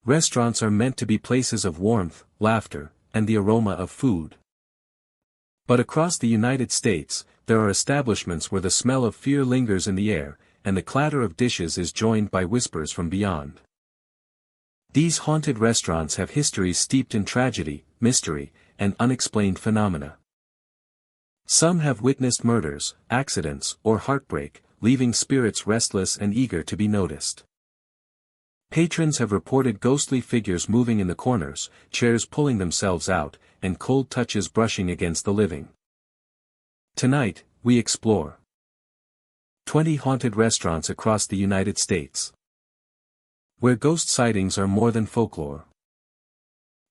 Restaurants are meant to be places of warmth, laughter, and the aroma of food. But across the United States, there are establishments where the smell of fear lingers in the air, and the clatter of dishes is joined by whispers from beyond. These haunted restaurants have histories steeped in tragedy, mystery, and unexplained phenomena. Some have witnessed murders, accidents, or heartbreak, leaving spirits restless and eager to be noticed. Patrons have reported ghostly figures moving in the corners, chairs pulling themselves out, and cold touches brushing against the living. Tonight, we explore 20 haunted restaurants across the United States, where ghost sightings are more than folklore.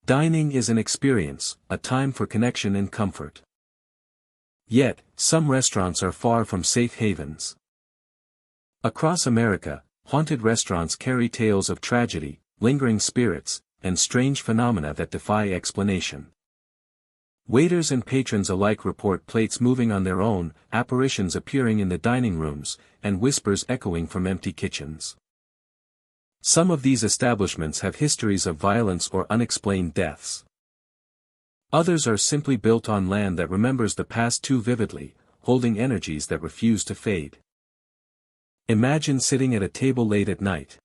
Dining is an experience, a time for connection and comfort. Yet, some restaurants are far from safe havens. Across America, haunted restaurants carry tales of tragedy, lingering spirits, and strange phenomena that defy explanation. Waiters and patrons alike report plates moving on their own, apparitions appearing in the dining rooms, and whispers echoing from empty kitchens. Some of these establishments have histories of violence or unexplained deaths. Others are simply built on land that remembers the past too vividly, holding energies that refuse to fade. Imagine sitting at a table late at night.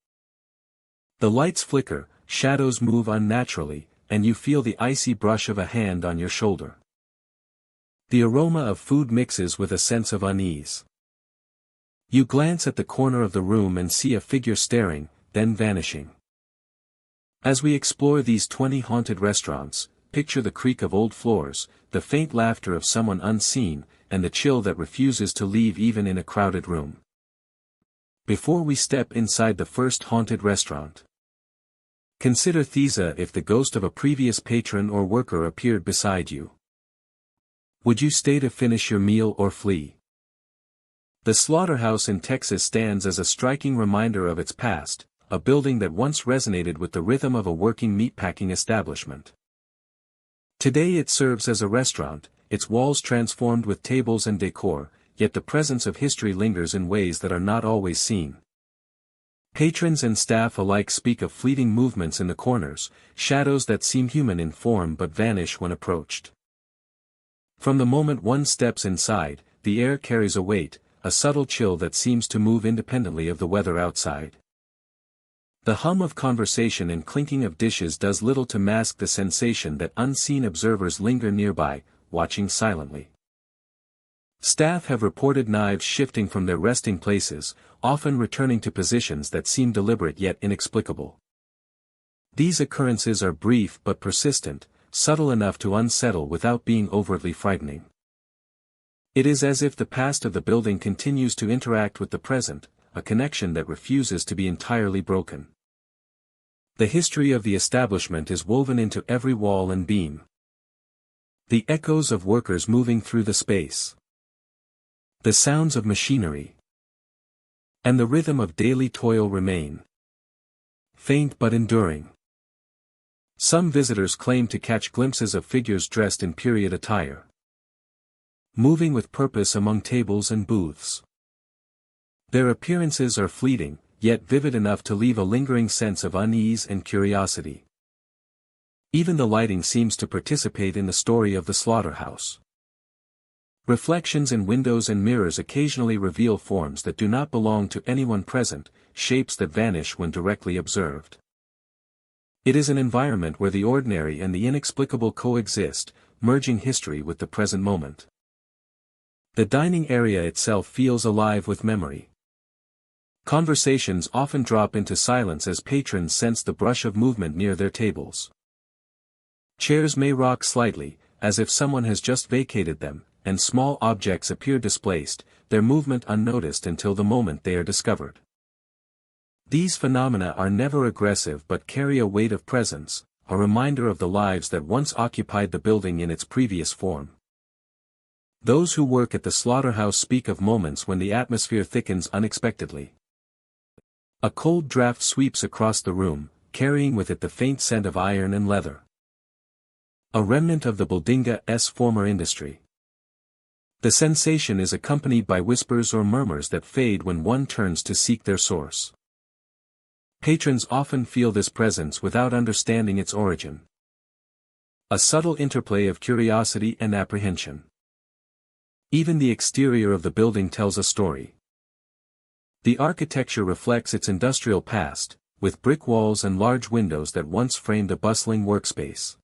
The lights flicker, shadows move unnaturally, and you feel the icy brush of a hand on your shoulder. The aroma of food mixes with a sense of unease. You glance at the corner of the room and see a figure staring, then vanishing. As we explore these 20 haunted restaurants, picture the creak of old floors, the faint laughter of someone unseen, and the chill that refuses to leave even in a crowded room. Before we step inside the first haunted restaurant, consider Thesa if the ghost of a previous patron or worker appeared beside you. Would you stay to finish your meal or flee? The Slaughterhouse in Texas stands as a striking reminder of its past, a building that once resonated with the rhythm of a working meatpacking establishment. Today it serves as a restaurant, its walls transformed with tables and decor, yet the presence of history lingers in ways that are not always seen. Patrons and staff alike speak of fleeting movements in the corners, shadows that seem human in form but vanish when approached. From the moment one steps inside, the air carries a weight, a subtle chill that seems to move independently of the weather outside. The hum of conversation and clinking of dishes does little to mask the sensation that unseen observers linger nearby, watching silently. Staff have reported knives shifting from their resting places, often returning to positions that seem deliberate yet inexplicable. These occurrences are brief but persistent, subtle enough to unsettle without being overtly frightening. It is as if the past of the building continues to interact with the present, a connection that refuses to be entirely broken. The history of the establishment is woven into every wall and beam. The echoes of workers moving through the space, the sounds of machinery, and the rhythm of daily toil remain faint but enduring. Some visitors claim to catch glimpses of figures dressed in period attire, moving with purpose among tables and booths. Their appearances are fleeting, yet vivid enough to leave a lingering sense of unease and curiosity. Even the lighting seems to participate in the story of the slaughterhouse. Reflections in windows and mirrors occasionally reveal forms that do not belong to anyone present, shapes that vanish when directly observed. It is an environment where the ordinary and the inexplicable coexist, merging history with the present moment. The dining area itself feels alive with memory. Conversations often drop into silence as patrons sense the brush of movement near their tables. Chairs may rock slightly, as if someone has just vacated them, and small objects appear displaced, their movement unnoticed until the moment they are discovered. These phenomena are never aggressive but carry a weight of presence, a reminder of the lives that once occupied the building in its previous form. Those who work at the slaughterhouse speak of moments when the atmosphere thickens unexpectedly. A cold draft sweeps across the room, carrying with it the faint scent of iron and leather. A remnant of the building's former industry. The sensation is accompanied by whispers or murmurs that fade when one turns to seek their source. Patrons often feel this presence without understanding its origin. A subtle interplay of curiosity and apprehension. Even the exterior of the building tells a story. The architecture reflects its industrial past, with brick walls and large windows that once framed a bustling workspace.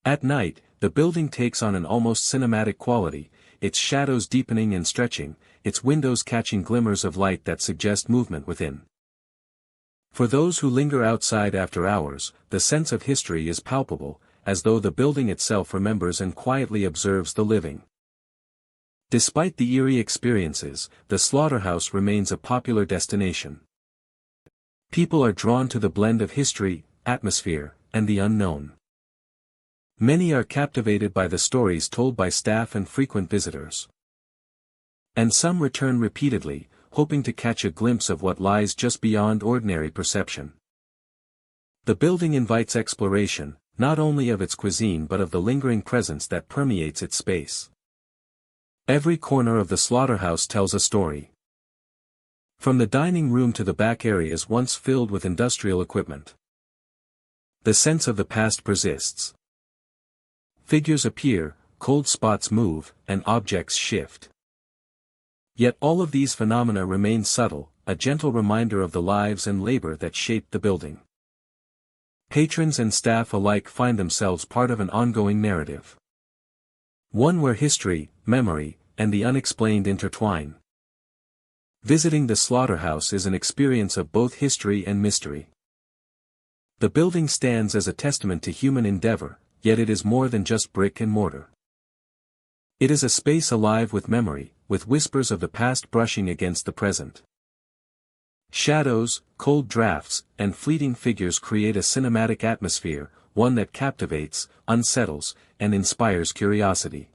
At night, the building takes on an almost cinematic quality, its shadows deepening and stretching, its windows catching glimmers of light that suggest movement within. For those who linger outside after hours, the sense of history is palpable, as though the building itself remembers and quietly observes the living. Despite the eerie experiences, the Slaughterhouse remains a popular destination. People are drawn to the blend of history, atmosphere, and the unknown. Many are captivated by the stories told by staff and frequent visitors. And some return repeatedly, hoping to catch a glimpse of what lies just beyond ordinary perception. The building invites exploration, not only of its cuisine but of the lingering presence that permeates its space. Every corner of the Slaughterhouse tells a story. From the dining room to the back areas once filled with industrial equipment. The sense of the past persists. Figures appear, cold spots move, and objects shift. Yet all of these phenomena remain subtle, a gentle reminder of the lives and labor that shaped the building. Patrons and staff alike find themselves part of an ongoing narrative. One where history, memory, and the unexplained intertwine. Visiting the Slaughterhouse is an experience of both history and mystery. The building stands as a testament to human endeavor, yet it is more than just brick and mortar. It is a space alive with memory, with whispers of the past brushing against the present. Shadows, cold drafts, and fleeting figures create a cinematic atmosphere, one that captivates, unsettles, and inspires curiosity.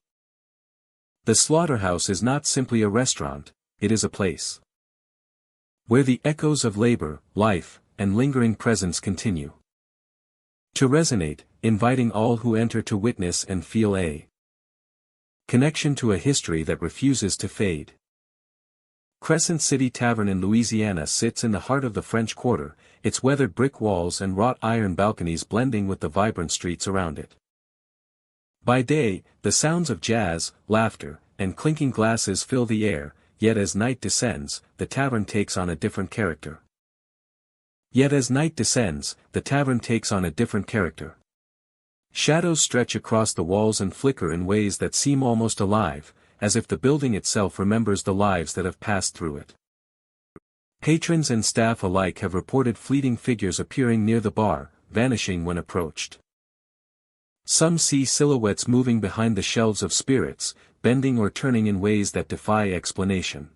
The Slaughterhouse is not simply a restaurant, it is a place where the echoes of labor, life, and lingering presence continue to resonate, inviting all who enter to witness and feel a connection to a history that refuses to fade. Crescent City Tavern in Louisiana sits in the heart of the French Quarter, its weathered brick walls and wrought iron balconies blending with the vibrant streets around it. By day, the sounds of jazz, laughter, and clinking glasses fill the air, yet as night descends, the tavern takes on a different character. Shadows stretch across the walls and flicker in ways that seem almost alive, as if the building itself remembers the lives that have passed through it. Patrons and staff alike have reported fleeting figures appearing near the bar, vanishing when approached. Some see silhouettes moving behind the shelves of spirits, bending or turning in ways that defy explanation.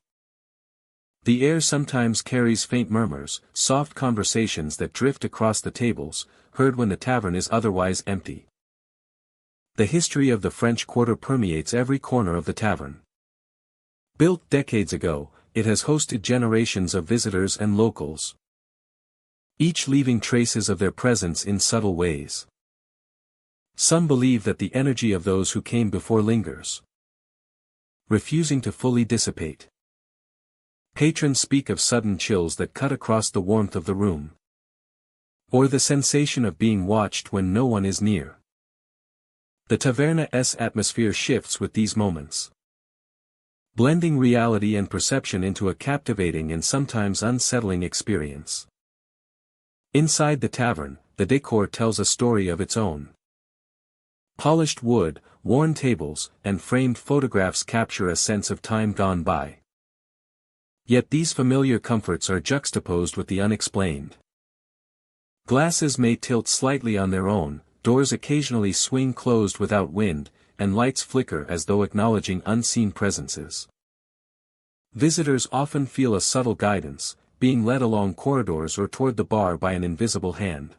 The air sometimes carries faint murmurs, soft conversations that drift across the tables, heard when the tavern is otherwise empty. The history of the French Quarter permeates every corner of the tavern. Built decades ago, it has hosted generations of visitors and locals, each leaving traces of their presence in subtle ways. Some believe that the energy of those who came before lingers, refusing to fully dissipate. Patrons speak of sudden chills that cut across the warmth of the room, or the sensation of being watched when no one is near. The taverna's atmosphere shifts with these moments, blending reality and perception into a captivating and sometimes unsettling experience. Inside the tavern, the decor tells a story of its own. Polished wood, worn tables, and framed photographs capture a sense of time gone by. Yet these familiar comforts are juxtaposed with the unexplained. Glasses may tilt slightly on their own, doors occasionally swing closed without wind, and lights flicker as though acknowledging unseen presences. Visitors often feel a subtle guidance, being led along corridors or toward the bar by an invisible hand.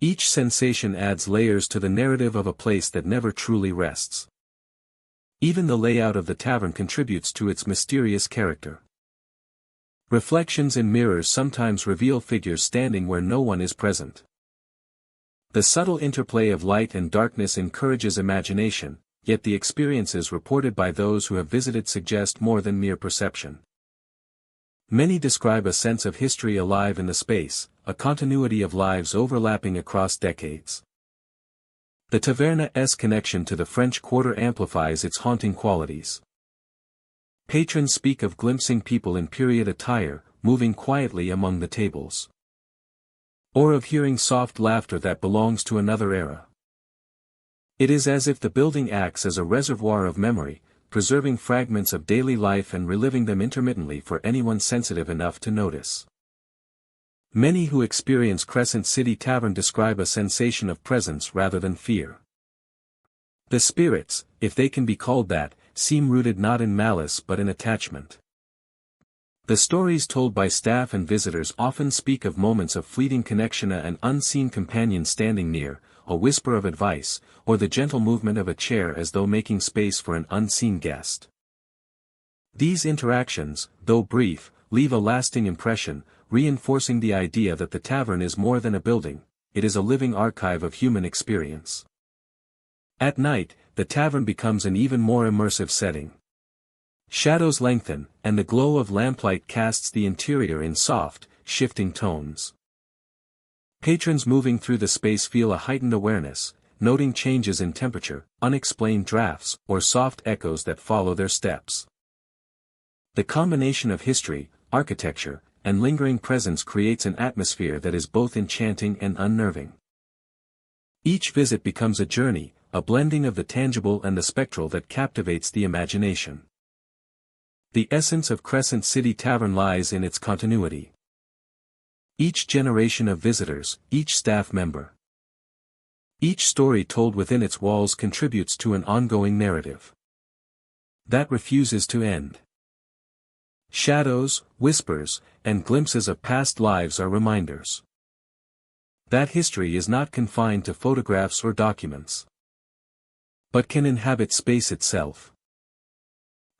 Each sensation adds layers to the narrative of a place that never truly rests. Even the layout of the tavern contributes to its mysterious character. Reflections in mirrors sometimes reveal figures standing where no one is present. The subtle interplay of light and darkness encourages imagination, yet the experiences reported by those who have visited suggest more than mere perception. Many describe a sense of history alive in the space, a continuity of lives overlapping across decades. The Taverna's connection to the French Quarter amplifies its haunting qualities. Patrons speak of glimpsing people in period attire, moving quietly among the tables. Or of hearing soft laughter that belongs to another era. It is as if the building acts as a reservoir of memory, preserving fragments of daily life and reliving them intermittently for anyone sensitive enough to notice. Many who experience Crescent City Tavern describe a sensation of presence rather than fear. The spirits, if they can be called that, seem rooted not in malice but in attachment. The stories told by staff and visitors often speak of moments of fleeting connection, an unseen companion standing near, a whisper of advice, or the gentle movement of a chair as though making space for an unseen guest. These interactions, though brief, leave a lasting impression, reinforcing the idea that the tavern is more than a building, it is a living archive of human experience. At night, the tavern becomes an even more immersive setting. Shadows lengthen, and the glow of lamplight casts the interior in soft, shifting tones. Patrons moving through the space feel a heightened awareness, noting changes in temperature, unexplained drafts, or soft echoes that follow their steps. The combination of history, architecture, and lingering presence creates an atmosphere that is both enchanting and unnerving. Each visit becomes a journey, a blending of the tangible and the spectral that captivates the imagination. The essence of Crescent City Tavern lies in its continuity. Each generation of visitors, each staff member, each story told within its walls contributes to an ongoing narrative that refuses to end. Shadows, whispers, and glimpses of past lives are reminders that history is not confined to photographs or documents, but can inhabit space itself.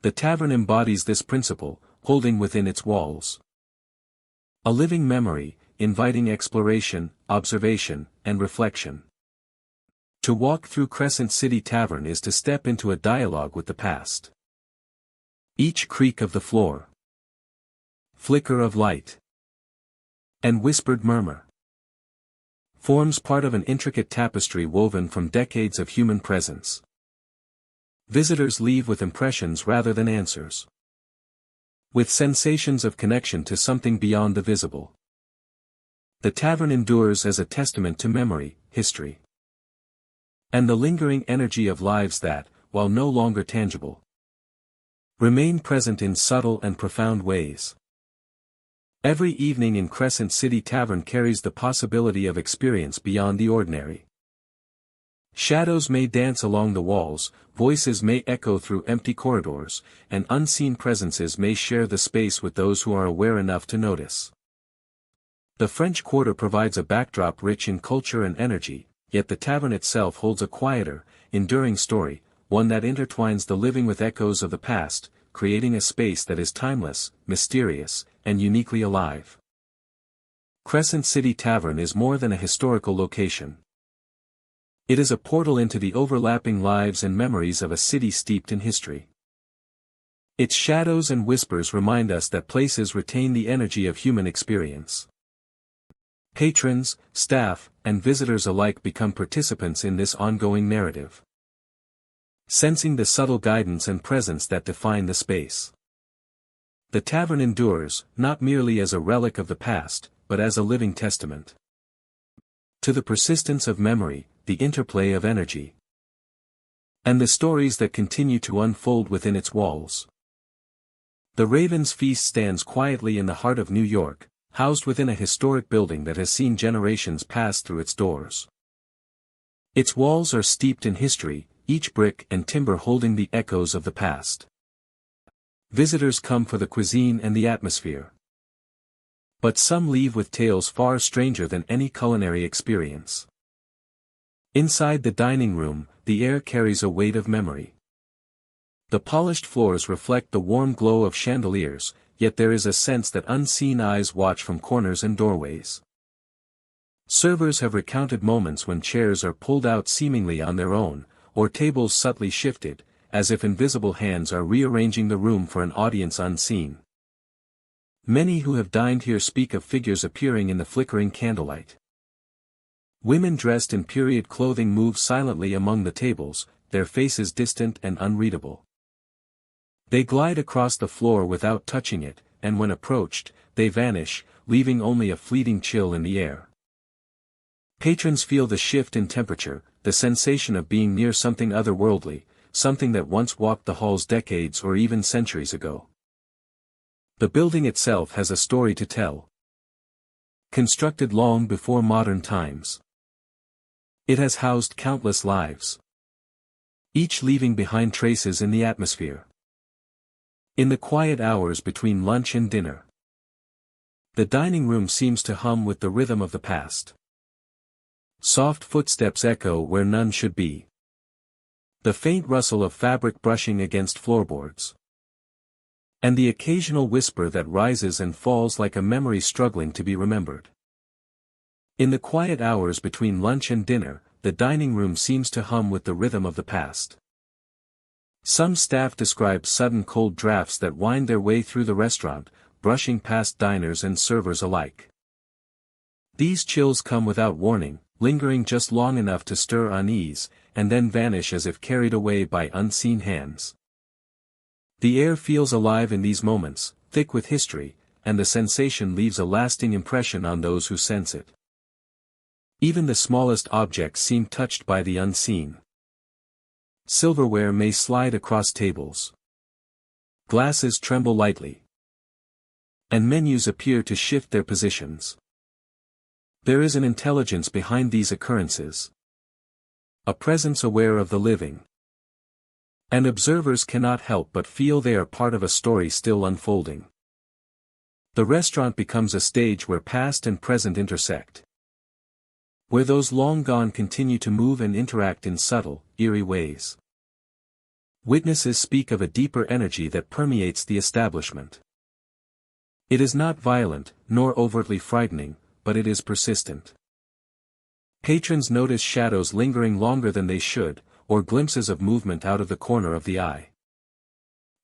The tavern embodies this principle, holding within its walls a living memory, inviting exploration, observation, and reflection. To walk through Crescent City Tavern is to step into a dialogue with the past. Each creak of the floor, flicker of light, and whispered murmur forms part of an intricate tapestry woven from decades of human presence. Visitors leave with impressions rather than answers, with sensations of connection to something beyond the visible. The tavern endures as a testament to memory, history, and the lingering energy of lives that, while no longer tangible, remain present in subtle and profound ways. Every evening in Crescent City Tavern carries the possibility of experience beyond the ordinary. Shadows may dance along the walls, voices may echo through empty corridors, and unseen presences may share the space with those who are aware enough to notice. The French Quarter provides a backdrop rich in culture and energy, yet the tavern itself holds a quieter, enduring story, one that intertwines the living with echoes of the past, creating a space that is timeless, mysterious, and uniquely alive. Crescent City Tavern is more than a historical location. It is a portal into the overlapping lives and memories of a city steeped in history. Its shadows and whispers remind us that places retain the energy of human experience. Patrons, staff, and visitors alike become participants in this ongoing narrative, sensing the subtle guidance and presence that define the space. The tavern endures, not merely as a relic of the past, but as a living testament to the persistence of memory, the interplay of energy, and the stories that continue to unfold within its walls. The Raven's Feast stands quietly in the heart of New York, housed within a historic building that has seen generations pass through its doors. Its walls are steeped in history, each brick and timber holding the echoes of the past. Visitors come for the cuisine and the atmosphere, but some leave with tales far stranger than any culinary experience. Inside the dining room, the air carries a weight of memory. The polished floors reflect the warm glow of chandeliers, yet there is a sense that unseen eyes watch from corners and doorways. Servers have recounted moments when chairs are pulled out seemingly on their own, or tables subtly shifted, as if invisible hands are rearranging the room for an audience unseen. Many who have dined here speak of figures appearing in the flickering candlelight. Women dressed in period clothing move silently among the tables, their faces distant and unreadable. They glide across the floor without touching it, and when approached, they vanish, leaving only a fleeting chill in the air. Patrons feel the shift in temperature, the sensation of being near something otherworldly, something that once walked the halls decades or even centuries ago. The building itself has a story to tell. Constructed long before modern times, it has housed countless lives, each leaving behind traces in the atmosphere. In the quiet hours between lunch and dinner, the dining room seems to hum with the rhythm of the past. Soft footsteps echo where none should be. The faint rustle of fabric brushing against floorboards. And the occasional whisper that rises and falls like a memory struggling to be remembered. In the quiet hours between lunch and dinner, the dining room seems to hum with the rhythm of the past. Some staff describe sudden cold drafts that wind their way through the restaurant, brushing past diners and servers alike. These chills come without warning, lingering just long enough to stir unease, and then vanish as if carried away by unseen hands. The air feels alive in these moments, thick with history, and the sensation leaves a lasting impression on those who sense it. Even the smallest objects seem touched by the unseen. Silverware may slide across tables. Glasses tremble lightly. And menus appear to shift their positions. There is an intelligence behind these occurrences. A presence aware of the living. And observers cannot help but feel they are part of a story still unfolding. The restaurant becomes a stage where past and present intersect. Where those long gone continue to move and interact in subtle, eerie ways. Witnesses speak of a deeper energy that permeates the establishment. It is not violent, nor overtly frightening, but it is persistent. Patrons notice shadows lingering longer than they should, or glimpses of movement out of the corner of the eye.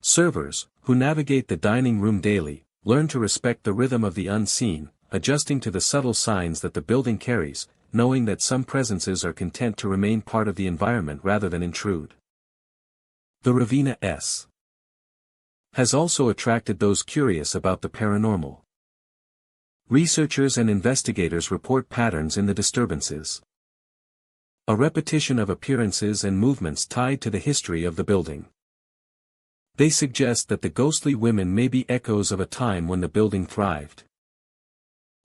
Servers, who navigate the dining room daily, learn to respect the rhythm of the unseen, adjusting to the subtle signs that the building carries, knowing that some presences are content to remain part of the environment rather than intrude. The Ravenna S has also attracted those curious about the paranormal. Researchers and investigators report patterns in the disturbances. A repetition of appearances and movements tied to the history of the building. They suggest that the ghostly women may be echoes of a time when the building thrived.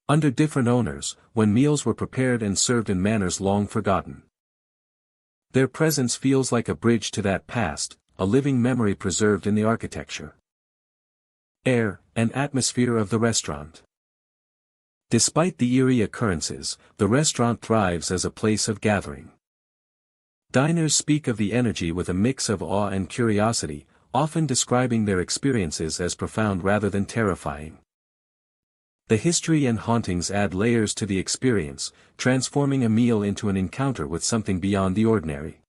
Under different owners, when meals were prepared and served in manners long forgotten. Their presence feels like a bridge to that past, a living memory preserved in the architecture, air, and atmosphere of the restaurant. Despite the eerie occurrences, the restaurant thrives as a place of gathering. Diners speak of the energy with a mix of awe and curiosity, often describing their experiences as profound rather than terrifying. The history and hauntings add layers to the experience, transforming a meal into an encounter with something beyond the ordinary.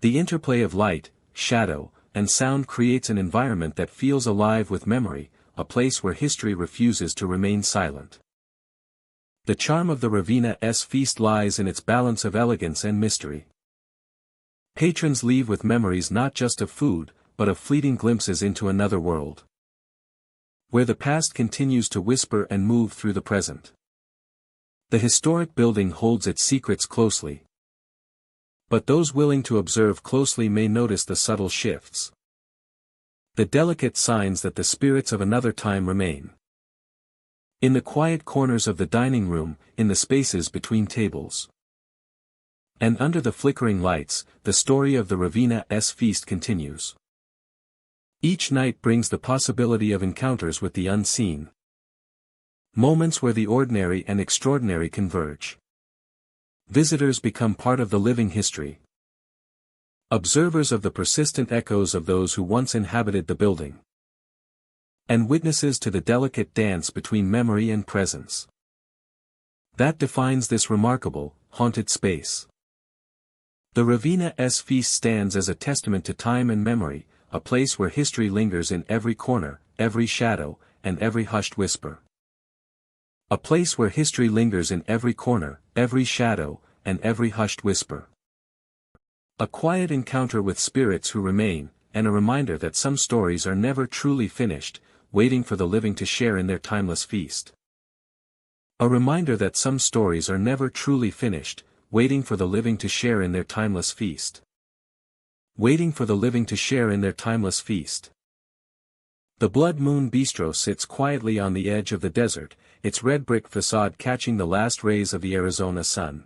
The interplay of light, shadow, and sound creates an environment that feels alive with memory, a place where history refuses to remain silent. The charm of the Ravenna's feast lies in its balance of elegance and mystery. Patrons leave with memories not just of food, but of fleeting glimpses into another world, where the past continues to whisper and move through the present. The historic building holds its secrets closely. But those willing to observe closely may notice the subtle shifts. The delicate signs that the spirits of another time remain. In the quiet corners of the dining room, in the spaces between tables. And under the flickering lights, the story of the Ravenna's feast continues. Each night brings the possibility of encounters with the unseen. Moments where the ordinary and extraordinary converge. Visitors become part of the living history. Observers of the persistent echoes of those who once inhabited the building. And witnesses to the delicate dance between memory and presence. That defines this remarkable, haunted space. The Ravenna's feast stands as a testament to time and memory, a place where history lingers in every corner, every shadow, and every hushed whisper. A place where history lingers in every corner, every shadow, and every hushed whisper. A quiet encounter with spirits who remain, and a reminder that some stories are never truly finished, waiting for the living to share in their timeless feast. A reminder that some stories are never truly finished, waiting for the living to share in their timeless feast. Waiting for the living to share in their timeless feast. The Blood Moon Bistro sits quietly on the edge of the desert, its red brick facade catching the last rays of the Arizona sun.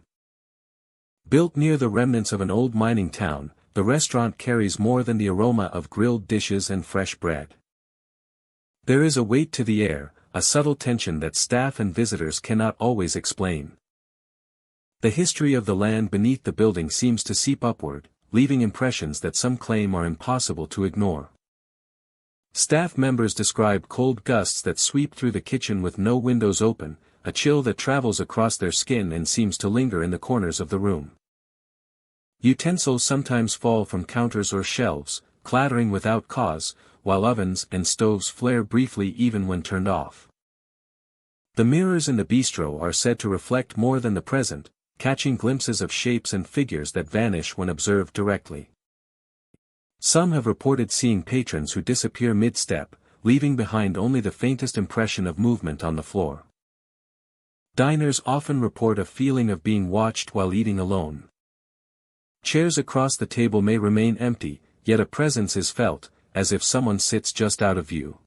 Built near the remnants of an old mining town, the restaurant carries more than the aroma of grilled dishes and fresh bread. There is a weight to the air, a subtle tension that staff and visitors cannot always explain. The history of the land beneath the building seems to seep upward, leaving impressions that some claim are impossible to ignore. Staff members describe cold gusts that sweep through the kitchen with no windows open, a chill that travels across their skin and seems to linger in the corners of the room. Utensils sometimes fall from counters or shelves, clattering without cause, while ovens and stoves flare briefly even when turned off. The mirrors in the bistro are said to reflect more than the present, catching glimpses of shapes and figures that vanish when observed directly. Some have reported seeing patrons who disappear mid-step, leaving behind only the faintest impression of movement on the floor. Diners often report a feeling of being watched while eating alone. Chairs across the table may remain empty, yet a presence is felt, as if someone sits just out of view.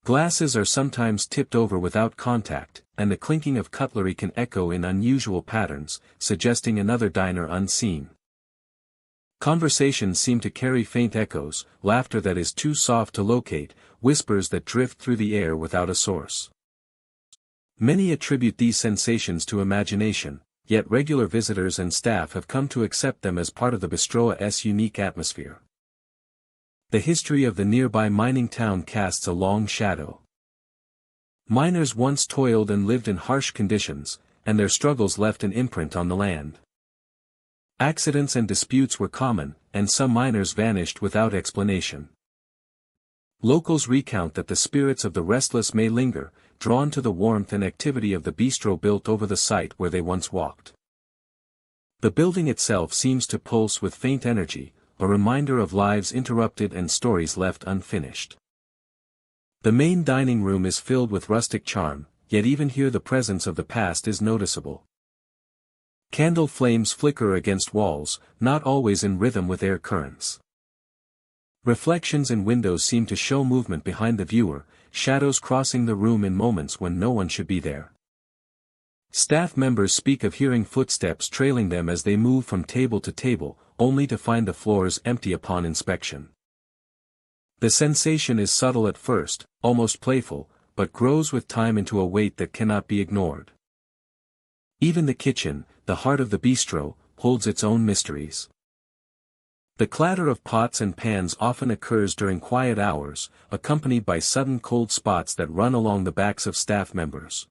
Glasses are sometimes tipped over without contact, and the clinking of cutlery can echo in unusual patterns, suggesting another diner unseen. Conversations seem to carry faint echoes, laughter that is too soft to locate, whispers that drift through the air without a source. Many attribute these sensations to imagination, yet regular visitors and staff have come to accept them as part of the bistro's unique atmosphere. The history of the nearby mining town casts a long shadow. Miners once toiled and lived in harsh conditions, and their struggles left an imprint on the land. Accidents and disputes were common, and some miners vanished without explanation. Locals recount that the spirits of the restless may linger, drawn to the warmth and activity of the bistro built over the site where they once walked. The building itself seems to pulse with faint energy, a reminder of lives interrupted and stories left unfinished. The main dining room is filled with rustic charm, yet even here the presence of the past is noticeable. Candle flames flicker against walls, not always in rhythm with air currents. Reflections in windows seem to show movement behind the viewer, shadows crossing the room in moments when no one should be there. Staff members speak of hearing footsteps trailing them as they move from table to table, only to find the floors empty upon inspection. The sensation is subtle at first, almost playful, but grows with time into a weight that cannot be ignored. Even the kitchen, the heart of the bistro, holds its own mysteries. The clatter of pots and pans often occurs during quiet hours, accompanied by sudden cold spots that run along the backs of staff members.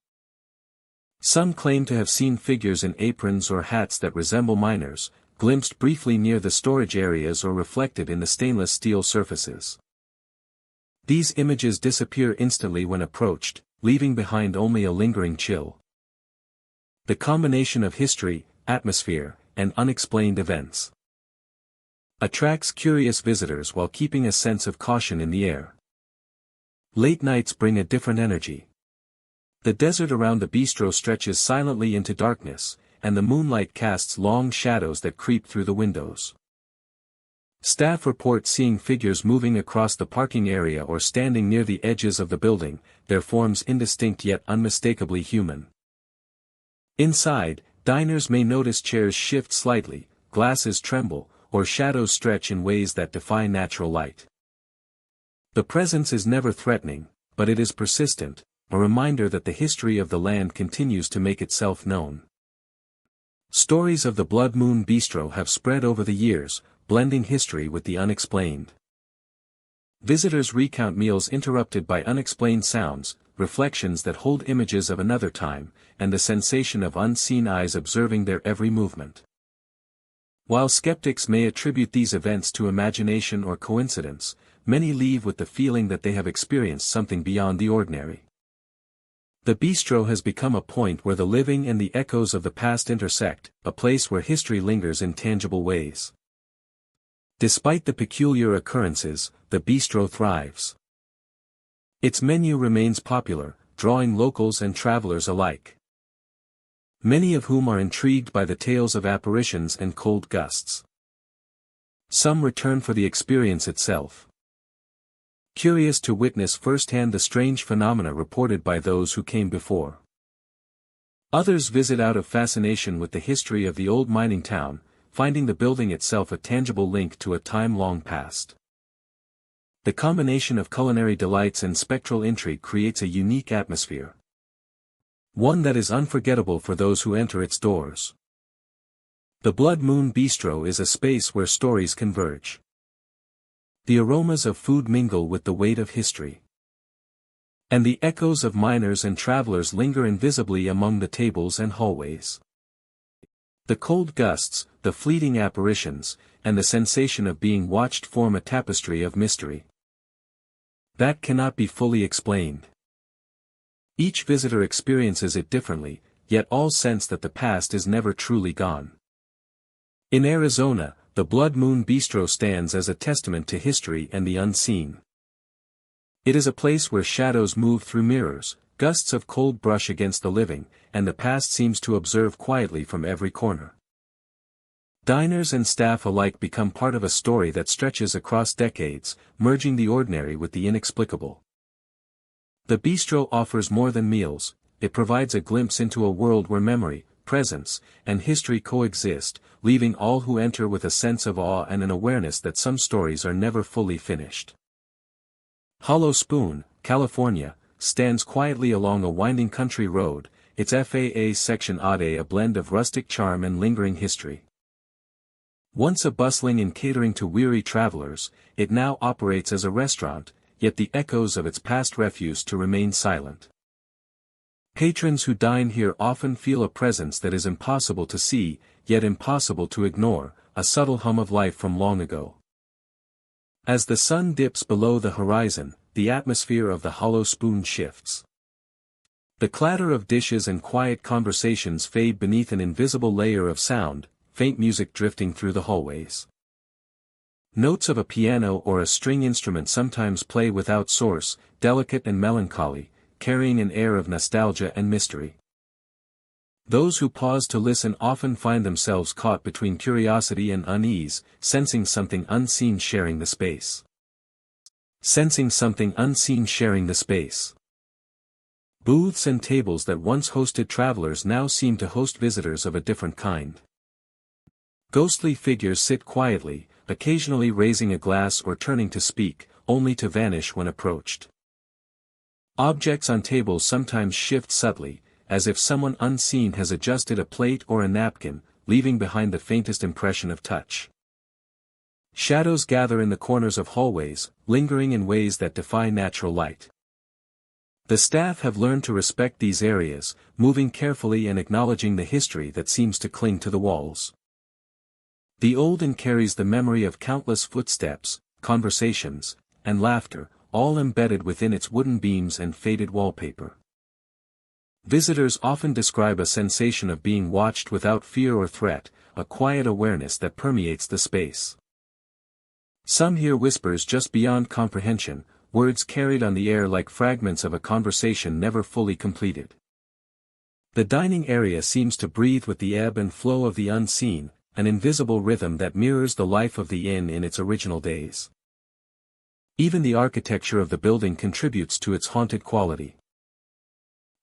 Some claim to have seen figures in aprons or hats that resemble miners, glimpsed briefly near the storage areas or reflected in the stainless steel surfaces. These images disappear instantly when approached, leaving behind only a lingering chill. The combination of history, atmosphere, and unexplained events attracts curious visitors while keeping a sense of caution in the air. Late nights bring a different energy. The desert around the bistro stretches silently into darkness, and the moonlight casts long shadows that creep through the windows. Staff report seeing figures moving across the parking area or standing near the edges of the building, their forms indistinct yet unmistakably human. Inside, diners may notice chairs shift slightly, glasses tremble, or shadows stretch in ways that defy natural light. The presence is never threatening, but it is persistent, a reminder that the history of the land continues to make itself known. Stories of the Blood Moon Bistro have spread over the years, blending history with the unexplained. Visitors recount meals interrupted by unexplained sounds, reflections that hold images of another time, and the sensation of unseen eyes observing their every movement. While skeptics may attribute these events to imagination or coincidence, many leave with the feeling that they have experienced something beyond the ordinary. The bistro has become a point where the living and the echoes of the past intersect, a place where history lingers in tangible ways. Despite the peculiar occurrences, the bistro thrives. Its menu remains popular, drawing locals and travelers alike, many of whom are intrigued by the tales of apparitions and cold gusts. Some return for the experience itself, curious to witness firsthand the strange phenomena reported by those who came before. Others visit out of fascination with the history of the old mining town, finding the building itself a tangible link to a time long past. The combination of culinary delights and spectral intrigue creates a unique atmosphere, one that is unforgettable for those who enter its doors. The Blood Moon Bistro is a space where stories converge. The aromas of food mingle with the weight of history, and the echoes of miners and travelers linger invisibly among the tables and hallways. The cold gusts, the fleeting apparitions, and the sensation of being watched form a tapestry of mystery that cannot be fully explained. Each visitor experiences it differently, yet all sense that the past is never truly gone. In Arizona, the Blood Moon Bistro stands as a testament to history and the unseen. It is a place where shadows move through mirrors, gusts of cold brush against the living, and the past seems to observe quietly from every corner. Diners and staff alike become part of a story that stretches across decades, merging the ordinary with the inexplicable. The bistro offers more than meals, it provides a glimpse into a world where memory, presence, and history coexist, leaving all who enter with a sense of awe and an awareness that some stories are never fully finished. Hollow Spoon, California, stands quietly along a winding country road, its FAA section Ade a blend of rustic charm and lingering history. Once a bustling and catering to weary travelers, it now operates as a restaurant, yet the echoes of its past refuse to remain silent. Patrons who dine here often feel a presence that is impossible to see, yet impossible to ignore, a subtle hum of life from long ago. As the sun dips below the horizon, the atmosphere of the Hollow Spoon shifts. The clatter of dishes and quiet conversations fade beneath an invisible layer of sound, faint music drifting through the hallways. Notes of a piano or a string instrument sometimes play without source, delicate and melancholy, carrying an air of nostalgia and mystery. Those who pause to listen often find themselves caught between curiosity and unease, sensing something unseen sharing the space. Booths and tables that once hosted travelers now seem to host visitors of a different kind. Ghostly figures sit quietly, occasionally raising a glass or turning to speak, only to vanish when approached. Objects on tables sometimes shift subtly, as if someone unseen has adjusted a plate or a napkin, leaving behind the faintest impression of touch. Shadows gather in the corners of hallways, lingering in ways that defy natural light. The staff have learned to respect these areas, moving carefully and acknowledging the history that seems to cling to the walls. The old inn carries the memory of countless footsteps, conversations, and laughter, all embedded within its wooden beams and faded wallpaper. Visitors often describe a sensation of being watched without fear or threat, a quiet awareness that permeates the space. Some hear whispers just beyond comprehension, words carried on the air like fragments of a conversation never fully completed. The dining area seems to breathe with the ebb and flow of the unseen, an invisible rhythm that mirrors the life of the inn in its original days. Even the architecture of the building contributes to its haunted quality.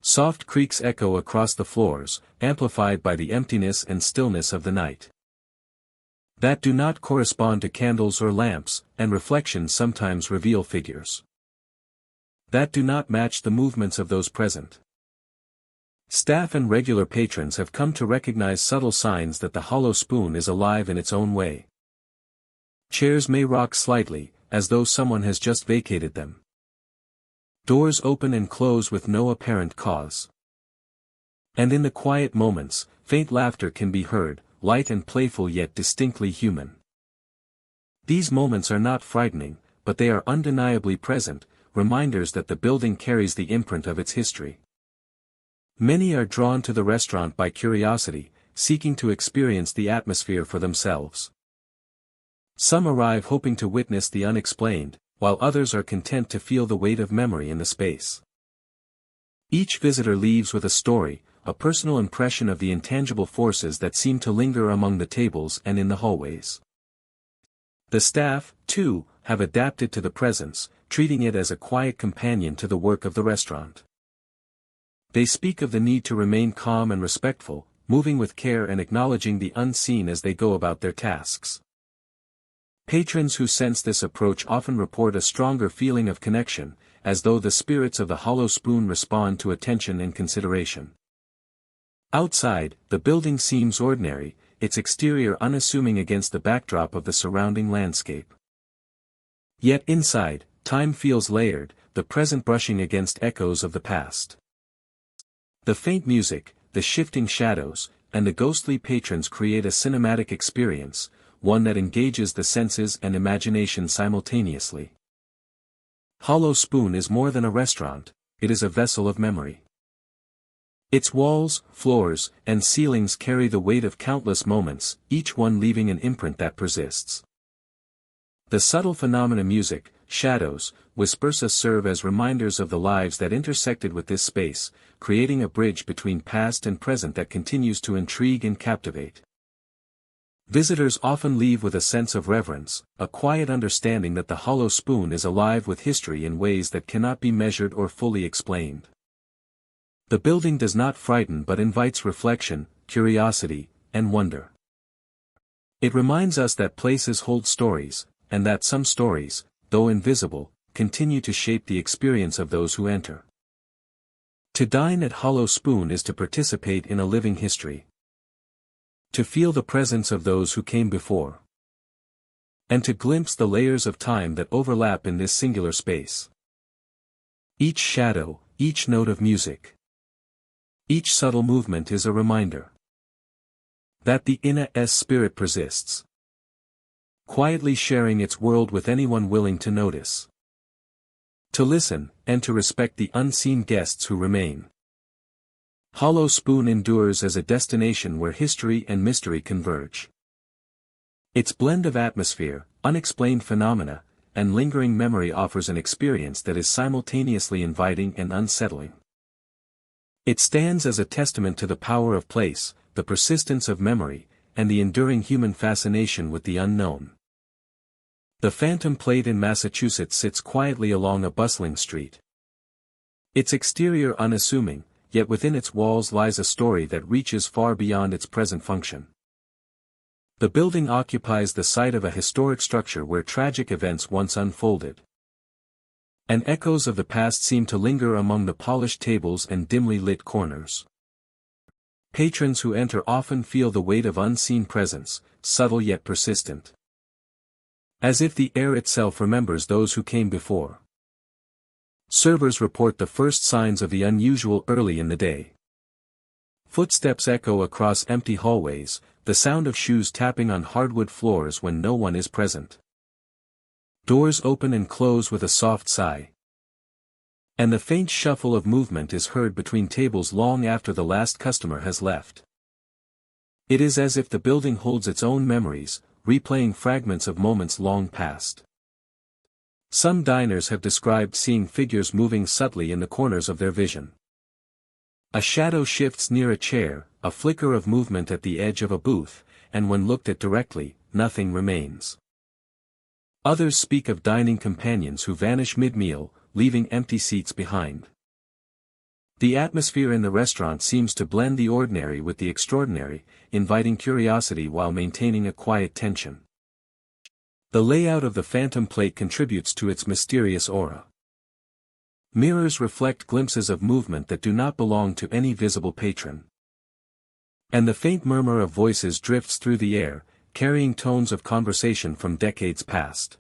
Soft creaks echo across the floors, amplified by the emptiness and stillness of the night. That do not correspond to candles or lamps, and reflections sometimes reveal figures that do not match the movements of those present. Staff and regular patrons have come to recognize subtle signs that the Hollow Spoon is alive in its own way. Chairs may rock slightly, as though someone has just vacated them. Doors open and close with no apparent cause. And in the quiet moments, faint laughter can be heard, light and playful yet distinctly human. These moments are not frightening, but but they are undeniably present, reminders that the building carries the imprint of its history. Many are drawn to the restaurant by curiosity, seeking to experience the atmosphere for themselves. Some arrive hoping to witness the unexplained, while others are content to feel the weight of memory in the space. Each visitor leaves with a story, a personal impression of the intangible forces that seem to linger among the tables and in the hallways. The staff, too, have adapted to the presence, treating it as a quiet companion to the work of the restaurant. They speak of the need to remain calm and respectful, moving with care and acknowledging the unseen as they go about their tasks. Patrons who sense this approach often report a stronger feeling of connection, as though the spirits of the hollow spoon respond to attention and consideration. Outside, the building seems ordinary, its exterior unassuming against the backdrop of the surrounding landscape. Yet inside, time feels layered, the present brushing against echoes of the past. The faint music, the shifting shadows, and the ghostly patrons create a cinematic experience, one that engages the senses and imagination simultaneously. Hollow Spoon is more than a restaurant, it is a vessel of memory. Its walls, floors, and ceilings carry the weight of countless moments, each one leaving an imprint that persists. The subtle phenomena music, shadows, whispers serve as reminders of the lives that intersected with this space, creating a bridge between past and present that continues to intrigue and captivate. Visitors often leave with a sense of reverence, a quiet understanding that the Hollow Spoon is alive with history in ways that cannot be measured or fully explained. The building does not frighten but invites reflection, curiosity, and wonder. It reminds us that places hold stories, and that some stories, though invisible, continue to shape the experience of those who enter. To dine at Hollow Spoon is to participate in a living history. To feel the presence of those who came before. And to glimpse the layers of time that overlap in this singular space. Each shadow, each note of music, each subtle movement is a reminder that the inna's spirit persists, quietly sharing its world with anyone willing to notice, to listen, and to respect the unseen guests who remain. Hollow Spoon endures as a destination where history and mystery converge. Its blend of atmosphere, unexplained phenomena, and lingering memory offers an experience that is simultaneously inviting and unsettling. It stands as a testament to the power of place, the persistence of memory, and the enduring human fascination with the unknown. The Phantom Plate in Massachusetts sits quietly along a bustling street. Its exterior unassuming, yet within its walls lies a story that reaches far beyond its present function. The building occupies the site of a historic structure where tragic events once unfolded. And echoes of the past seem to linger among the polished tables and dimly lit corners. Patrons who enter often feel the weight of unseen presence, subtle yet persistent. As if the air itself remembers those who came before. Servers report the first signs of the unusual early in the day. Footsteps echo across empty hallways, the sound of shoes tapping on hardwood floors when no one is present. Doors open and close with a soft sigh. And the faint shuffle of movement is heard between tables long after the last customer has left. It is as if the building holds its own memories, replaying fragments of moments long past. Some diners have described seeing figures moving subtly in the corners of their vision. A shadow shifts near a chair, a flicker of movement at the edge of a booth, and when looked at directly, nothing remains. Others speak of dining companions who vanish mid-meal, leaving empty seats behind. The atmosphere in the restaurant seems to blend the ordinary with the extraordinary, inviting curiosity while maintaining a quiet tension. The layout of the Phantom Plate contributes to its mysterious aura. Mirrors reflect glimpses of movement that do not belong to any visible patron. And the faint murmur of voices drifts through the air, carrying tones of conversation from decades past.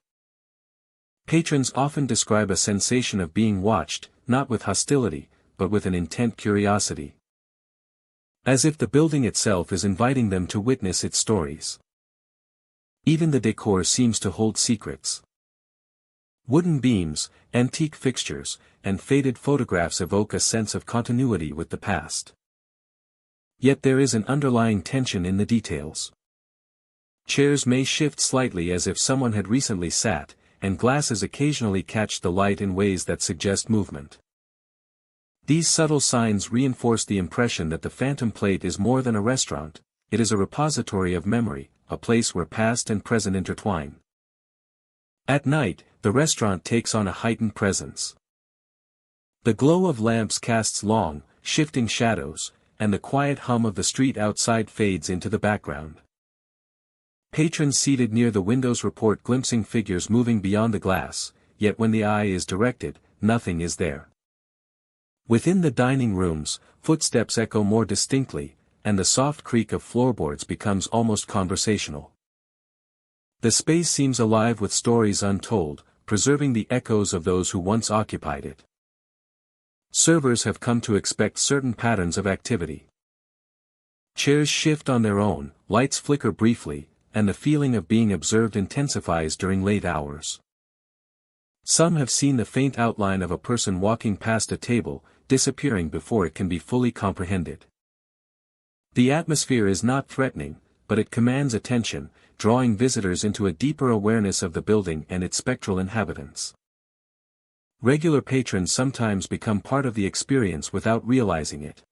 Patrons often describe a sensation of being watched, not with hostility, but with an intent curiosity. As if the building itself is inviting them to witness its stories. Even the decor seems to hold secrets. Wooden beams, antique fixtures, and faded photographs evoke a sense of continuity with the past. Yet there is an underlying tension in the details. Chairs may shift slightly as if someone had recently sat, and glasses occasionally catch the light in ways that suggest movement. These subtle signs reinforce the impression that the phantom plate is more than a restaurant, it is a repository of memory, a place where past and present intertwine. At night, the restaurant takes on a heightened presence. The glow of lamps casts long, shifting shadows, and the quiet hum of the street outside fades into the background. Patrons seated near the windows report glimpsing figures moving beyond the glass, yet when the eye is directed, nothing is there. Within the dining rooms, footsteps echo more distinctly, and the soft creak of floorboards becomes almost conversational. The space seems alive with stories untold, preserving the echoes of those who once occupied it. Servers have come to expect certain patterns of activity. Chairs shift on their own, lights flicker briefly, and the feeling of being observed intensifies during late hours. Some have seen the faint outline of a person walking past a table, disappearing before it can be fully comprehended. The atmosphere is not threatening, but it commands attention, drawing visitors into a deeper awareness of the building and its spectral inhabitants. Regular patrons sometimes become part of the experience without realizing it.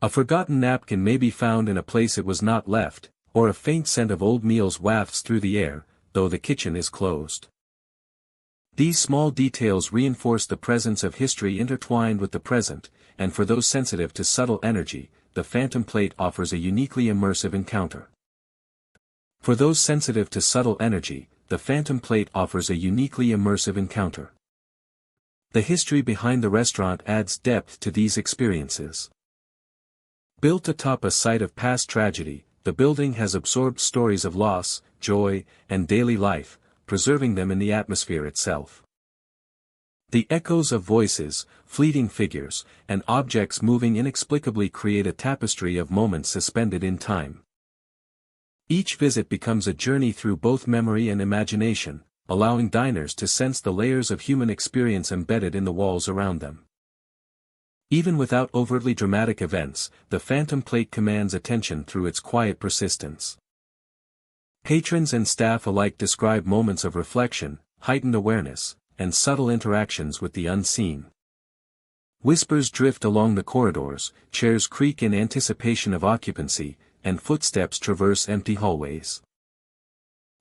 A forgotten napkin may be found in a place it was not left, or a faint scent of old meals wafts through the air, though the kitchen is closed. These small details reinforce the presence of history intertwined with the present, and for those sensitive to subtle energy, the phantom plate offers a uniquely immersive encounter. For those sensitive to subtle energy, the phantom plate offers a uniquely immersive encounter. The history behind the restaurant adds depth to these experiences. Built atop a site of past tragedy, the building has absorbed stories of loss, joy, and daily life, preserving them in the atmosphere itself. The echoes of voices, fleeting figures, and objects moving inexplicably create a tapestry of moments suspended in time. Each visit becomes a journey through both memory and imagination, allowing diners to sense the layers of human experience embedded in the walls around them. Even without overtly dramatic events, the phantom plate commands attention through its quiet persistence. Patrons and staff alike describe moments of reflection, heightened awareness, and subtle interactions with the unseen. Whispers drift along the corridors, chairs creak in anticipation of occupancy, and footsteps traverse empty hallways.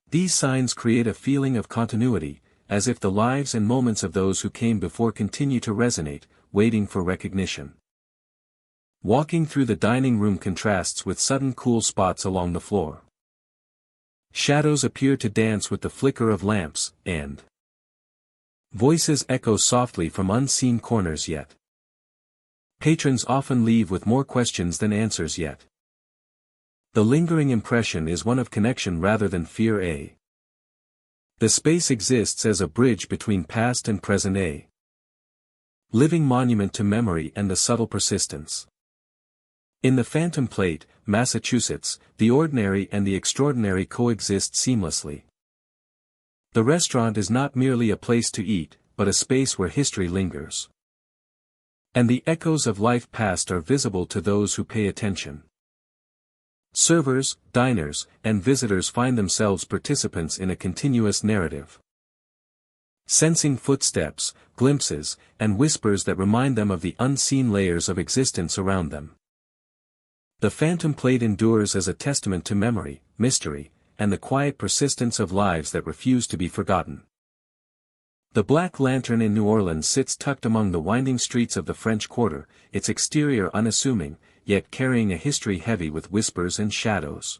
These signs create a feeling of continuity, as if the lives and moments of those who came before continue to resonate, waiting for recognition. Walking through the dining room contrasts with sudden cool spots along the floor. Shadows appear to dance with the flicker of lamps, and voices echo softly from unseen corners yet. Patrons often leave with more questions than answers yet. The lingering impression is one of connection rather than fear. The space exists as a bridge between past and present. Living monument to memory and the subtle persistence. In the Phantom Plate, Massachusetts, the ordinary and the extraordinary coexist seamlessly. The restaurant is not merely a place to eat, but a space where history lingers. And the echoes of life past are visible to those who pay attention. Servers, diners, and visitors find themselves participants in a continuous narrative. Sensing footsteps, glimpses, and whispers that remind them of the unseen layers of existence around them. The Phantom Plate endures as a testament to memory, mystery, and the quiet persistence of lives that refuse to be forgotten. The Black Lantern in New Orleans sits tucked among the winding streets of the French Quarter, its exterior unassuming, yet carrying a history heavy with whispers and shadows.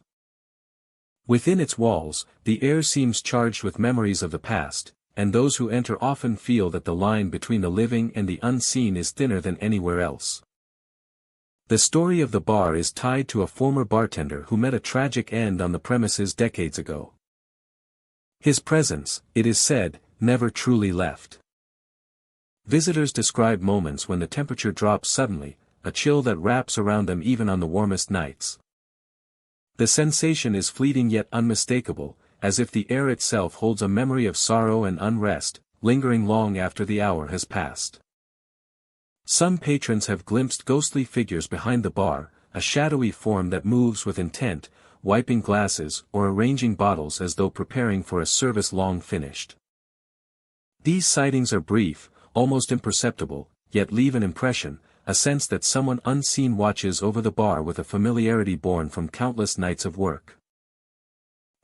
Within its walls, the air seems charged with memories of the past, and those who enter often feel that the line between the living and the unseen is thinner than anywhere else. The story of the bar is tied to a former bartender who met a tragic end on the premises decades ago. His presence, it is said, never truly left. Visitors describe moments when the temperature drops suddenly, a chill that wraps around them even on the warmest nights. The sensation is fleeting yet unmistakable, as if the air itself holds a memory of sorrow and unrest, lingering long after the hour has passed. Some patrons have glimpsed ghostly figures behind the bar, a shadowy form that moves with intent, wiping glasses or arranging bottles as though preparing for a service long finished. These sightings are brief, almost imperceptible, yet leave an impression, a sense that someone unseen watches over the bar with a familiarity born from countless nights of work.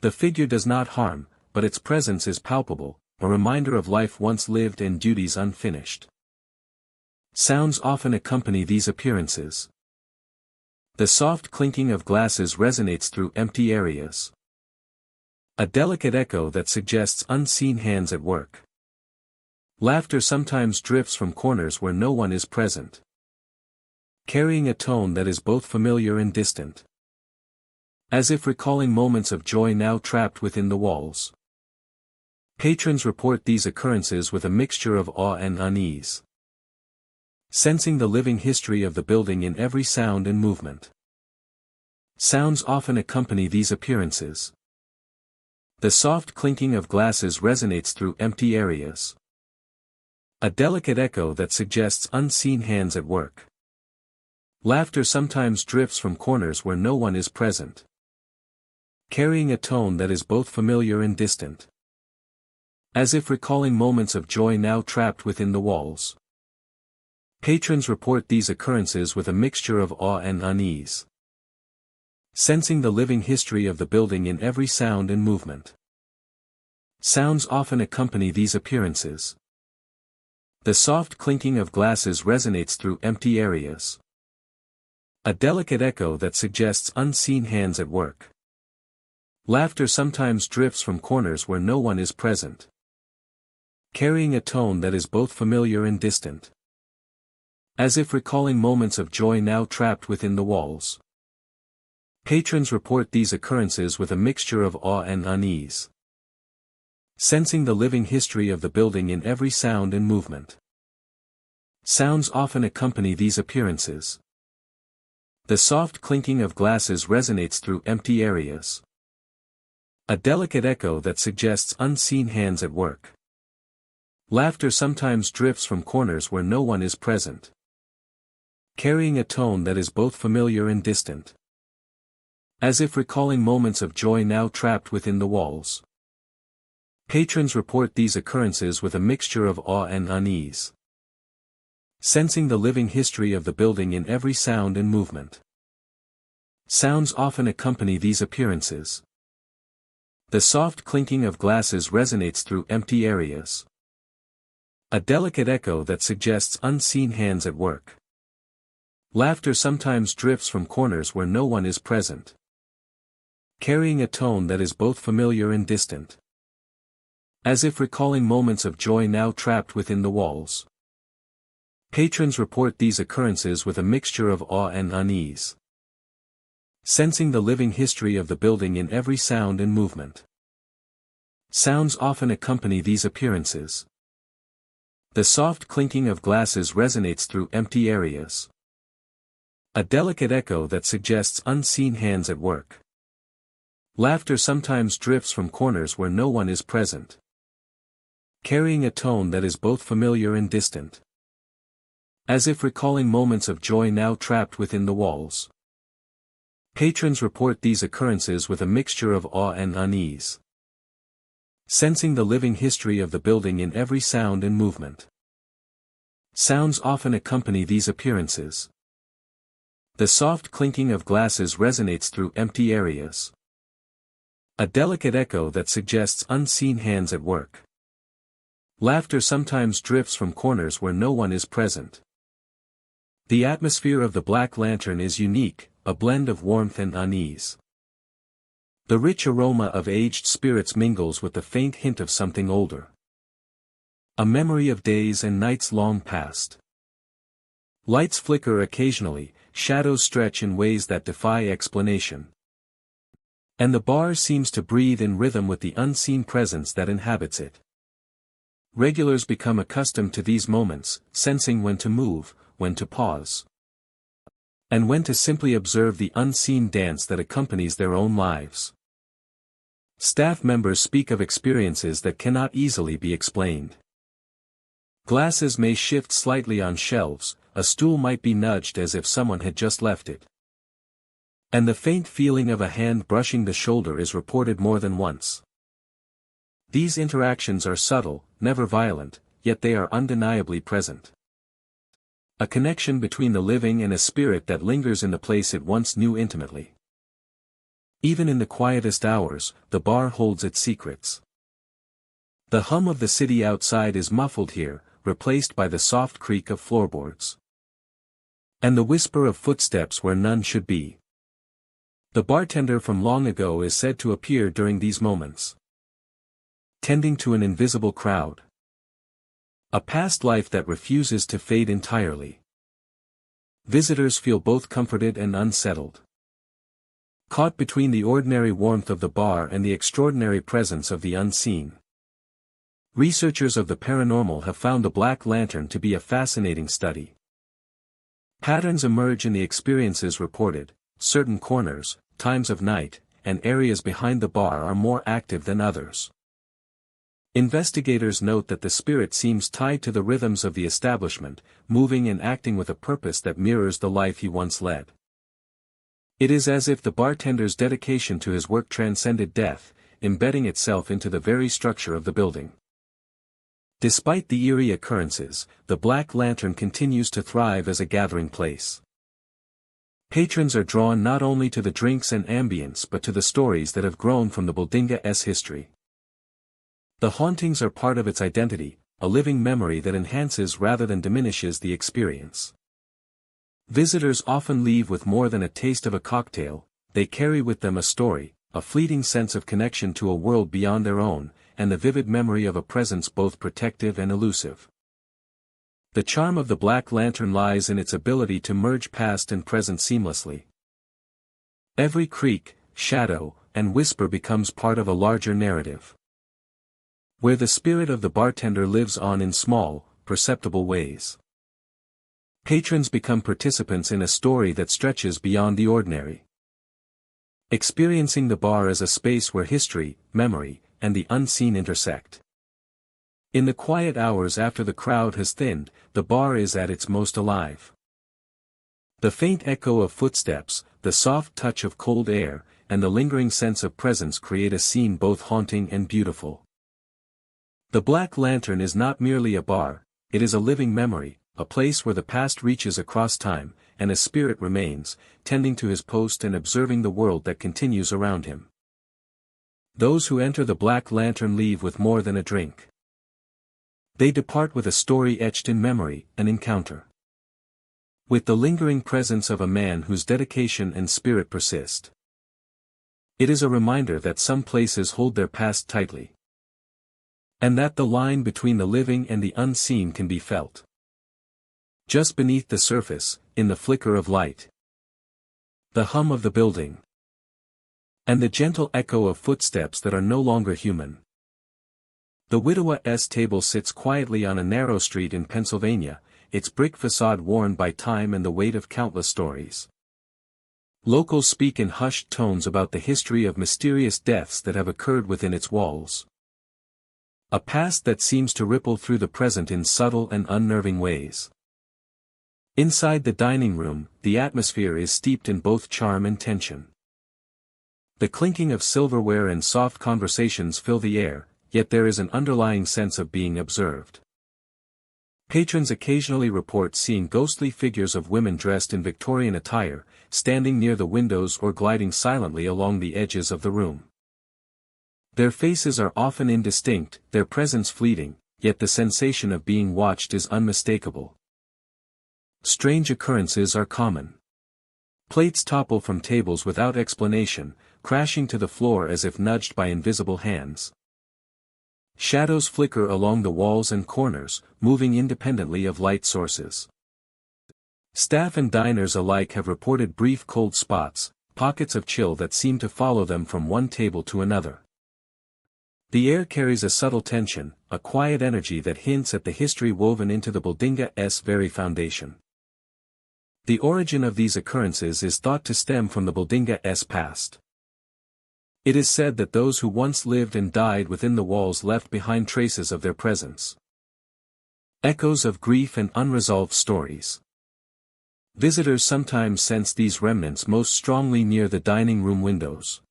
The figure does not harm, but its presence is palpable, a reminder of life once lived and duties unfinished. Sounds often accompany these appearances. The soft clinking of glasses resonates through empty areas. A delicate echo that suggests unseen hands at work. Laughter sometimes drifts from corners where no one is present, carrying a tone that is both familiar and distant, as if recalling moments of joy now trapped within the walls. Patrons report these occurrences with a mixture of awe and unease, sensing the living history of the building in every sound and movement. Sounds often accompany these appearances. The soft clinking of glasses resonates through empty areas. A delicate echo that suggests unseen hands at work. Laughter sometimes drifts from corners where no one is present, carrying a tone that is both familiar and distant, as if recalling moments of joy now trapped within the walls. Patrons report these occurrences with a mixture of awe and unease, sensing the living history of the building in every sound and movement. Sounds often accompany these appearances. The soft clinking of glasses resonates through empty areas. A delicate echo that suggests unseen hands at work. Laughter sometimes drifts from corners where no one is present, carrying a tone that is both familiar and distant, as if recalling moments of joy now trapped within the walls. Patrons report these occurrences with a mixture of awe and unease, sensing the living history of the building in every sound and movement. Sounds often accompany these appearances. The soft clinking of glasses resonates through empty areas. A delicate echo that suggests unseen hands at work. Laughter sometimes drifts from corners where no one is present, carrying a tone that is both familiar and distant, as if recalling moments of joy now trapped within the walls. Patrons report these occurrences with a mixture of awe and unease, sensing the living history of the building in every sound and movement. Sounds often accompany these appearances. The soft clinking of glasses resonates through empty areas. A delicate echo that suggests unseen hands at work. Laughter sometimes drifts from corners where no one is present, carrying a tone that is both familiar and distant, as if recalling moments of joy now trapped within the walls. Patrons report these occurrences with a mixture of awe and unease, sensing the living history of the building in every sound and movement. Sounds often accompany these appearances. The soft clinking of glasses resonates through empty areas. A delicate echo that suggests unseen hands at work. Laughter sometimes drifts from corners where no one is present, carrying a tone that is both familiar and distant, as if recalling moments of joy now trapped within the walls. Patrons report these occurrences with a mixture of awe and unease, sensing the living history of the building in every sound and movement. Sounds often accompany these appearances. The soft clinking of glasses resonates through empty areas. A delicate echo that suggests unseen hands at work. Laughter sometimes drifts from corners where no one is present. The atmosphere of the Black Lantern is unique, a blend of warmth and unease. The rich aroma of aged spirits mingles with the faint hint of something older. A memory of days and nights long past. Lights flicker occasionally, shadows stretch in ways that defy explanation. And the bar seems to breathe in rhythm with the unseen presence that inhabits it. Regulars become accustomed to these moments, sensing when to move, when to pause, and when to simply observe the unseen dance that accompanies their own lives. Staff members speak of experiences that cannot easily be explained. Glasses may shift slightly on shelves, a stool might be nudged as if someone had just left it. And the faint feeling of a hand brushing the shoulder is reported more than once. These interactions are subtle, never violent, yet they are undeniably present. A connection between the living and a spirit that lingers in the place it once knew intimately. Even in the quietest hours, the bar holds its secrets. The hum of the city outside is muffled here, replaced by the soft creak of floorboards. And the whisper of footsteps where none should be. The bartender from long ago is said to appear during these moments, tending to an invisible crowd. A past life that refuses to fade entirely. Visitors feel both comforted and unsettled. Caught between the ordinary warmth of the bar and the extraordinary presence of the unseen. Researchers of the paranormal have found the Black Lantern to be a fascinating study. Patterns emerge in the experiences reported, certain corners, times of night, and areas behind the bar are more active than others. Investigators note that the spirit seems tied to the rhythms of the establishment, moving and acting with a purpose that mirrors the life he once led. It is as if the bartender's dedication to his work transcended death, embedding itself into the very structure of the building. Despite the eerie occurrences, the Black Lantern continues to thrive as a gathering place. Patrons are drawn not only to the drinks and ambience but to the stories that have grown from the Bodinga's history. The hauntings are part of its identity, a living memory that enhances rather than diminishes the experience. Visitors often leave with more than a taste of a cocktail, they carry with them a story, a fleeting sense of connection to a world beyond their own, and the vivid memory of a presence both protective and elusive. The charm of the Black Lantern lies in its ability to merge past and present seamlessly. Every creak, shadow, and whisper becomes part of a larger narrative, where the spirit of the bartender lives on in small, perceptible ways. Patrons become participants in a story that stretches beyond the ordinary. Experiencing the bar as a space where history, memory, and the unseen intersect. In the quiet hours after the crowd has thinned, the bar is at its most alive. The faint echo of footsteps, the soft touch of cold air, and the lingering sense of presence create a scene both haunting and beautiful. The Black Lantern is not merely a bar, it is a living memory, a place where the past reaches across time, and a spirit remains, tending to his post and observing the world that continues around him. Those who enter the Black Lantern leave with more than a drink. They depart with a story etched in memory, an encounter with the lingering presence of a man whose dedication and spirit persist. It is a reminder that some places hold their past tightly, and that the line between the living and the unseen can be felt just beneath the surface, in the flicker of light, the hum of the building, and the gentle echo of footsteps that are no longer human. The Widow's table sits quietly on a narrow street in Pennsylvania, its brick facade worn by time and the weight of countless stories. Locals speak in hushed tones about the history of mysterious deaths that have occurred within its walls. A past that seems to ripple through the present in subtle and unnerving ways. Inside the dining room, the atmosphere is steeped in both charm and tension. The clinking of silverware and soft conversations fill the air, yet there is an underlying sense of being observed. Patrons occasionally report seeing ghostly figures of women dressed in Victorian attire, standing near the windows or gliding silently along the edges of the room. Their faces are often indistinct, their presence fleeting, yet the sensation of being watched is unmistakable. Strange occurrences are common. Plates topple from tables without explanation, crashing to the floor as if nudged by invisible hands. Shadows flicker along the walls and corners, moving independently of light sources. Staff and diners alike have reported brief cold spots, pockets of chill that seem to follow them from one table to another. The air carries a subtle tension, a quiet energy that hints at the history woven into the Bodinga's very foundation. The origin of these occurrences is thought to stem from the Bodinga's past. It is said that those who once lived and died within the walls left behind traces of their presence. Echoes of grief and unresolved stories. Visitors sometimes sense these remnants most strongly near the dining room windows,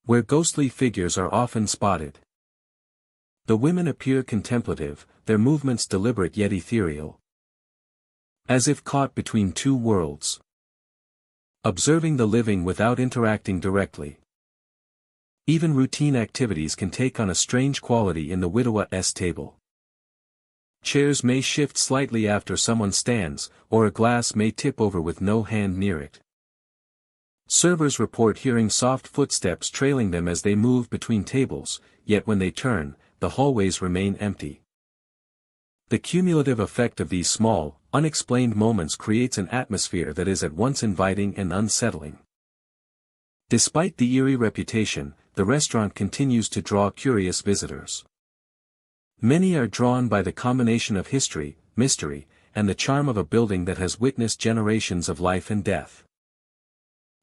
where ghostly figures are often spotted. The women appear contemplative, their movements deliberate yet ethereal, as if caught between two worlds, observing the living without interacting directly. Even routine activities can take on a strange quality in the widower's table. Chairs may shift slightly after someone stands, or a glass may tip over with no hand near it. Servers report hearing soft footsteps trailing them as they move between tables, yet when they turn, the hallways remain empty. The cumulative effect of these small, unexplained moments creates an atmosphere that is at once inviting and unsettling. Despite the eerie reputation, the restaurant continues to draw curious visitors. Many are drawn by the combination of history, mystery, and the charm of a building that has witnessed generations of life and death.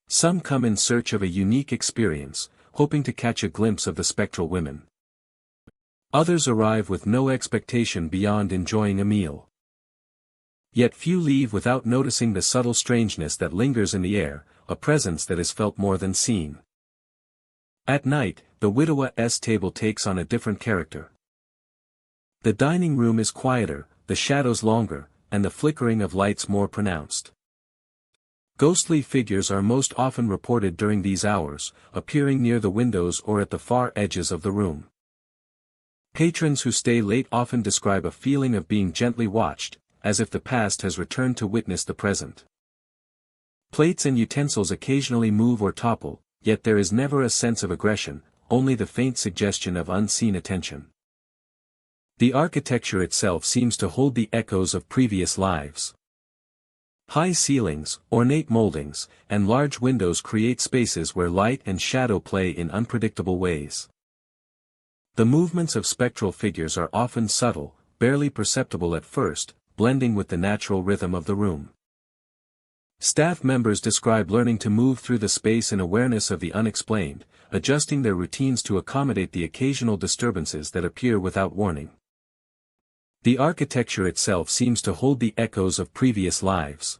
Some come in search of a unique experience, hoping to catch a glimpse of the spectral women. Others arrive with no expectation beyond enjoying a meal. Yet few leave without noticing the subtle strangeness that lingers in the air, a presence that is felt more than seen. At night, the widower's table takes on a different character. The dining room is quieter, the shadows longer, and the flickering of lights more pronounced. Ghostly figures are most often reported during these hours, appearing near the windows or at the far edges of the room. Patrons who stay late often describe a feeling of being gently watched, as if the past has returned to witness the present. Plates and utensils occasionally move or topple, yet there is never a sense of aggression, only the faint suggestion of unseen attention. The architecture itself seems to hold the echoes of previous lives. High ceilings, ornate moldings, and large windows create spaces where light and shadow play in unpredictable ways. The movements of spectral figures are often subtle, barely perceptible at first, blending with the natural rhythm of the room. Staff members describe learning to move through the space in awareness of the unexplained, adjusting their routines to accommodate the occasional disturbances that appear without warning. The architecture itself seems to hold the echoes of previous lives.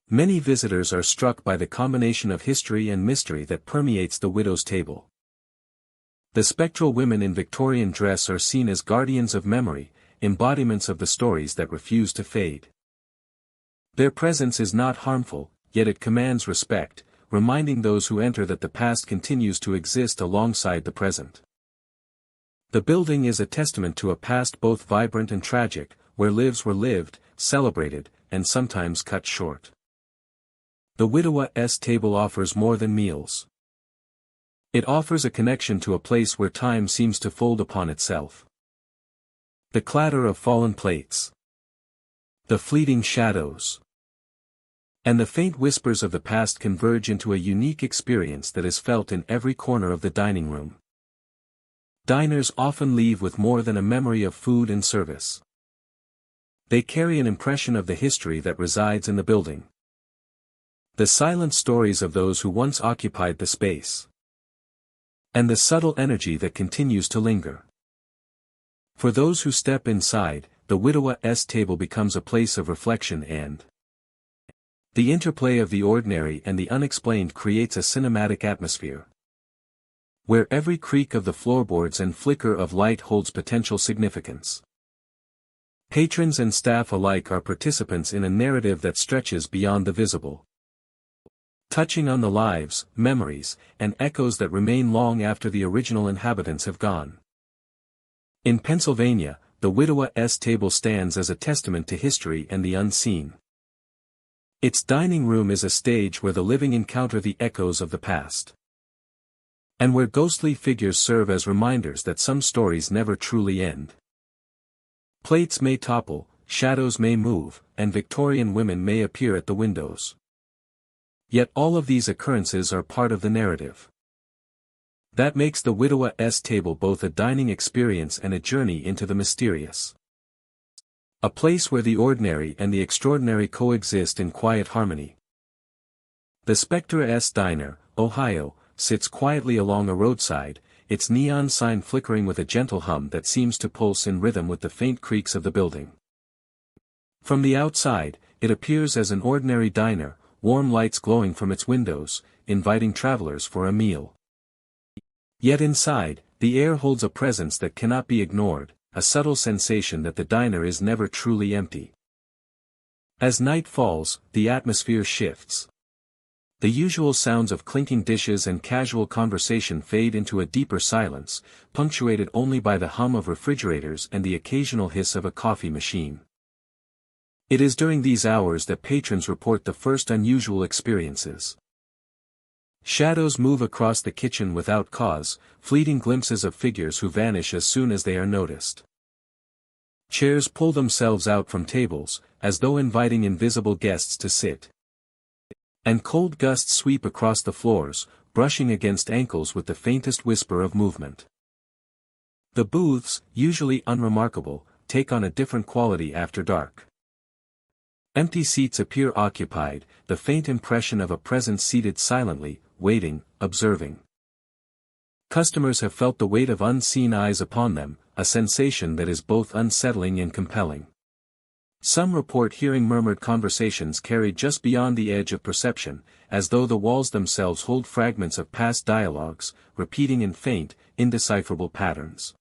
Many visitors are struck by the combination of history and mystery that permeates the widow's table. The spectral women in Victorian dress are seen as guardians of memory, embodiments of the stories that refuse to fade. Their presence is not harmful, yet it commands respect, reminding those who enter that the past continues to exist alongside the present. The building is a testament to a past both vibrant and tragic, where lives were lived, celebrated, and sometimes cut short. The widower's table offers more than meals. It offers a connection to a place where time seems to fold upon itself. The clatter of fallen plates, the fleeting shadows, and the faint whispers of the past converge into a unique experience that is felt in every corner of the dining room. Diners often leave with more than a memory of food and service. They carry an impression of the history that resides in the building. The silent stories of those who once occupied the space. And the subtle energy that continues to linger. For those who step inside, the widower's table becomes a place of reflection and the interplay of the ordinary and the unexplained creates a cinematic atmosphere, where every creak of the floorboards and flicker of light holds potential significance. Patrons and staff alike are participants in a narrative that stretches beyond the visible, touching on the lives, memories, and echoes that remain long after the original inhabitants have gone. In Pennsylvania, the widower's table stands as a testament to history and the unseen. Its dining room is a stage where the living encounter the echoes of the past, and where ghostly figures serve as reminders that some stories never truly end. Plates may topple, shadows may move, and Victorian women may appear at the windows. Yet all of these occurrences are part of the narrative. That makes the widower's table both a dining experience and a journey into the mysterious. A place where the ordinary and the extraordinary coexist in quiet harmony. The Spectre's Diner, Ohio, sits quietly along a roadside, its neon sign flickering with a gentle hum that seems to pulse in rhythm with the faint creaks of the building. From the outside, it appears as an ordinary diner, warm lights glowing from its windows, inviting travelers for a meal. Yet inside, the air holds a presence that cannot be ignored, a subtle sensation that the diner is never truly empty. As night falls, the atmosphere shifts. The usual sounds of clinking dishes and casual conversation fade into a deeper silence, punctuated only by the hum of refrigerators and the occasional hiss of a coffee machine. It is during these hours that patrons report the first unusual experiences. Shadows move across the kitchen without cause, fleeting glimpses of figures who vanish as soon as they are noticed. Chairs pull themselves out from tables, as though inviting invisible guests to sit. And cold gusts sweep across the floors, brushing against ankles with the faintest whisper of movement. The booths, usually unremarkable, take on a different quality after dark. Empty seats appear occupied, the faint impression of a presence seated silently, waiting, observing. Customers have felt the weight of unseen eyes upon them, a sensation that is both unsettling and compelling. Some report hearing murmured conversations carried just beyond the edge of perception, as though the walls themselves hold fragments of past dialogues, repeating in faint, indecipherable patterns.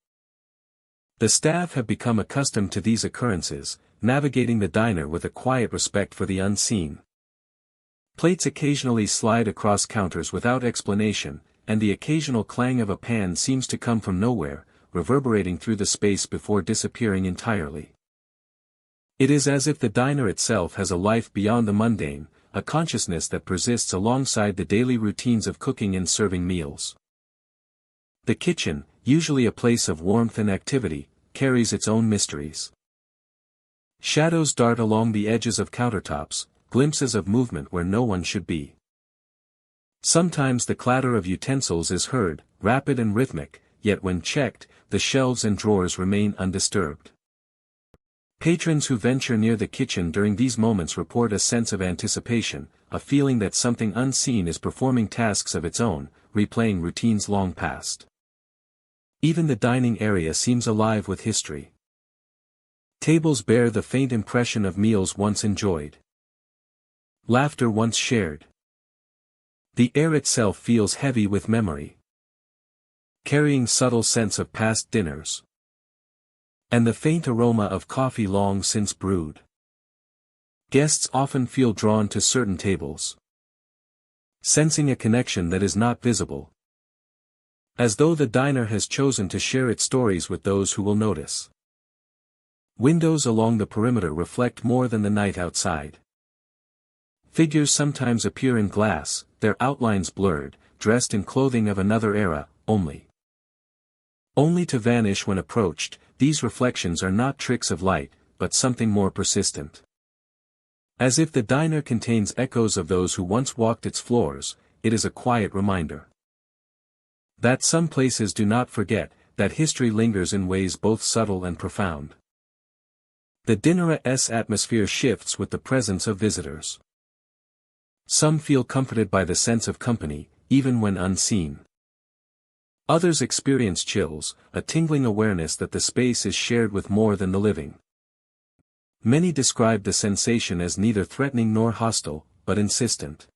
The staff have become accustomed to these occurrences, navigating the diner with a quiet respect for the unseen. Plates occasionally slide across counters without explanation, and the occasional clang of a pan seems to come from nowhere, reverberating through the space before disappearing entirely. It is as if the diner itself has a life beyond the mundane, a consciousness that persists alongside the daily routines of cooking and serving meals. The kitchen, usually a place of warmth and activity, carries its own mysteries. Shadows dart along the edges of countertops, glimpses of movement where no one should be. Sometimes the clatter of utensils is heard, rapid and rhythmic, yet when checked, the shelves and drawers remain undisturbed. Patrons who venture near the kitchen during these moments report a sense of anticipation, a feeling that something unseen is performing tasks of its own, replaying routines long past. Even the dining area seems alive with history. Tables bear the faint impression of meals once enjoyed. Laughter once shared. The air itself feels heavy with memory, carrying subtle scents of past dinners, and the faint aroma of coffee long since brewed. Guests often feel drawn to certain tables, sensing a connection that is not visible, as though the diner has chosen to share its stories with those who will notice. Windows along the perimeter reflect more than the night outside. Figures sometimes appear in glass, their outlines blurred, dressed in clothing of another era, only to vanish when approached. These reflections are not tricks of light, but something more persistent. As if the diner contains echoes of those who once walked its floors, it is a quiet reminder that some places do not forget, that history lingers in ways both subtle and profound. The dinner's atmosphere shifts with the presence of visitors. Some feel comforted by the sense of company, even when unseen. Others experience chills, a tingling awareness that the space is shared with more than the living. Many describe the sensation as neither threatening nor hostile, but insistent.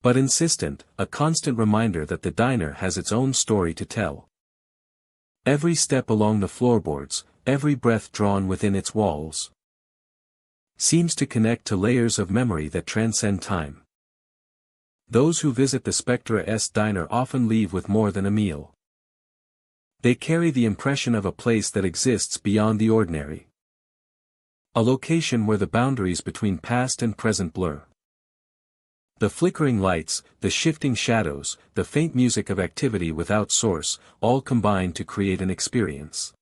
A constant reminder that the diner has its own story to tell. Every step along the floorboards, every breath drawn within its walls, seems to connect to layers of memory that transcend time. Those who visit the Spectra's diner often leave with more than a meal. They carry the impression of a place that exists beyond the ordinary. A location where the boundaries between past and present blur. The flickering lights, the shifting shadows, the faint music of activity without source, all combine to create an experience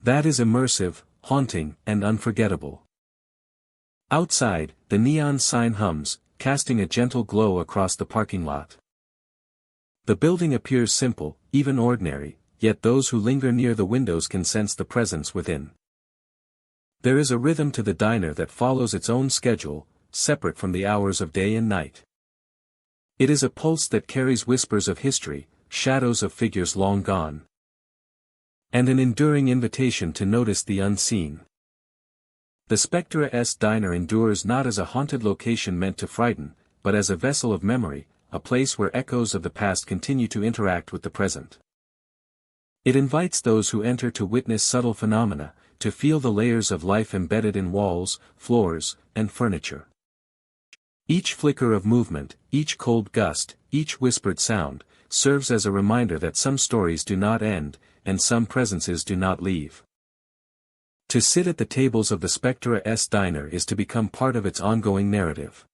that is immersive, haunting, and unforgettable. Outside, the neon sign hums, casting a gentle glow across the parking lot. The building appears simple, even ordinary, yet those who linger near the windows can sense the presence within. There is a rhythm to the diner that follows its own schedule, separate from the hours of day and night. It is a pulse that carries whispers of history, shadows of figures long gone, and an enduring invitation to notice the unseen. The Spectre-esque diner endures not as a haunted location meant to frighten, but as a vessel of memory, a place where echoes of the past continue to interact with the present. It invites those who enter to witness subtle phenomena, to feel the layers of life embedded in walls, floors, and furniture. Each flicker of movement, each cold gust, each whispered sound, serves as a reminder that some stories do not end, and some presences do not leave. To sit at the tables of the Spectre-esque diner is to become part of its ongoing narrative.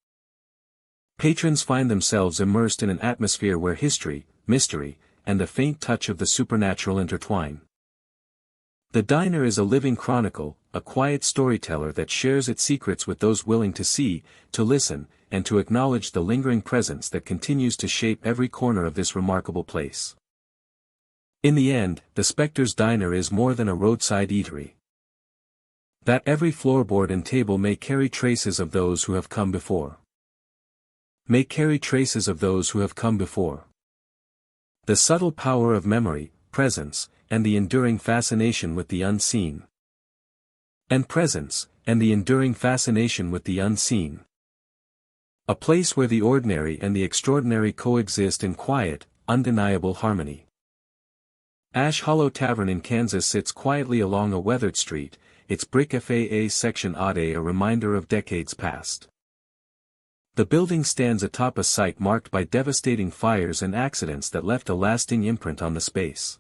Patrons find themselves immersed in an atmosphere where history, mystery, and a faint touch of the supernatural intertwine. The diner is a living chronicle, a quiet storyteller that shares its secrets with those willing to see, to listen, and to acknowledge the lingering presence that continues to shape every corner of this remarkable place. In the end, the Spectre's diner is more than a roadside eatery. That every floorboard and table may carry traces of those who have come before. May carry traces of those who have come before. The subtle power of memory, presence, and the enduring fascination with the unseen. And presence, and the enduring fascination with the unseen. A place where the ordinary and the extraordinary coexist in quiet, undeniable harmony. Ash Hollow Tavern in Kansas sits quietly along a weathered street, its brick FAA section a reminder of decades past. The building stands atop a site marked by devastating fires and accidents that left a lasting imprint on the space.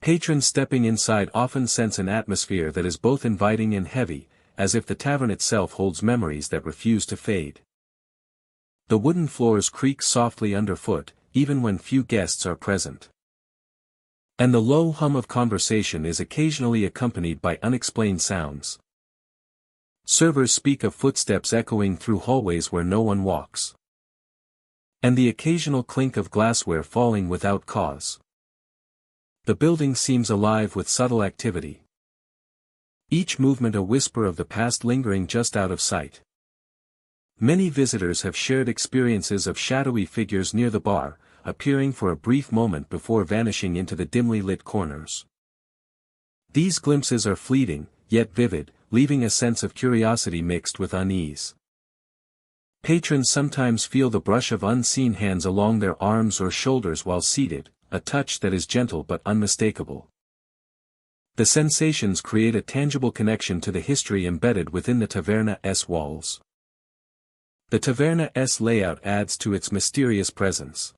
Patrons stepping inside often sense an atmosphere that is both inviting and heavy, as if the tavern itself holds memories that refuse to fade. The wooden floors creak softly underfoot, even when few guests are present. And the low hum of conversation is occasionally accompanied by unexplained sounds. Servers speak of footsteps echoing through hallways where no one walks. And the occasional clink of glassware falling without cause. The building seems alive with subtle activity. Each movement a whisper of the past lingering just out of sight. Many visitors have shared experiences of shadowy figures near the bar, appearing for a brief moment before vanishing into the dimly lit corners. These glimpses are fleeting, yet vivid, leaving a sense of curiosity mixed with unease. Patrons sometimes feel the brush of unseen hands along their arms or shoulders while seated, a touch that is gentle but unmistakable. The sensations create a tangible connection to the history embedded within the taverna's walls. The taverna's layout adds to its mysterious presence.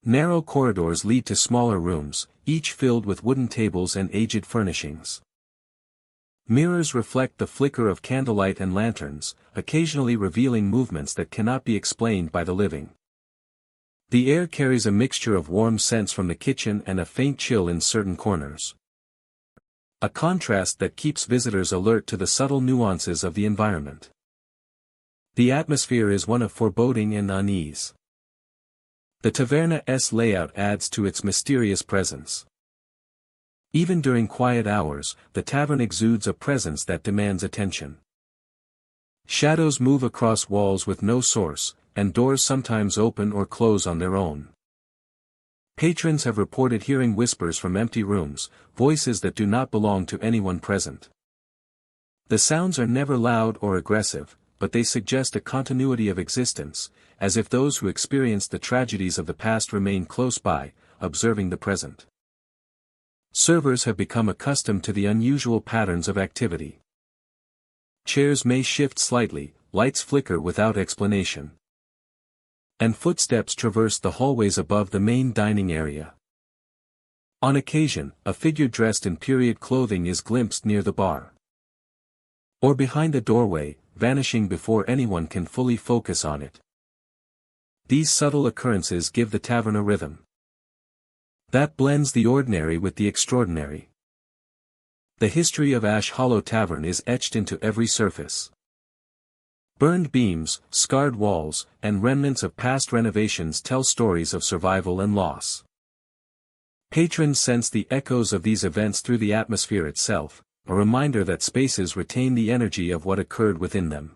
Narrow corridors lead to smaller rooms, each filled with wooden tables and aged furnishings. Mirrors reflect the flicker of candlelight and lanterns, occasionally revealing movements that cannot be explained by the living. The air carries a mixture of warm scents from the kitchen and a faint chill in certain corners. A contrast that keeps visitors alert to the subtle nuances of the environment. The atmosphere is one of foreboding and unease. The taverna's layout adds to its mysterious presence. Even during quiet hours, the tavern exudes a presence that demands attention. Shadows move across walls with no source, and doors sometimes open or close on their own. Patrons have reported hearing whispers from empty rooms, voices that do not belong to anyone present. The sounds are never loud or aggressive, but they suggest a continuity of existence, as if those who experienced the tragedies of the past remain close by, observing the present. Servers have become accustomed to the unusual patterns of activity. Chairs may shift slightly, lights flicker without explanation. And footsteps traverse the hallways above the main dining area. On occasion, a figure dressed in period clothing is glimpsed near the bar. Or behind a doorway, vanishing before anyone can fully focus on it. These subtle occurrences give the tavern a rhythm that blends the ordinary with the extraordinary. The history of Ash Hollow Tavern is etched into every surface. Burned beams, scarred walls, and remnants of past renovations tell stories of survival and loss. Patrons sense the echoes of these events through the atmosphere itself, a reminder that spaces retain the energy of what occurred within them.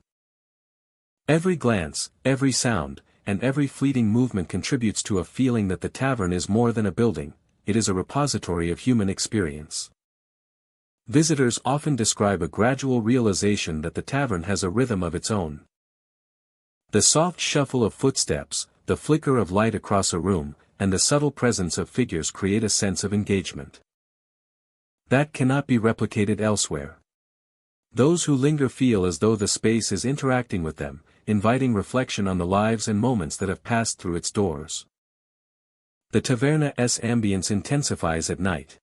Every glance, every sound, and every fleeting movement contributes to a feeling that the tavern is more than a building, it is a repository of human experience. Visitors often describe a gradual realization that the tavern has a rhythm of its own. The soft shuffle of footsteps, the flicker of light across a room, and the subtle presence of figures create a sense of engagement that cannot be replicated elsewhere. Those who linger feel as though the space is interacting with them, inviting reflection on the lives and moments that have passed through its doors. The taverna's ambience intensifies at night.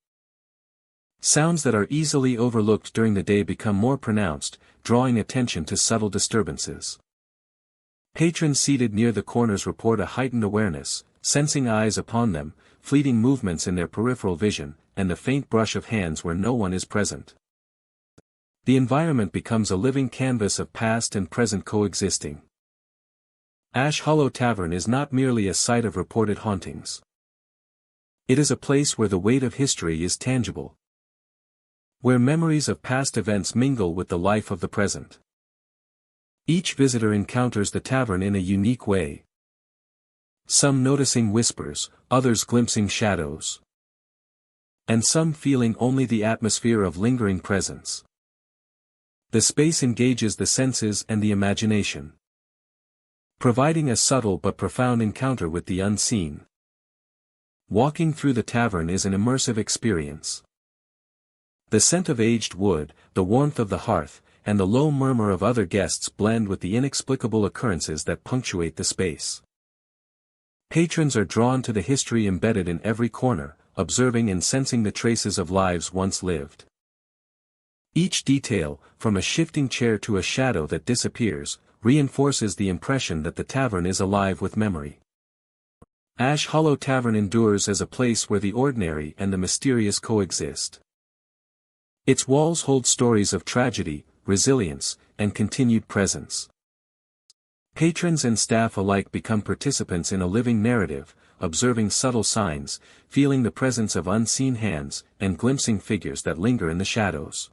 Sounds that are easily overlooked during the day become more pronounced, drawing attention to subtle disturbances. Patrons seated near the corners report a heightened awareness, sensing eyes upon them, fleeting movements in their peripheral vision, and the faint brush of hands where no one is present. The environment becomes a living canvas of past and present coexisting. Ash Hollow Tavern is not merely a site of reported hauntings. It is a place where the weight of history is tangible, where memories of past events mingle with the life of the present. Each visitor encounters the tavern in a unique way. Some noticing whispers, others glimpsing shadows, and some feeling only the atmosphere of lingering presence. The space engages the senses and the imagination, providing a subtle but profound encounter with the unseen. Walking through the tavern is an immersive experience. The scent of aged wood, the warmth of the hearth, and the low murmur of other guests blend with the inexplicable occurrences that punctuate the space. Patrons are drawn to the history embedded in every corner, observing and sensing the traces of lives once lived. Each detail, from a shifting chair to a shadow that disappears, reinforces the impression that the tavern is alive with memory. Ash Hollow Tavern endures as a place where the ordinary and the mysterious coexist. Its walls hold stories of tragedy, resilience, and continued presence. Patrons and staff alike become participants in a living narrative, observing subtle signs, feeling the presence of unseen hands, and glimpsing figures that linger in the shadows.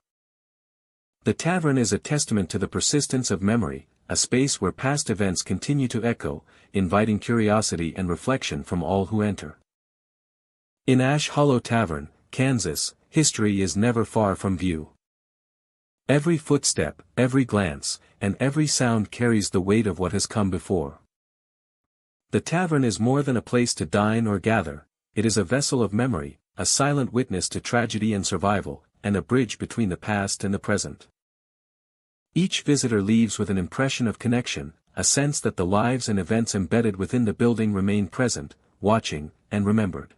The tavern is a testament to the persistence of memory, a space where past events continue to echo, inviting curiosity and reflection from all who enter. In Ash Hollow Tavern, Kansas, history is never far from view. Every footstep, every glance, and every sound carries the weight of what has come before. The tavern is more than a place to dine or gather, it is a vessel of memory, a silent witness to tragedy and survival, and a bridge between the past and the present. Each visitor leaves with an impression of connection, a sense that the lives and events embedded within the building remain present, watching, and remembered.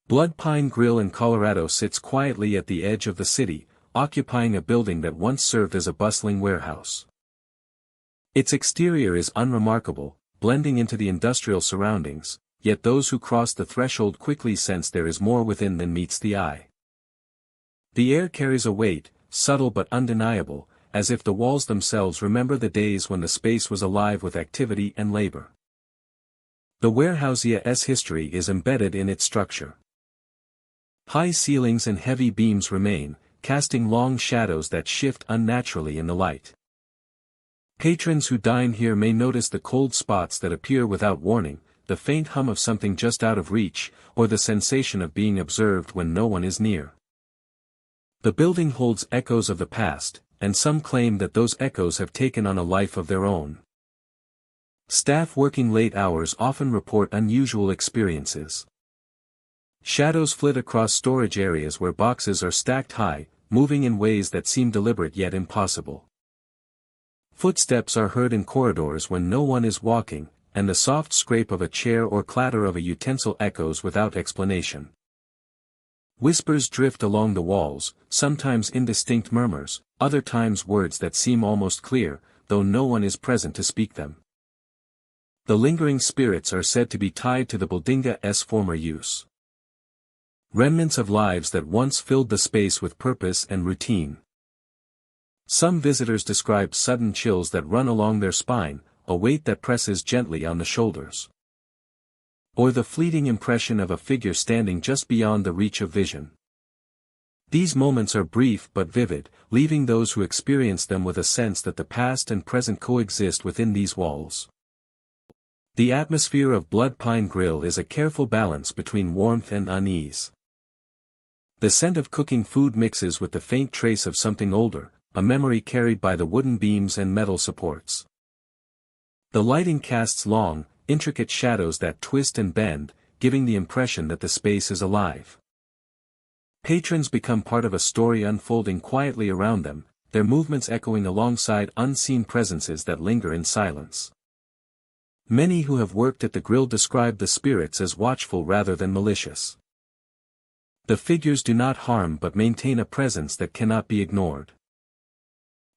Blood Pine Grill in Colorado sits quietly at the edge of the city, occupying a building that once served as a bustling warehouse. Its exterior is unremarkable, blending into the industrial surroundings, yet those who cross the threshold quickly sense there is more within than meets the eye. The air carries a weight, subtle but undeniable, as if the walls themselves remember the days when the space was alive with activity and labor. The warehouse's history is embedded in its structure. High ceilings and heavy beams remain, casting long shadows that shift unnaturally in the light. Patrons who dine here may notice the cold spots that appear without warning, the faint hum of something just out of reach, or the sensation of being observed when no one is near. The building holds echoes of the past, and some claim that those echoes have taken on a life of their own. Staff working late hours often report unusual experiences. Shadows flit across storage areas where boxes are stacked high, moving in ways that seem deliberate yet impossible. Footsteps are heard in corridors when no one is walking, and the soft scrape of a chair or clatter of a utensil echoes without explanation. Whispers drift along the walls, sometimes indistinct murmurs, other times words that seem almost clear, though no one is present to speak them. The lingering spirits are said to be tied to the building's former use. Remnants of lives that once filled the space with purpose and routine. Some visitors describe sudden chills that run along their spine, a weight that presses gently on the shoulders. Or the fleeting impression of a figure standing just beyond the reach of vision. These moments are brief but vivid, leaving those who experience them with a sense that the past and present coexist within these walls. The atmosphere of Blood Pine Grill is a careful balance between warmth and unease. The scent of cooking food mixes with the faint trace of something older, a memory carried by the wooden beams and metal supports. The lighting casts long, intricate shadows that twist and bend, giving the impression that the space is alive. Patrons become part of a story unfolding quietly around them, their movements echoing alongside unseen presences that linger in silence. Many who have worked at the grill describe the spirits as watchful rather than malicious. The figures do not harm but maintain a presence that cannot be ignored.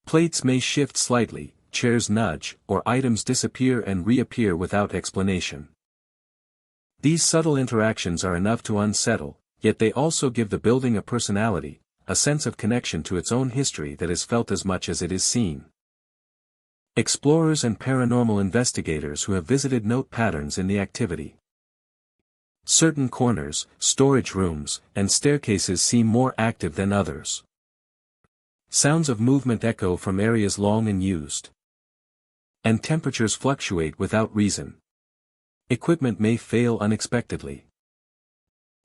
Plates may shift slightly, chairs nudge, or items disappear and reappear without explanation. These subtle interactions are enough to unsettle, yet they also give the building a personality, a sense of connection to its own history that is felt as much as it is seen. Explorers and paranormal investigators who have visited note patterns in the activity. Certain corners, storage rooms, and staircases seem more active than others. Sounds of movement echo from areas long unused. And temperatures fluctuate without reason. Equipment may fail unexpectedly.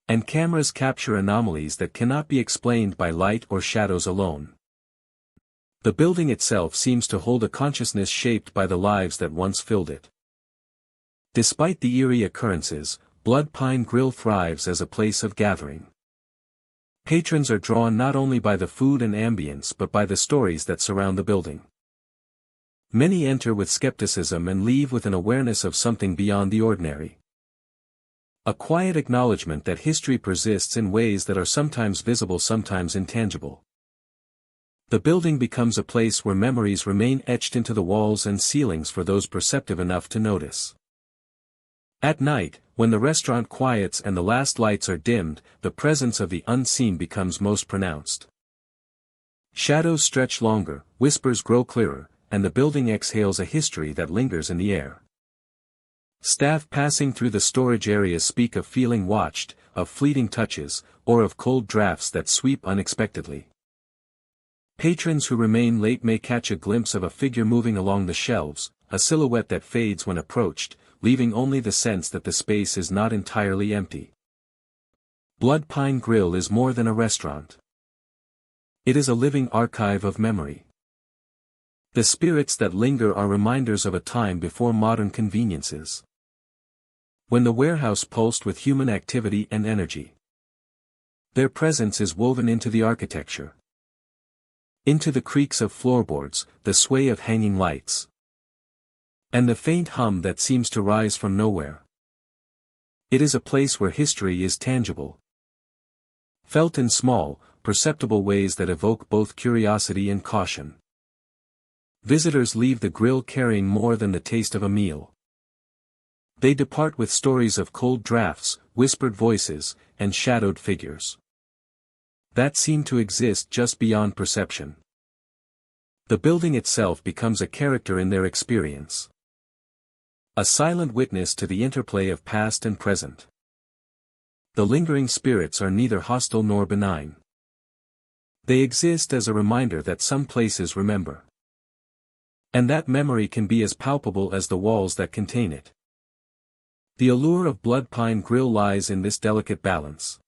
And cameras capture anomalies that cannot be explained by light or shadows alone. The building itself seems to hold a consciousness shaped by the lives that once filled it. Despite the eerie occurrences, Blood Pine Grill thrives as a place of gathering. Patrons are drawn not only by the food and ambience but by the stories that surround the building. Many enter with skepticism and leave with an awareness of something beyond the ordinary. A quiet acknowledgement that history persists in ways that are sometimes visible, sometimes intangible. The building becomes a place where memories remain etched into the walls and ceilings for those perceptive enough to notice. At night, when the restaurant quiets and the last lights are dimmed, the presence of the unseen becomes most pronounced. Shadows stretch longer, whispers grow clearer, and the building exhales a history that lingers in the air. Staff passing through the storage areas speak of feeling watched, of fleeting touches, or of cold drafts that sweep unexpectedly. Patrons who remain late may catch a glimpse of a figure moving along the shelves, a silhouette that fades when approached, leaving only the sense that the space is not entirely empty. Blood Pine Grill is more than a restaurant. It is a living archive of memory. The spirits that linger are reminders of a time before modern conveniences. When the warehouse pulsed with human activity and energy. Their presence is woven into the architecture. Into the creaks of floorboards, the sway of hanging lights. And the faint hum that seems to rise from nowhere. It is a place where history is tangible. Felt in small, perceptible ways that evoke both curiosity and caution. Visitors leave the grill carrying more than the taste of a meal. They depart with stories of cold drafts, whispered voices, and shadowed figures. That seem to exist just beyond perception. The building itself becomes a character in their experience. A silent witness to the interplay of past and present. The lingering spirits are neither hostile nor benign. They exist as a reminder that some places remember. And that memory can be as palpable as the walls that contain it. The allure of Blood Pine Grill lies in this delicate balance.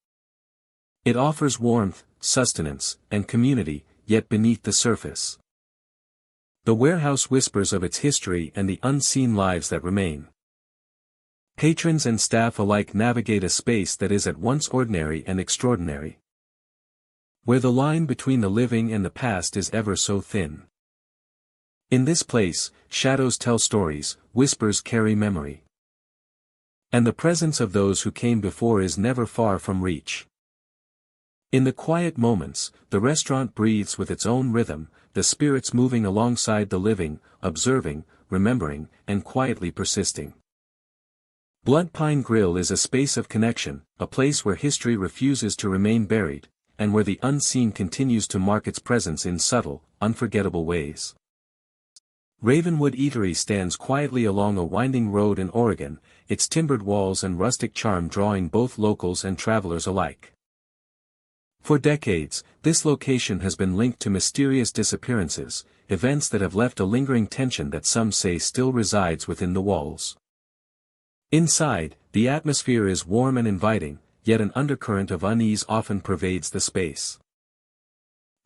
It offers warmth, sustenance, and community, yet beneath the surface. The warehouse whispers of its history and the unseen lives that remain. Patrons and staff alike navigate a space that is at once ordinary and extraordinary. Where the line between the living and the past is ever so thin. In this place, shadows tell stories, whispers carry memory. And the presence of those who came before is never far from reach. In the quiet moments, the restaurant breathes with its own rhythm, the spirits moving alongside the living, observing, remembering, and quietly persisting. Blood Pine Grill is a space of connection, a place where history refuses to remain buried, and where the unseen continues to mark its presence in subtle, unforgettable ways. Ravenwood Eatery stands quietly along a winding road in Oregon, its timbered walls and rustic charm drawing both locals and travelers alike. For decades, this location has been linked to mysterious disappearances, events that have left a lingering tension that some say still resides within the walls. Inside, the atmosphere is warm and inviting, yet an undercurrent of unease often pervades the space.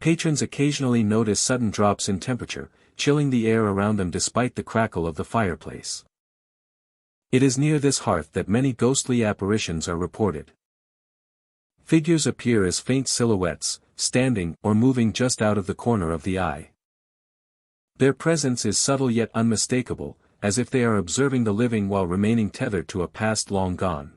Patrons occasionally notice sudden drops in temperature, chilling the air around them despite the crackle of the fireplace. It is near this hearth that many ghostly apparitions are reported. Figures appear as faint silhouettes, standing or moving just out of the corner of the eye. Their presence is subtle yet unmistakable, as if they are observing the living while remaining tethered to a past long gone.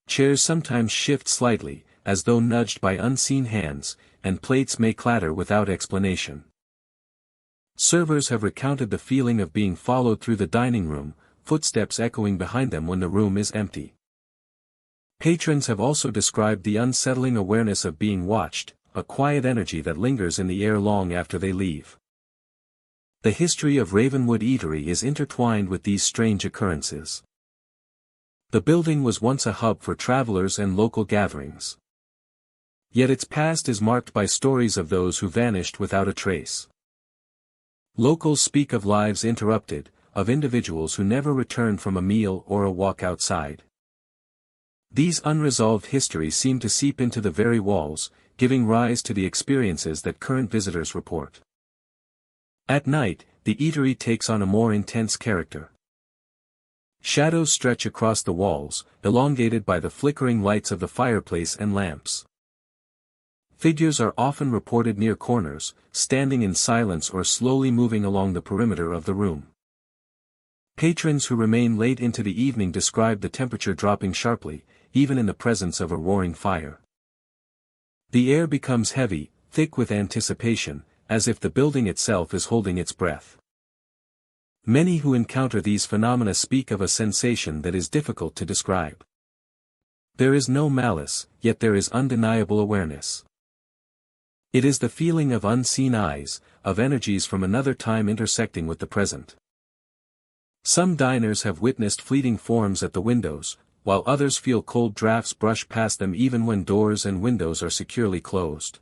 Chairs sometimes shift slightly, as though nudged by unseen hands, and plates may clatter without explanation. Servers have recounted the feeling of being followed through the dining room, footsteps echoing behind them when the room is empty. Patrons have also described the unsettling awareness of being watched, a quiet energy that lingers in the air long after they leave. The history of Ravenwood Eatery is intertwined with these strange occurrences. The building was once a hub for travelers and local gatherings. Yet its past is marked by stories of those who vanished without a trace. Locals speak of lives interrupted, of individuals who never returned from a meal or a walk outside. These unresolved histories seem to seep into the very walls, giving rise to the experiences that current visitors report. At night, the eatery takes on a more intense character. Shadows stretch across the walls, elongated by the flickering lights of the fireplace and lamps. Figures are often reported near corners, standing in silence or slowly moving along the perimeter of the room. Patrons who remain late into the evening describe the temperature dropping sharply, even in the presence of a roaring fire. The air becomes heavy, thick with anticipation, as if the building itself is holding its breath. Many who encounter these phenomena speak of a sensation that is difficult to describe. There is no malice, yet there is undeniable awareness. It is the feeling of unseen eyes, of energies from another time intersecting with the present. Some diners have witnessed fleeting forms at the windows, while others feel cold drafts brush past them even when doors and windows are securely closed.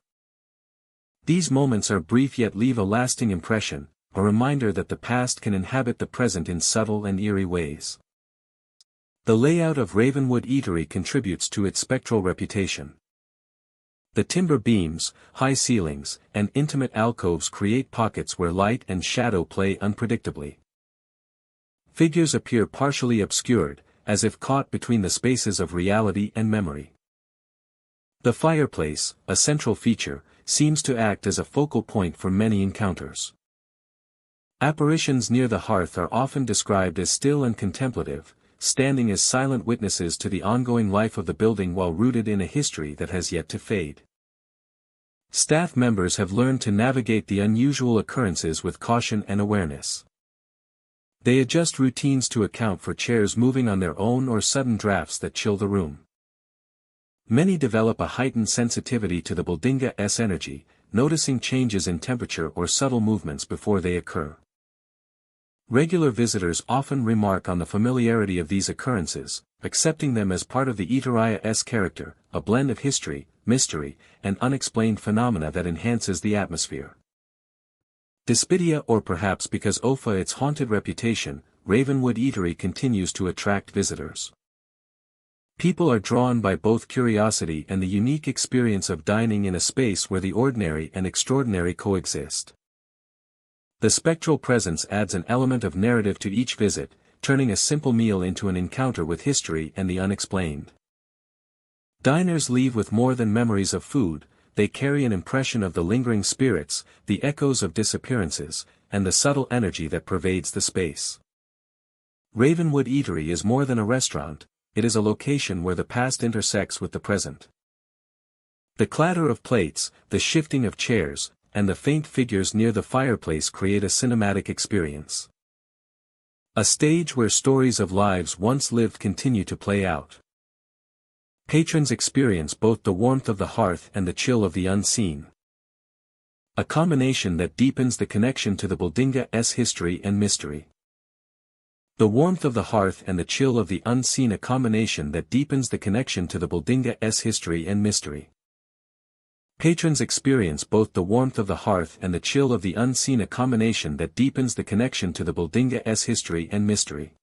These moments are brief yet leave a lasting impression, a reminder that the past can inhabit the present in subtle and eerie ways. The layout of Ravenwood Eatery contributes to its spectral reputation. The timber beams, high ceilings, and intimate alcoves create pockets where light and shadow play unpredictably. Figures appear partially obscured, as if caught between the spaces of reality and memory. The fireplace, a central feature, seems to act as a focal point for many encounters. Apparitions near the hearth are often described as still and contemplative, standing as silent witnesses to the ongoing life of the building while rooted in a history that has yet to fade. Staff members have learned to navigate the unusual occurrences with caution and awareness. They adjust routines to account for chairs moving on their own or sudden drafts that chill the room. Many develop a heightened sensitivity to the building's energy, noticing changes in temperature or subtle movements before they occur. Regular visitors often remark on the familiarity of these occurrences, accepting them as part of the eatery's character, a blend of history, mystery, and unexplained phenomena that enhances the atmosphere. Despite or perhaps because of its haunted reputation, Ravenwood Eatery continues to attract visitors. People are drawn by both curiosity and the unique experience of dining in a space where the ordinary and extraordinary coexist. The spectral presence adds an element of narrative to each visit, turning a simple meal into an encounter with history and the unexplained. Diners leave with more than memories of food, they carry an impression of the lingering spirits, the echoes of disappearances, and the subtle energy that pervades the space. Ravenwood Eatery is more than a restaurant, it is a location where the past intersects with the present. The clatter of plates, the shifting of chairs, and the faint figures near the fireplace create a cinematic experience. A stage where stories of lives once lived continue to play out. Patrons experience both the warmth of the hearth and the chill of the unseen. A combination that deepens the connection to the building's history and mystery. The warmth of the hearth and the chill of the unseen, a combination that deepens the connection to the building's history and mystery. Patrons experience both the warmth of the hearth and the chill of the unseen, a combination that deepens the connection to the building's history and mystery.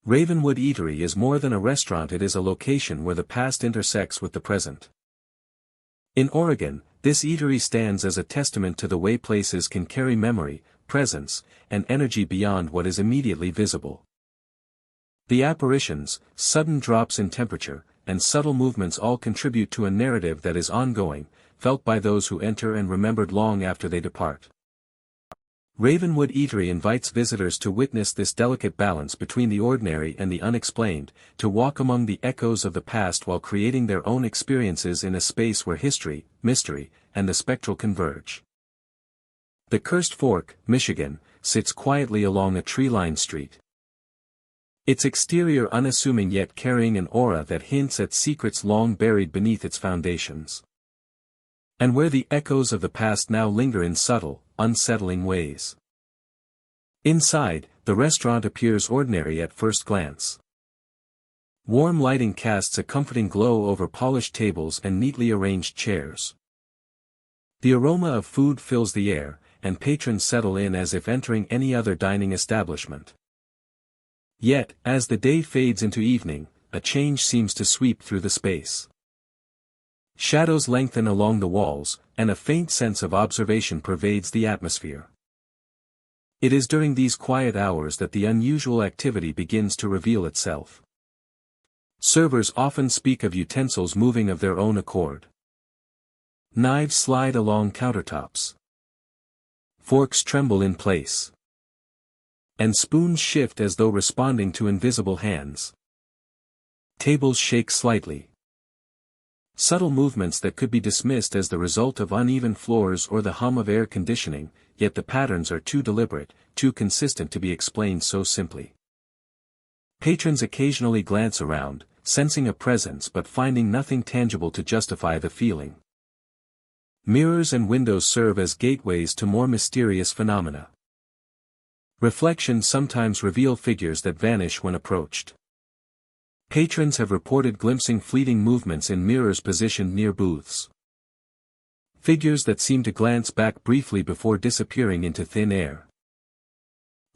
Ravenwood Eatery is more than a restaurant, it is a location where the past intersects with the present. In Oregon, this eatery stands as a testament to the way places can carry memory, presence, and energy beyond what is immediately visible. The apparitions, sudden drops in temperature, and subtle movements all contribute to a narrative that is ongoing, felt by those who enter and remembered long after they depart. Ravenwood Eatery invites visitors to witness this delicate balance between the ordinary and the unexplained, to walk among the echoes of the past while creating their own experiences in a space where history, mystery, and the spectral converge. The Cursed Fork, Michigan, sits quietly along a tree-lined street. Its exterior unassuming yet carrying an aura that hints at secrets long buried beneath its foundations. And where the echoes of the past now linger in subtle, unsettling ways. Inside, the restaurant appears ordinary at first glance. Warm lighting casts a comforting glow over polished tables and neatly arranged chairs. The aroma of food fills the air, and patrons settle in as if entering any other dining establishment. Yet, as the day fades into evening, a change seems to sweep through the space. Shadows lengthen along the walls, and a faint sense of observation pervades the atmosphere. It is during these quiet hours that the unusual activity begins to reveal itself. Servers often speak of utensils moving of their own accord. Knives slide along countertops. Forks tremble in place. And spoons shift as though responding to invisible hands. Tables shake slightly. Subtle movements that could be dismissed as the result of uneven floors or the hum of air conditioning, yet the patterns are too deliberate, too consistent to be explained so simply. Patrons occasionally glance around, sensing a presence but finding nothing tangible to justify the feeling. Mirrors and windows serve as gateways to more mysterious phenomena. Reflections sometimes reveal figures that vanish when approached. Patrons have reported glimpsing fleeting movements in mirrors positioned near booths. Figures that seem to glance back briefly before disappearing into thin air.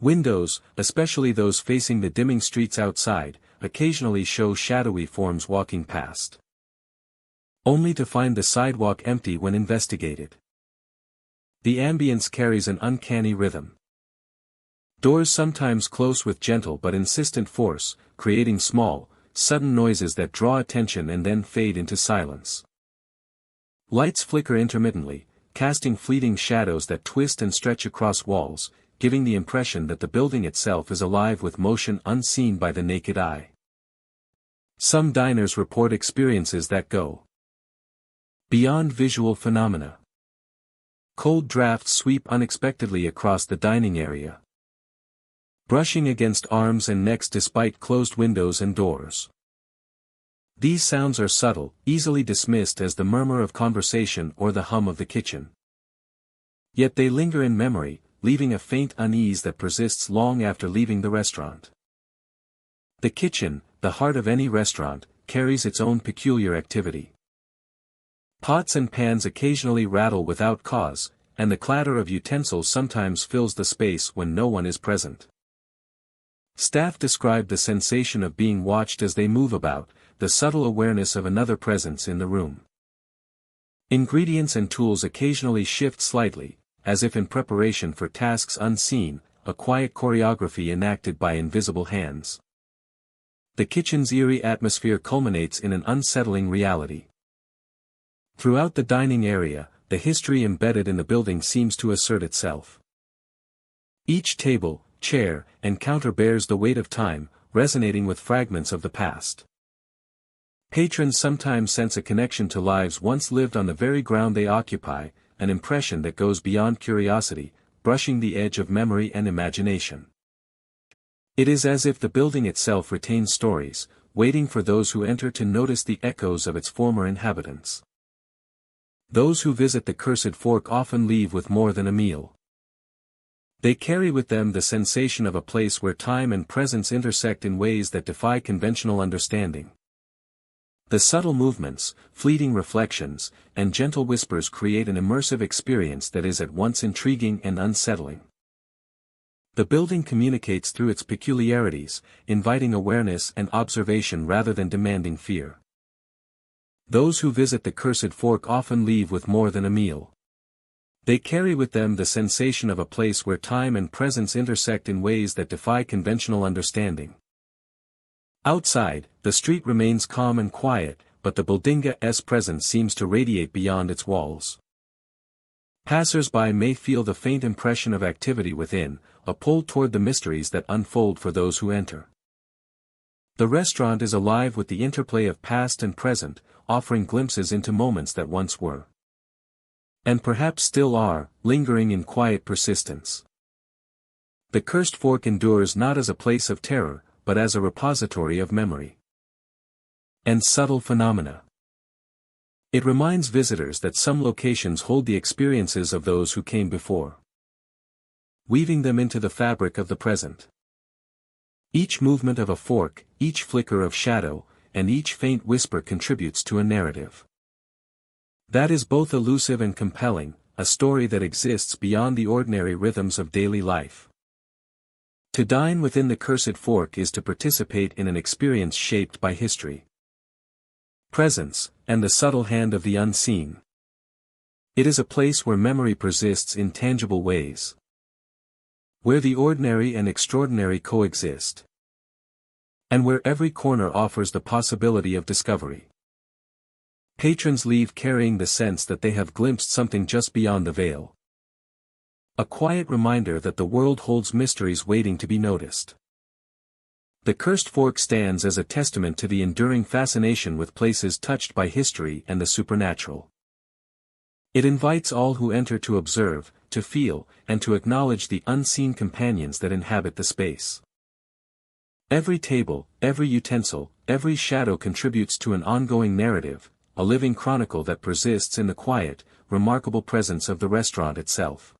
Windows, especially those facing the dimming streets outside, occasionally show shadowy forms walking past. Only to find the sidewalk empty when investigated. The ambience carries an uncanny rhythm. Doors sometimes close with gentle but insistent force, creating small, sudden noises that draw attention and then fade into silence. Lights flicker intermittently, casting fleeting shadows that twist and stretch across walls, giving the impression that the building itself is alive with motion unseen by the naked eye. Some diners report experiences that go beyond visual phenomena. Cold drafts sweep unexpectedly across the dining area. Brushing against arms and necks despite closed windows and doors. These sounds are subtle, easily dismissed as the murmur of conversation or the hum of the kitchen. Yet they linger in memory, leaving a faint unease that persists long after leaving the restaurant. The kitchen, the heart of any restaurant, carries its own peculiar activity. Pots and pans occasionally rattle without cause, and the clatter of utensils sometimes fills the space when no one is present. Staff describe the sensation of being watched as they move about, the subtle awareness of another presence in the room. Ingredients and tools occasionally shift slightly, as if in preparation for tasks unseen, a quiet choreography enacted by invisible hands. The kitchen's eerie atmosphere culminates in an unsettling reality. Throughout the dining area, the history embedded in the building seems to assert itself. Each table, chair, and counter bears the weight of time, resonating with fragments of the past. Patrons sometimes sense a connection to lives once lived on the very ground they occupy, an impression that goes beyond curiosity, brushing the edge of memory and imagination. It is as if the building itself retains stories, waiting for those who enter to notice the echoes of its former inhabitants. Those who visit the Cursed Fork often leave with more than a meal. They carry with them the sensation of a place where time and presence intersect in ways that defy conventional understanding. The subtle movements, fleeting reflections, and gentle whispers create an immersive experience that is at once intriguing and unsettling. The building communicates through its peculiarities, inviting awareness and observation rather than demanding fear. Those who visit the Cursed Fork often leave with more than a meal. They carry with them the sensation of a place where time and presence intersect in ways that defy conventional understanding. Outside, the street remains calm and quiet, but the building's presence seems to radiate beyond its walls. Passers-by may feel the faint impression of activity within, a pull toward the mysteries that unfold for those who enter. The restaurant is alive with the interplay of past and present, offering glimpses into moments that once were. And perhaps still are, lingering in quiet persistence. The Cursed Fork endures not as a place of terror, but as a repository of memory and subtle phenomena. It reminds visitors that some locations hold the experiences of those who came before, weaving them into the fabric of the present. Each movement of a fork, each flicker of shadow, and each faint whisper contributes to a narrative that is both elusive and compelling, a story that exists beyond the ordinary rhythms of daily life. To dine within the Cursed Fork is to participate in an experience shaped by history, presence, and the subtle hand of the unseen. It is a place where memory persists in tangible ways, where the ordinary and extraordinary coexist, and where every corner offers the possibility of discovery. Patrons leave carrying the sense that they have glimpsed something just beyond the veil. A quiet reminder that the world holds mysteries waiting to be noticed. The Cursed Fork stands as a testament to the enduring fascination with places touched by history and the supernatural. It invites all who enter to observe, to feel, and to acknowledge the unseen companions that inhabit the space. Every table, every utensil, every shadow contributes to an ongoing narrative, a living chronicle that persists in the quiet, remarkable presence of the restaurant itself.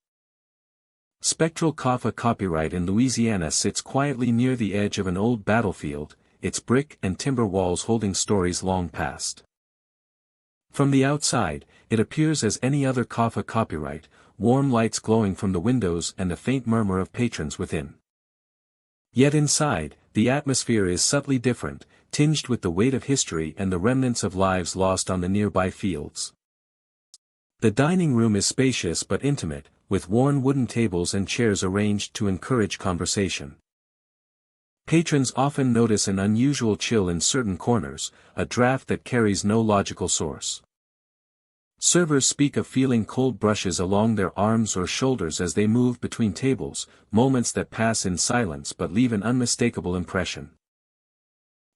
Spectral Kaffa copyright in Louisiana sits quietly near the edge of an old battlefield, its brick and timber walls holding stories long past. From the outside, it appears as any other Kaffa copyright, warm lights glowing from the windows and a faint murmur of patrons within. Yet inside, the atmosphere is subtly different, tinged with the weight of history and the remnants of lives lost on the nearby fields. The dining room is spacious but intimate, with worn wooden tables and chairs arranged to encourage conversation. Patrons often notice an unusual chill in certain corners, a draft that carries no logical source. Servers speak of feeling cold brushes along their arms or shoulders as they move between tables, moments that pass in silence but leave an unmistakable impression.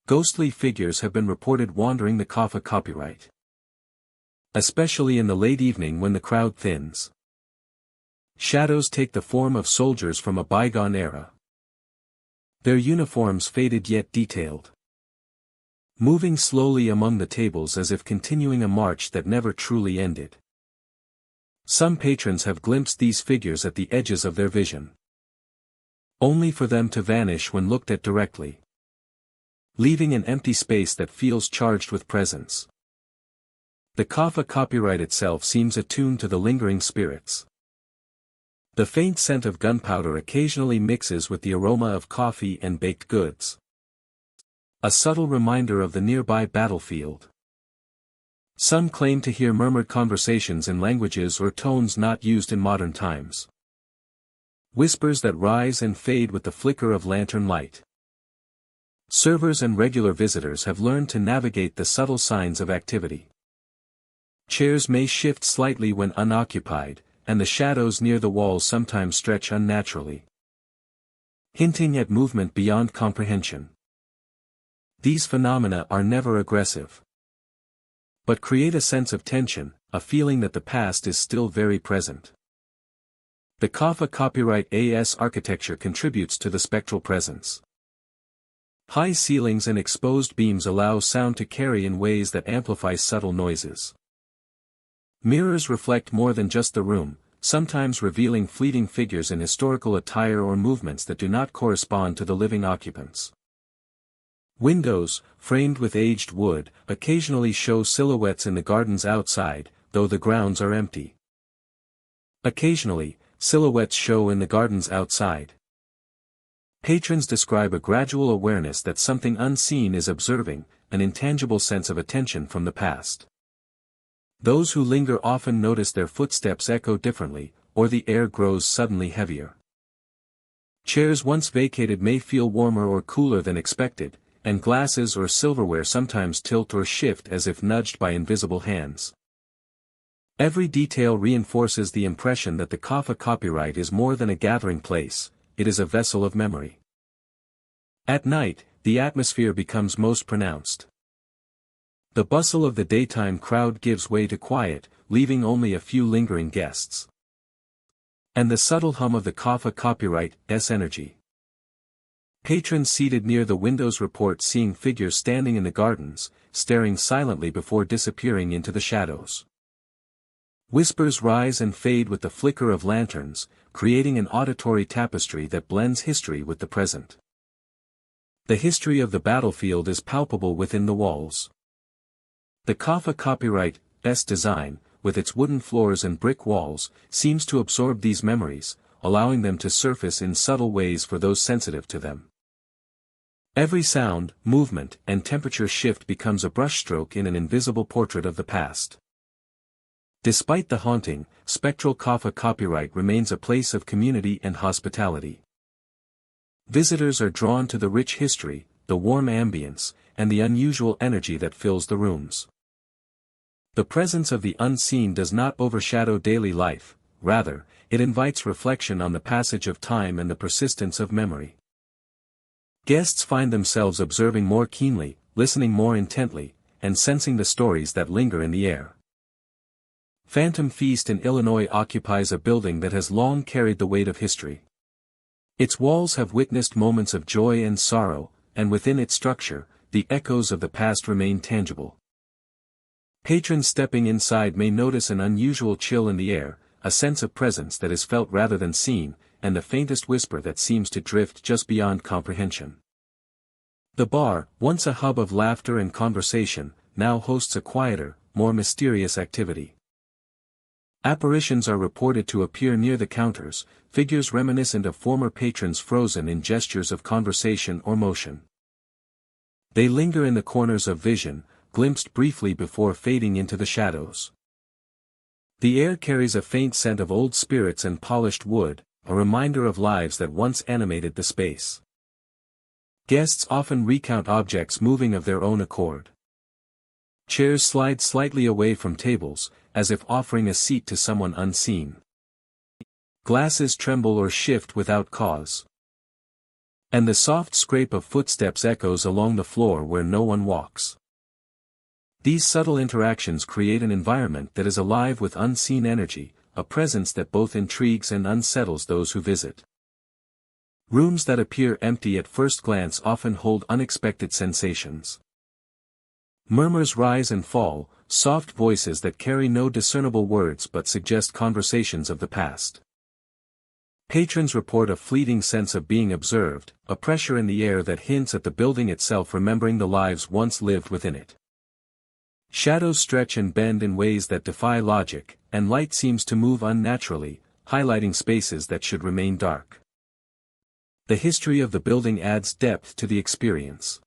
Ghostly figures have been reported wandering the Kaffa copyright, especially in the late evening when the crowd thins. Shadows take the form of soldiers from a bygone era, their uniforms faded yet detailed, moving slowly among the tables as if continuing a march that never truly ended. Some patrons have glimpsed these figures at the edges of their vision, only for them to vanish when looked at directly, leaving an empty space that feels charged with presence. The Kaffa copyright itself seems attuned to the lingering spirits. The faint scent of gunpowder occasionally mixes with the aroma of coffee and baked goods, a subtle reminder of the nearby battlefield. Some claim to hear murmured conversations in languages or tones not used in modern times, whispers that rise and fade with the flicker of lantern light. Servers and regular visitors have learned to navigate the subtle signs of activity. Chairs may shift slightly when unoccupied, and the shadows near the walls sometimes stretch unnaturally, hinting at movement beyond comprehension. These phenomena are never aggressive, but create a sense of tension, a feeling that the past is still very present. The Kaffa copyright AS architecture contributes to the spectral presence. High ceilings and exposed beams allow sound to carry in ways that amplify subtle noises. Mirrors reflect more than just the room, sometimes revealing fleeting figures in historical attire or movements that do not correspond to the living occupants. Windows, framed with aged wood, occasionally show silhouettes in the gardens outside, though the grounds are empty. Occasionally, silhouettes show in the gardens outside, Patrons describe a gradual awareness that something unseen is observing, an intangible sense of attention from the past. Those who linger often notice their footsteps echo differently, or the air grows suddenly heavier. Chairs once vacated may feel warmer or cooler than expected, and glasses or silverware sometimes tilt or shift as if nudged by invisible hands. Every detail reinforces the impression that the Kafka copyright is more than a gathering place, it is a vessel of memory. At night, the atmosphere becomes most pronounced. The bustle of the daytime crowd gives way to quiet, leaving only a few lingering guests. And the subtle hum of the Kafka copyright's energy. Patrons seated near the windows report seeing figures standing in the gardens, staring silently before disappearing into the shadows. Whispers rise and fade with the flicker of lanterns, creating an auditory tapestry that blends history with the present. The history of the battlefield is palpable within the walls. The Kafka copyright's design, with its wooden floors and brick walls, seems to absorb these memories, allowing them to surface in subtle ways for those sensitive to them. Every sound, movement, and temperature shift becomes a brushstroke in an invisible portrait of the past. Despite the haunting, spectral Kafka copyright remains a place of community and hospitality. Visitors are drawn to the rich history, the warm ambience, and the unusual energy that fills the rooms. The presence of the unseen does not overshadow daily life, rather, it invites reflection on the passage of time and the persistence of memory. Guests find themselves observing more keenly, listening more intently, and sensing the stories that linger in the air. Phantom Feast in Illinois occupies a building that has long carried the weight of history. Its walls have witnessed moments of joy and sorrow, and within its structure, the echoes of the past remain tangible. Patrons stepping inside may notice an unusual chill in the air, a sense of presence that is felt rather than seen, and the faintest whisper that seems to drift just beyond comprehension. The bar, once a hub of laughter and conversation, now hosts a quieter, more mysterious activity. Apparitions are reported to appear near the counters, figures reminiscent of former patrons frozen in gestures of conversation or motion. They linger in the corners of vision, glimpsed briefly before fading into the shadows. The air carries a faint scent of old spirits and polished wood, a reminder of lives that once animated the space. Guests often recount objects moving of their own accord. Chairs slide slightly away from tables, as if offering a seat to someone unseen. Glasses tremble or shift without cause. And the soft scrape of footsteps echoes along the floor where no one walks. These subtle interactions create an environment that is alive with unseen energy, a presence that both intrigues and unsettles those who visit. Rooms that appear empty at first glance often hold unexpected sensations. Murmurs rise and fall, soft voices that carry no discernible words but suggest conversations of the past. Patrons report a fleeting sense of being observed, a pressure in the air that hints at the building itself remembering the lives once lived within it. Shadows stretch and bend in ways that defy logic, and light seems to move unnaturally, highlighting spaces that should remain dark. The history of the building adds depth to the experience.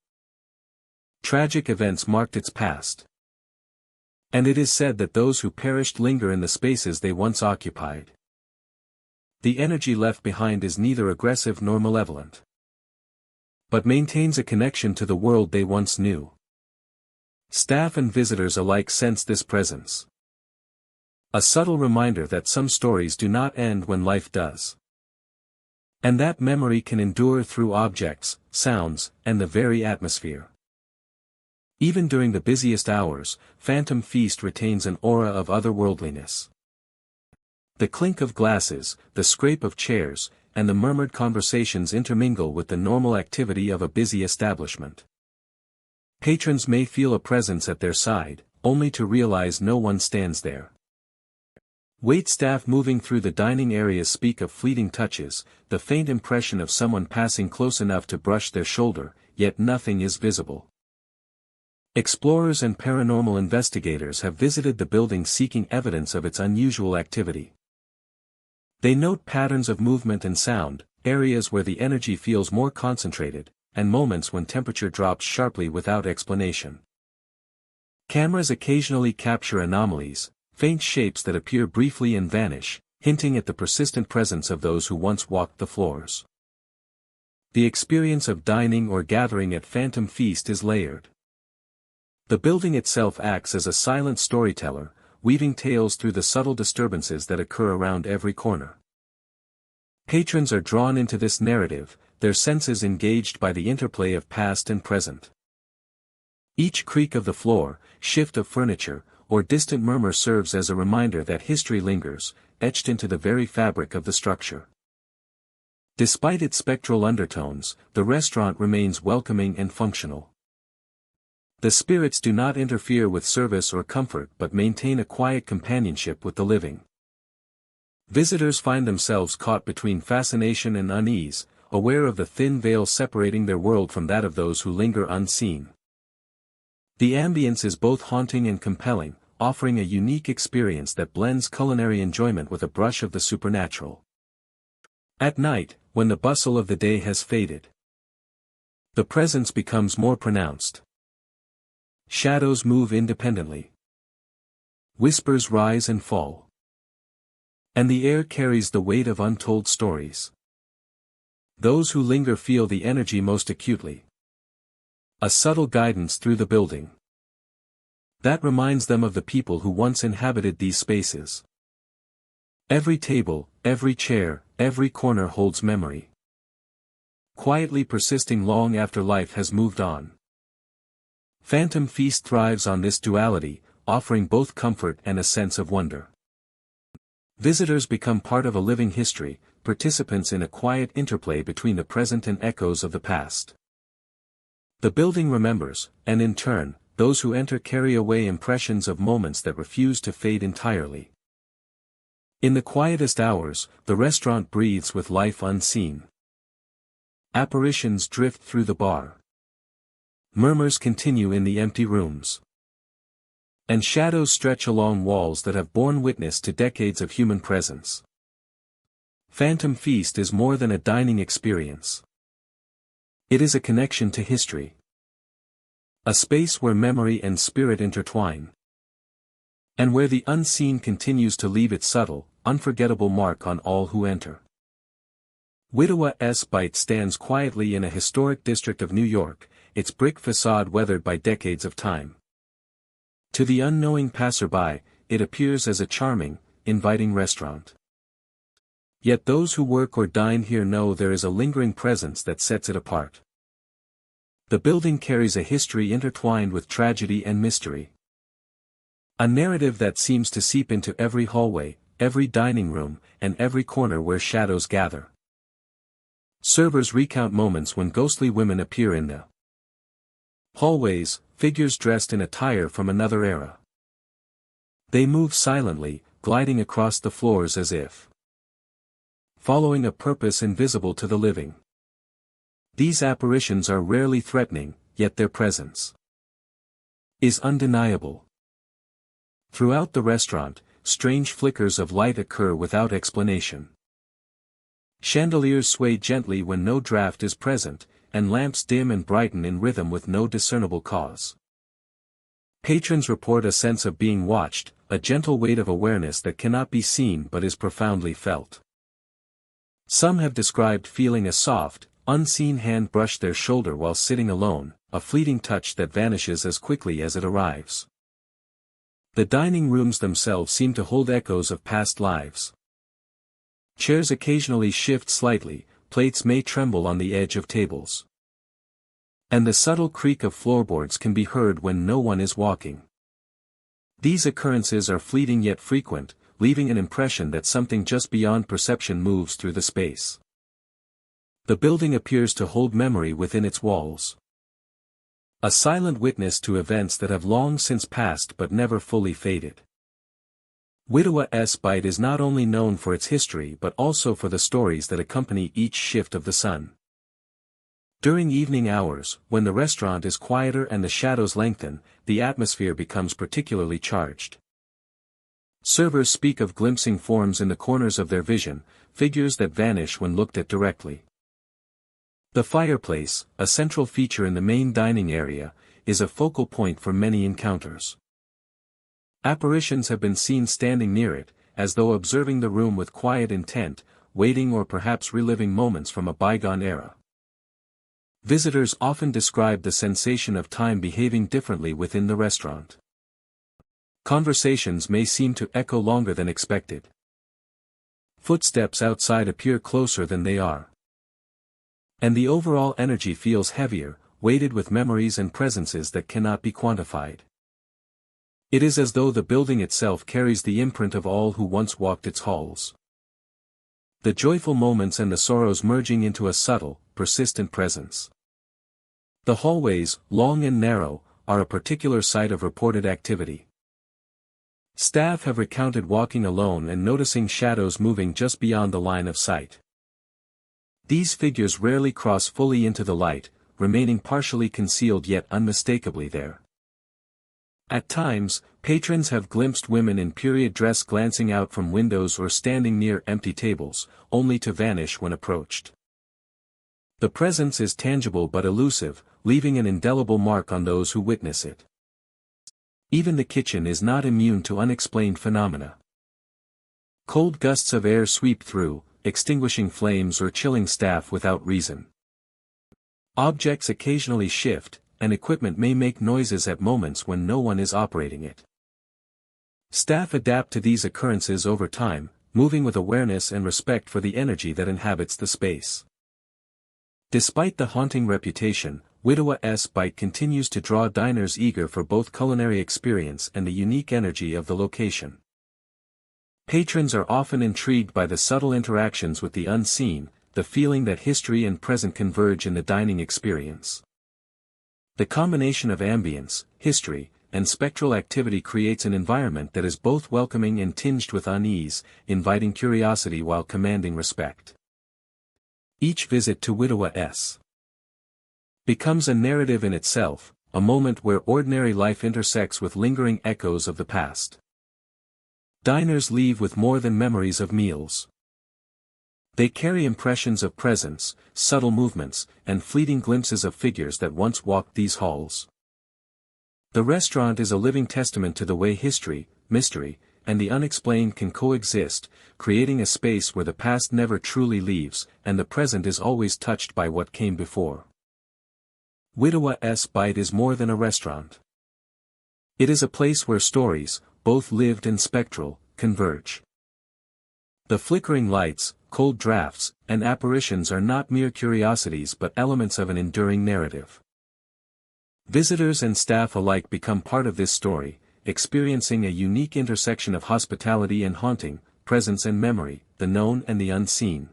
Tragic events marked its past. And it is said that those who perished linger in the spaces they once occupied. The energy left behind is neither aggressive nor malevolent, but maintains a connection to the world they once knew. Staff and visitors alike sense this presence. A subtle reminder that some stories do not end when life does. And that memory can endure through objects, sounds, and the very atmosphere. Even during the busiest hours, Phantom Feast retains an aura of otherworldliness. The clink of glasses, the scrape of chairs, and the murmured conversations intermingle with the normal activity of a busy establishment. Patrons may feel a presence at their side, only to realize no one stands there. Waitstaff moving through the dining areas speak of fleeting touches, the faint impression of someone passing close enough to brush their shoulder, yet nothing is visible. Explorers and paranormal investigators have visited the building seeking evidence of its unusual activity. They note patterns of movement and sound, areas where the energy feels more concentrated, and moments when temperature drops sharply without explanation. Cameras occasionally capture anomalies, faint shapes that appear briefly and vanish, hinting at the persistent presence of those who once walked the floors. The experience of dining or gathering at Phantom Feast is layered. The building itself acts as a silent storyteller, weaving tales through the subtle disturbances that occur around every corner. Patrons are drawn into this narrative, their senses engaged by the interplay of past and present. Each creak of the floor, shift of furniture, or distant murmur serves as a reminder that history lingers, etched into the very fabric of the structure. Despite its spectral undertones, the restaurant remains welcoming and functional. The spirits do not interfere with service or comfort but maintain a quiet companionship with the living. Visitors find themselves caught between fascination and unease, aware of the thin veil separating their world from that of those who linger unseen. The ambience is both haunting and compelling, offering a unique experience that blends culinary enjoyment with a brush of the supernatural. At night, when the bustle of the day has faded, the presence becomes more pronounced. Shadows move independently. Whispers rise and fall. And the air carries the weight of untold stories. Those who linger feel the energy most acutely. A subtle guidance through the building that reminds them of the people who once inhabited these spaces. Every table, every chair, every corner holds memory, quietly persisting long after life has moved on. Phantom Feast thrives on this duality, offering both comfort and a sense of wonder. Visitors become part of a living history, participants in a quiet interplay between the present and echoes of the past. The building remembers, and in turn, those who enter carry away impressions of moments that refuse to fade entirely. In the quietest hours, the restaurant breathes with life unseen. Apparitions drift through the bar. Murmurs continue in the empty rooms. And shadows stretch along walls that have borne witness to decades of human presence. Phantom Feast is more than a dining experience. It is a connection to history. A space where memory and spirit intertwine. And where the unseen continues to leave its subtle, unforgettable mark on all who enter. Widowa's Bite stands quietly in a historic district of New York, its brick facade weathered by decades of time. To the unknowing passerby, it appears as a charming, inviting restaurant. Yet those who work or dine here know there is a lingering presence that sets it apart. The building carries a history intertwined with tragedy and mystery. A narrative that seems to seep into every hallway, every dining room, and every corner where shadows gather. Servers recount moments when ghostly women appear in the hallways, figures dressed in attire from another era. They move silently, gliding across the floors as if following a purpose invisible to the living. These apparitions are rarely threatening, yet their presence is undeniable. Throughout the restaurant, strange flickers of light occur without explanation. Chandeliers sway gently when no draft is present, and lamps dim and brighten in rhythm with no discernible cause. Patrons report a sense of being watched, a gentle weight of awareness that cannot be seen but is profoundly felt. Some have described feeling a soft, unseen hand brush their shoulder while sitting alone, a fleeting touch that vanishes as quickly as it arrives. The dining rooms themselves seem to hold echoes of past lives. Chairs occasionally shift slightly, plates may tremble on the edge of tables. And the subtle creak of floorboards can be heard when no one is walking. These occurrences are fleeting yet frequent, leaving an impression that something just beyond perception moves through the space. The building appears to hold memory within its walls. A silent witness to events that have long since passed but never fully faded. Widowa's Bite is not only known for its history but also for the stories that accompany each shift of the sun. During evening hours, when the restaurant is quieter and the shadows lengthen, the atmosphere becomes particularly charged. Servers speak of glimpsing forms in the corners of their vision, figures that vanish when looked at directly. The fireplace, a central feature in the main dining area, is a focal point for many encounters. Apparitions have been seen standing near it, as though observing the room with quiet intent, waiting or perhaps reliving moments from a bygone era. Visitors often describe the sensation of time behaving differently within the restaurant. Conversations may seem to echo longer than expected. Footsteps outside appear closer than they are. And the overall energy feels heavier, weighted with memories and presences that cannot be quantified. It is as though the building itself carries the imprint of all who once walked its halls. The joyful moments and the sorrows merging into a subtle, persistent presence. The hallways, long and narrow, are a particular site of reported activity. Staff have recounted walking alone and noticing shadows moving just beyond the line of sight. These figures rarely cross fully into the light, remaining partially concealed yet unmistakably there. At times, patrons have glimpsed women in period dress glancing out from windows or standing near empty tables, only to vanish when approached. The presence is tangible but elusive, leaving an indelible mark on those who witness it. Even the kitchen is not immune to unexplained phenomena. Cold gusts of air sweep through, extinguishing flames or chilling staff without reason. Objects occasionally shift, and equipment may make noises at moments when no one is operating it. Staff adapt to these occurrences over time, moving with awareness and respect for the energy that inhabits the space. Despite the haunting reputation, Widowa's Bite continues to draw diners eager for both culinary experience and the unique energy of the location. Patrons are often intrigued by the subtle interactions with the unseen, the feeling that history and present converge in the dining experience. The combination of ambience, history, and spectral activity creates an environment that is both welcoming and tinged with unease, inviting curiosity while commanding respect. Each visit to Widowa's becomes a narrative in itself, a moment where ordinary life intersects with lingering echoes of the past. Diners leave with more than memories of meals. They carry impressions of presence, subtle movements, and fleeting glimpses of figures that once walked these halls. The restaurant is a living testament to the way history, mystery, and the unexplained can coexist, creating a space where the past never truly leaves, and the present is always touched by what came before. Widowa's Bite is more than a restaurant. It is a place where stories, both lived and spectral, converge. The flickering lights, cold drafts, and apparitions are not mere curiosities but elements of an enduring narrative. Visitors and staff alike become part of this story, experiencing a unique intersection of hospitality and haunting, presence and memory, the known and the unseen.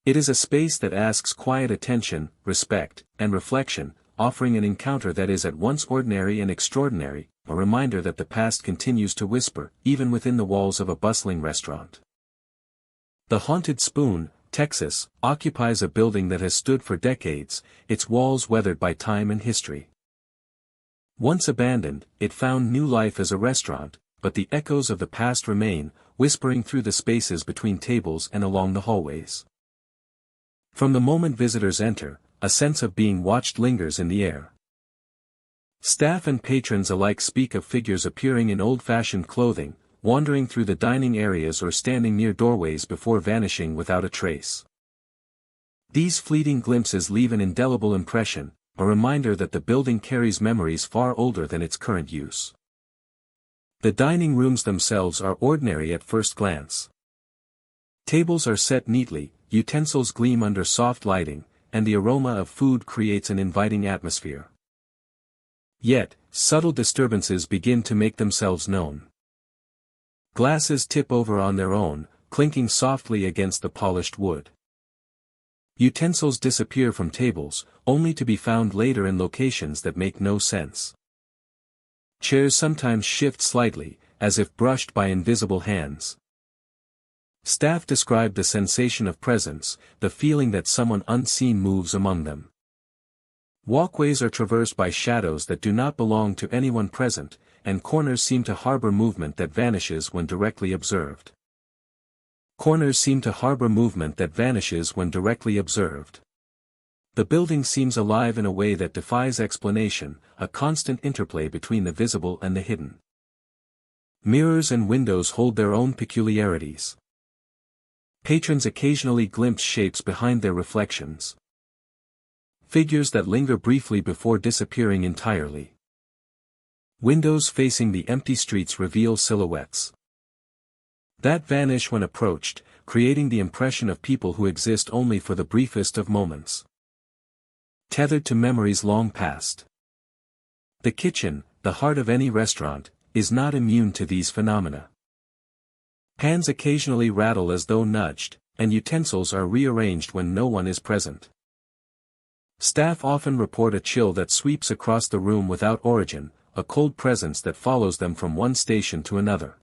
It is a space that asks quiet attention, respect, and reflection, offering an encounter that is at once ordinary and extraordinary, a reminder that the past continues to whisper, even within the walls of a bustling restaurant. The Haunted Spoon, Texas, occupies a building that has stood for decades, its walls weathered by time and history. Once abandoned, it found new life as a restaurant, but the echoes of the past remain, whispering through the spaces between tables and along the hallways. From the moment visitors enter, a sense of being watched lingers in the air. Staff and patrons alike speak of figures appearing in old-fashioned clothing, wandering through the dining areas or standing near doorways before vanishing without a trace. These fleeting glimpses leave an indelible impression, a reminder that the building carries memories far older than its current use. The dining rooms themselves are ordinary at first glance. Tables are set neatly, utensils gleam under soft lighting, and the aroma of food creates an inviting atmosphere. Yet, subtle disturbances begin to make themselves known. Glasses tip over on their own, clinking softly against the polished wood. Utensils disappear from tables, only to be found later in locations that make no sense. Chairs sometimes shift slightly, as if brushed by invisible hands. Staff describe the sensation of presence, the feeling that someone unseen moves among them. Walkways are traversed by shadows that do not belong to anyone present, and corners seem to harbor movement that vanishes when directly observed. Corners seem to harbor movement that vanishes when directly observed. The building seems alive in a way that defies explanation, a constant interplay between the visible and the hidden. Mirrors and windows hold their own peculiarities. Patrons occasionally glimpse shapes behind their reflections. Figures that linger briefly before disappearing entirely. Windows facing the empty streets reveal silhouettes that vanish when approached, creating the impression of people who exist only for the briefest of moments. Tethered to memories long past. The kitchen, the heart of any restaurant, is not immune to these phenomena. Pans occasionally rattle as though nudged, and utensils are rearranged when no one is present. Staff often report a chill that sweeps across the room without origin, a cold presence that follows them from one station to another.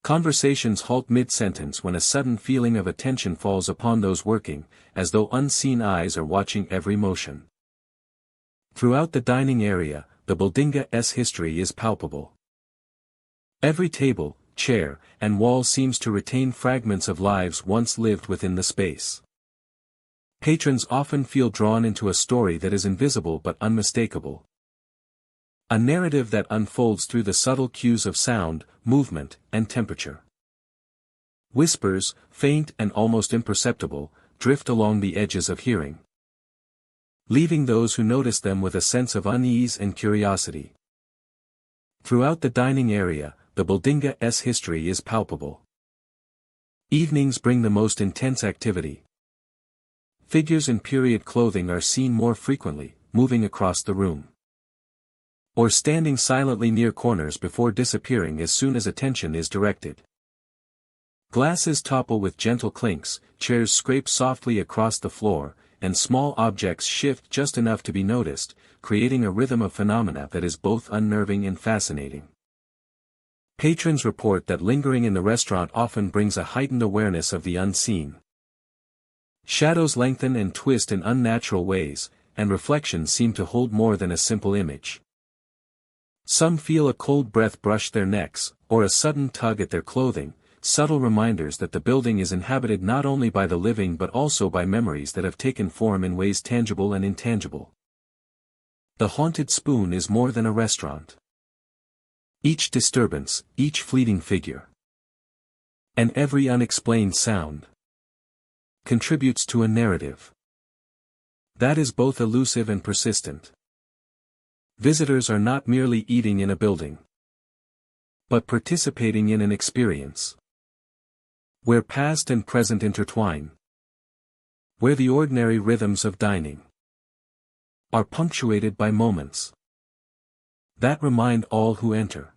Conversations halt mid-sentence when a sudden feeling of attention falls upon those working, as though unseen eyes are watching every motion. Throughout the dining area, the building's history is palpable. Every table, chair, and wall seems to retain fragments of lives once lived within the space. Patrons often feel drawn into a story that is invisible but unmistakable. A narrative that unfolds through the subtle cues of sound, movement, and temperature. Whispers, faint and almost imperceptible, drift along the edges of hearing, leaving those who notice them with a sense of unease and curiosity. Throughout the dining area, the building's history is palpable. Evenings bring the most intense activity. Figures in period clothing are seen more frequently, moving across the room, or standing silently near corners before disappearing as soon as attention is directed. Glasses topple with gentle clinks, chairs scrape softly across the floor, and small objects shift just enough to be noticed, creating a rhythm of phenomena that is both unnerving and fascinating. Patrons report that lingering in the restaurant often brings a heightened awareness of the unseen. Shadows lengthen and twist in unnatural ways, and reflections seem to hold more than a simple image. Some feel a cold breath brush their necks, or a sudden tug at their clothing, subtle reminders that the building is inhabited not only by the living but also by memories that have taken form in ways tangible and intangible. The haunted spoon is more than a restaurant. Each disturbance, each fleeting figure, and every unexplained sound contributes to a narrative that is both elusive and persistent. Visitors are not merely eating in a building, but participating in an experience where past and present intertwine, where the ordinary rhythms of dining are punctuated by moments that remind all who enter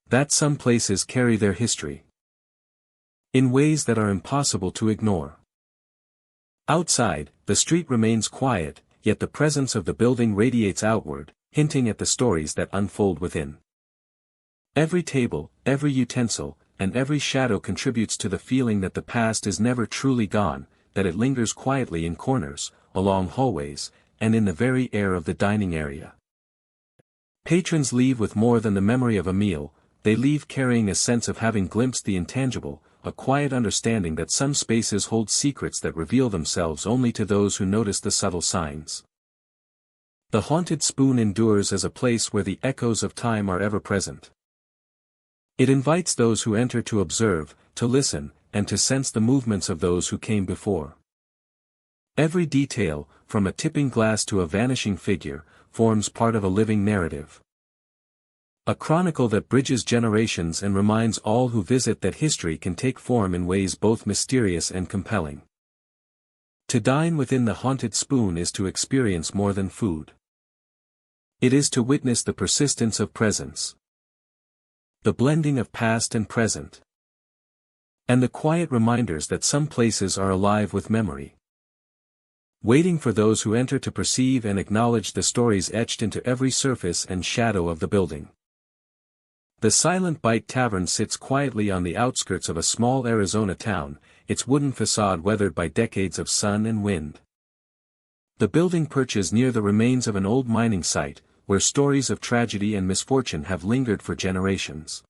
that some places carry their history in ways that are impossible to ignore. Outside, the street remains quiet, yet the presence of the building radiates outward, hinting at the stories that unfold within. Every table, every utensil, and every shadow contributes to the feeling that the past is never truly gone, that it lingers quietly in corners, along hallways, and in the very air of the dining area. Patrons leave with more than the memory of a meal, they leave carrying a sense of having glimpsed the intangible, a quiet understanding that some spaces hold secrets that reveal themselves only to those who notice the subtle signs. The haunted spoon endures as a place where the echoes of time are ever present. It invites those who enter to observe, to listen, and to sense the movements of those who came before. Every detail, from a tipping glass to a vanishing figure, forms part of a living narrative. A chronicle that bridges generations and reminds all who visit that history can take form in ways both mysterious and compelling. To dine within the haunted spoon is to experience more than food. It is to witness the persistence of presence, the blending of past and present, and the quiet reminders that some places are alive with memory, waiting for those who enter to perceive and acknowledge the stories etched into every surface and shadow of the building. The Silent Bite Tavern sits quietly on the outskirts of a small Arizona town, its wooden facade weathered by decades of sun and wind. The building perches near the remains of an old mining site, where stories of tragedy and misfortune have lingered for generations.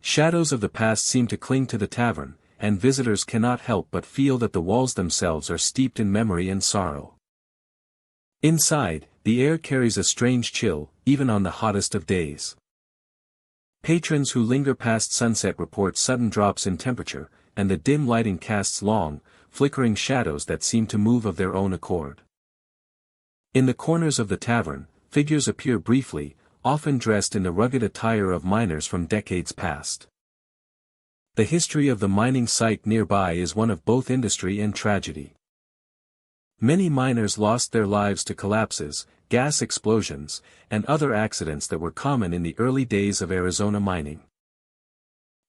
Shadows of the past seem to cling to the tavern, and visitors cannot help but feel that the walls themselves are steeped in memory and sorrow. Inside, the air carries a strange chill, even on the hottest of days. Patrons who linger past sunset report sudden drops in temperature, and the dim lighting casts long, flickering shadows that seem to move of their own accord. In the corners of the tavern, figures appear briefly, often dressed in the rugged attire of miners from decades past. The history of the mining site nearby is one of both industry and tragedy. Many miners lost their lives to collapses, gas explosions, and other accidents that were common in the early days of Arizona mining.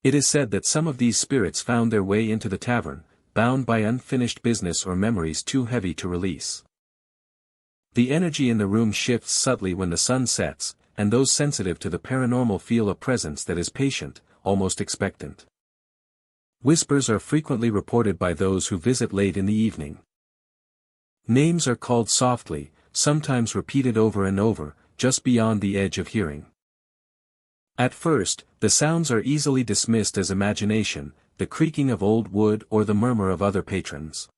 It is said that some of these spirits found their way into the tavern, bound by unfinished business or memories too heavy to release. The energy in the room shifts subtly when the sun sets, and those sensitive to the paranormal feel a presence that is patient, almost expectant. Whispers are frequently reported by those who visit late in the evening. Names are called softly, sometimes repeated over and over, just beyond the edge of hearing. At first, the sounds are easily dismissed as imagination, the creaking of old wood or the murmur of other patrons.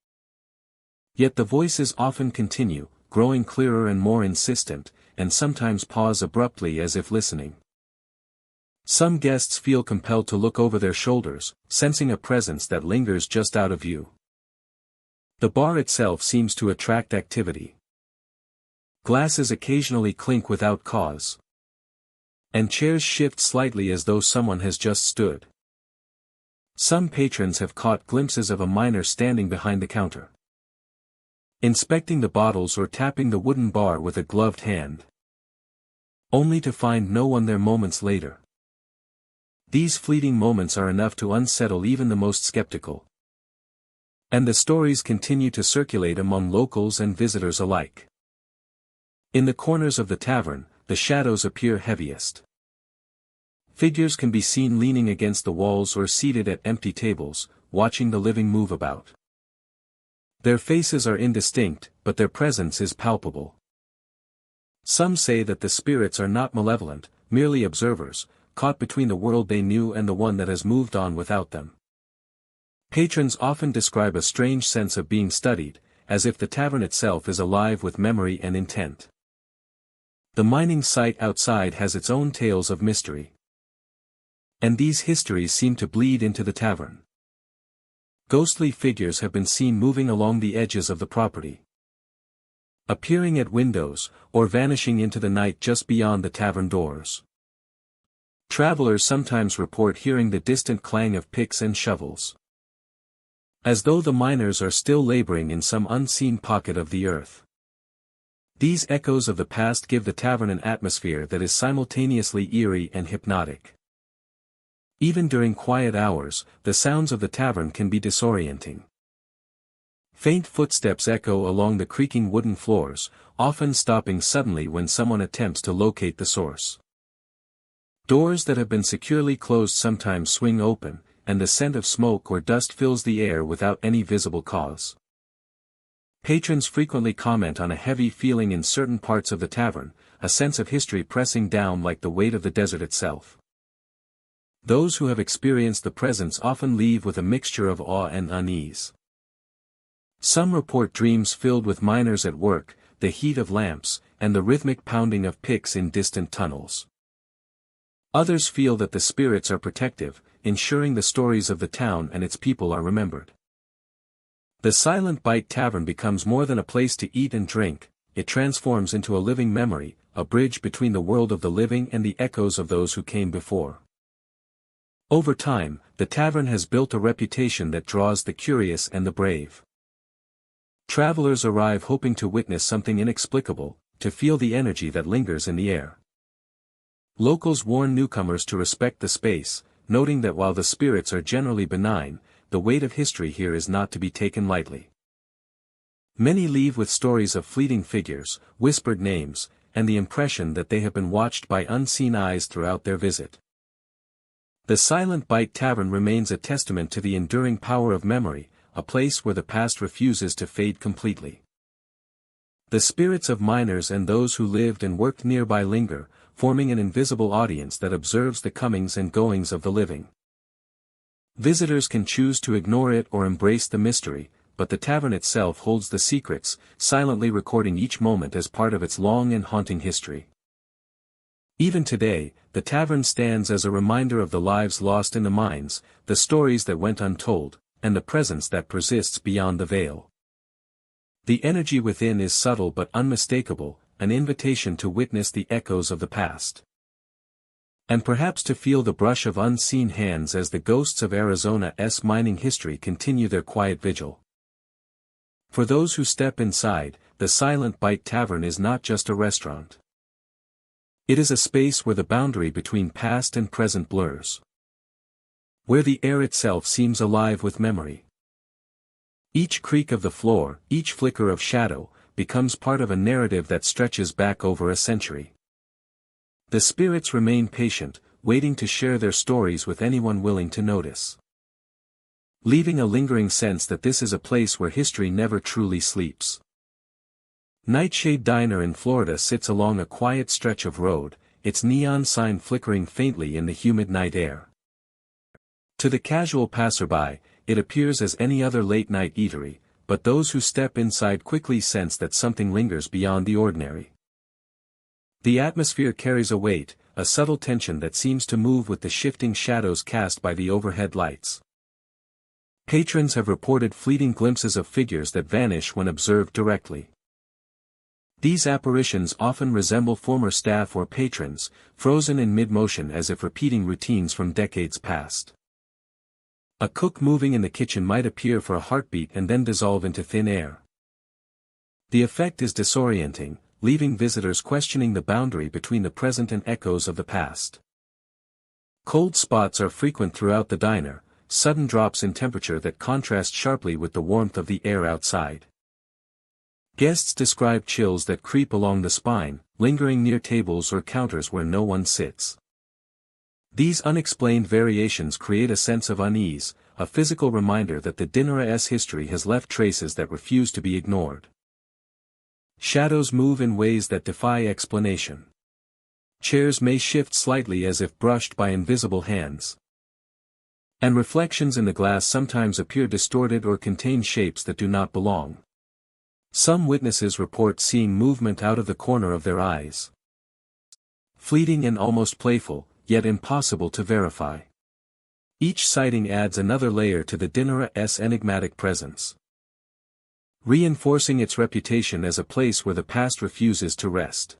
Yet the voices often continue, growing clearer and more insistent, and sometimes pause abruptly as if listening. Some guests feel compelled to look over their shoulders, sensing a presence that lingers just out of view. The bar itself seems to attract activity. Glasses occasionally clink without cause. And chairs shift slightly as though someone has just stood. Some patrons have caught glimpses of a miner standing behind the counter, inspecting the bottles or tapping the wooden bar with a gloved hand, only to find no one there moments later. These fleeting moments are enough to unsettle even the most skeptical. And the stories continue to circulate among locals and visitors alike. In the corners of the tavern, the shadows appear heaviest. Figures can be seen leaning against the walls or seated at empty tables, watching the living move about. Their faces are indistinct, but their presence is palpable. Some say that the spirits are not malevolent, merely observers, caught between the world they knew and the one that has moved on without them. Patrons often describe a strange sense of being studied, as if the tavern itself is alive with memory and intent. The mining site outside has its own tales of mystery. And these histories seem to bleed into the tavern. Ghostly figures have been seen moving along the edges of the property, appearing at windows, or vanishing into the night just beyond the tavern doors. Travelers sometimes report hearing the distant clang of picks and shovels, as though the miners are still laboring in some unseen pocket of the earth. These echoes of the past give the tavern an atmosphere that is simultaneously eerie and hypnotic. Even during quiet hours, the sounds of the tavern can be disorienting. Faint footsteps echo along the creaking wooden floors, often stopping suddenly when someone attempts to locate the source. Doors that have been securely closed sometimes swing open, and the scent of smoke or dust fills the air without any visible cause. Patrons frequently comment on a heavy feeling in certain parts of the tavern, a sense of history pressing down like the weight of the desert itself. Those who have experienced the presence often leave with a mixture of awe and unease. Some report dreams filled with miners at work, the heat of lamps, and the rhythmic pounding of picks in distant tunnels. Others feel that the spirits are protective, ensuring the stories of the town and its people are remembered. The Silent Bite Tavern becomes more than a place to eat and drink, it transforms into a living memory, a bridge between the world of the living and the echoes of those who came before. Over time, the tavern has built a reputation that draws the curious and the brave. Travelers arrive hoping to witness something inexplicable, to feel the energy that lingers in the air. Locals warn newcomers to respect the space, noting that while the spirits are generally benign, the weight of history here is not to be taken lightly. Many leave with stories of fleeting figures, whispered names, and the impression that they have been watched by unseen eyes throughout their visit. The Silent Bite Tavern remains a testament to the enduring power of memory, a place where the past refuses to fade completely. The spirits of miners and those who lived and worked nearby linger, forming an invisible audience that observes the comings and goings of the living. Visitors can choose to ignore it or embrace the mystery, but the tavern itself holds the secrets, silently recording each moment as part of its long and haunting history. Even today, the tavern stands as a reminder of the lives lost in the mines, the stories that went untold, and the presence that persists beyond the veil. The energy within is subtle but unmistakable, an invitation to witness the echoes of the past. And perhaps to feel the brush of unseen hands as the ghosts of Arizona's mining history continue their quiet vigil. For those who step inside, the Silent Bite Tavern is not just a restaurant. It is a space where the boundary between past and present blurs. Where the air itself seems alive with memory. Each creak of the floor, each flicker of shadow, becomes part of a narrative that stretches back over a century. The spirits remain patient, waiting to share their stories with anyone willing to notice. Leaving a lingering sense that this is a place where history never truly sleeps. Nightshade Diner in Florida sits along a quiet stretch of road, its neon sign flickering faintly in the humid night air. To the casual passerby, it appears as any other late-night eatery, but those who step inside quickly sense that something lingers beyond the ordinary. The atmosphere carries a weight, a subtle tension that seems to move with the shifting shadows cast by the overhead lights. Patrons have reported fleeting glimpses of figures that vanish when observed directly. These apparitions often resemble former staff or patrons, frozen in mid-motion as if repeating routines from decades past. A cook moving in the kitchen might appear for a heartbeat and then dissolve into thin air. The effect is disorienting, leaving visitors questioning the boundary between the present and echoes of the past. Cold spots are frequent throughout the diner, sudden drops in temperature that contrast sharply with the warmth of the air outside. Guests describe chills that creep along the spine, lingering near tables or counters where no one sits. These unexplained variations create a sense of unease, a physical reminder that the dinner's history has left traces that refuse to be ignored. Shadows move in ways that defy explanation. Chairs may shift slightly as if brushed by invisible hands. And reflections in the glass sometimes appear distorted or contain shapes that do not belong. Some witnesses report seeing movement out of the corner of their eyes. Fleeting and almost playful, yet impossible to verify. Each sighting adds another layer to the dinner's enigmatic presence, reinforcing its reputation as a place where the past refuses to rest.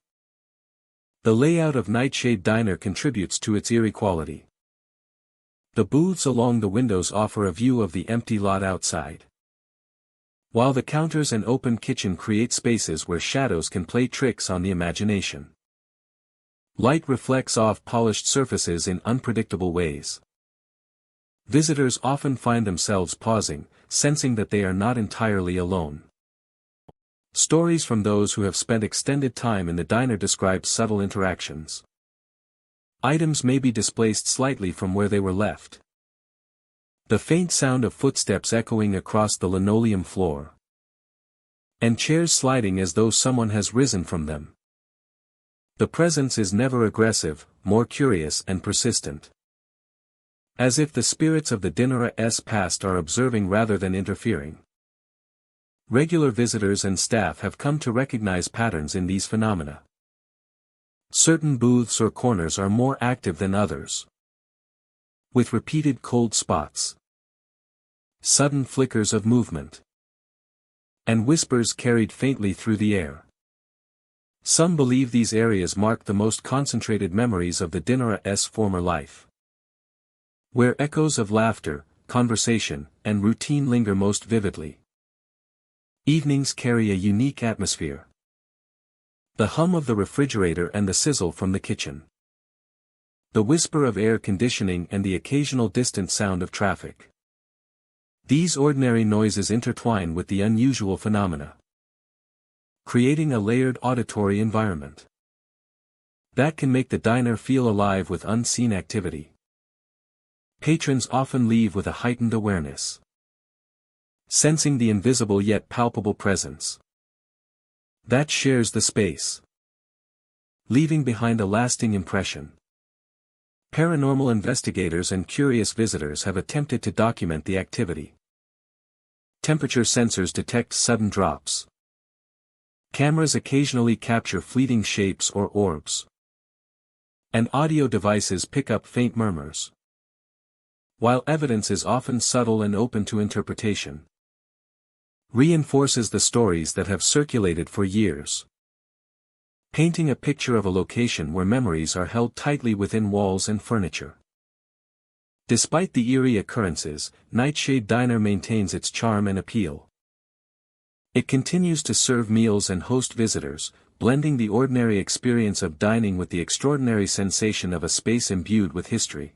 The layout of Nightshade Diner contributes to its eerie quality. The booths along the windows offer a view of the empty lot outside, while the counters and open kitchen create spaces where shadows can play tricks on the imagination. Light reflects off polished surfaces in unpredictable ways. Visitors often find themselves pausing, sensing that they are not entirely alone. Stories from those who have spent extended time in the diner describe subtle interactions. Items may be displaced slightly from where they were left. The faint sound of footsteps echoing across the linoleum floor. And chairs sliding as though someone has risen from them. The presence is never aggressive, more curious and persistent. As if the spirits of the dinner's past are observing rather than interfering. Regular visitors and staff have come to recognize patterns in these phenomena. Certain booths or corners are more active than others, with repeated cold spots, sudden flickers of movement, and whispers carried faintly through the air. Some believe these areas mark the most concentrated memories of the dinner's former life, where echoes of laughter, conversation, and routine linger most vividly. Evenings carry a unique atmosphere. The hum of the refrigerator and the sizzle from the kitchen. The whisper of air conditioning and the occasional distant sound of traffic. These ordinary noises intertwine with the unusual phenomena, creating a layered auditory environment that can make the diner feel alive with unseen activity. Patrons often leave with a heightened awareness, sensing the invisible yet palpable presence. that shares the space, leaving behind a lasting impression. Paranormal investigators and curious visitors have attempted to document the activity. Temperature sensors detect sudden drops. Cameras occasionally capture fleeting shapes or orbs. And audio devices pick up faint murmurs. While evidence is often subtle and open to interpretation, reinforces the stories that have circulated for years, painting a picture of a location where memories are held tightly within walls and furniture. Despite the eerie occurrences, Nightshade Diner maintains its charm and appeal. It continues to serve meals and host visitors, blending the ordinary experience of dining with the extraordinary sensation of a space imbued with history.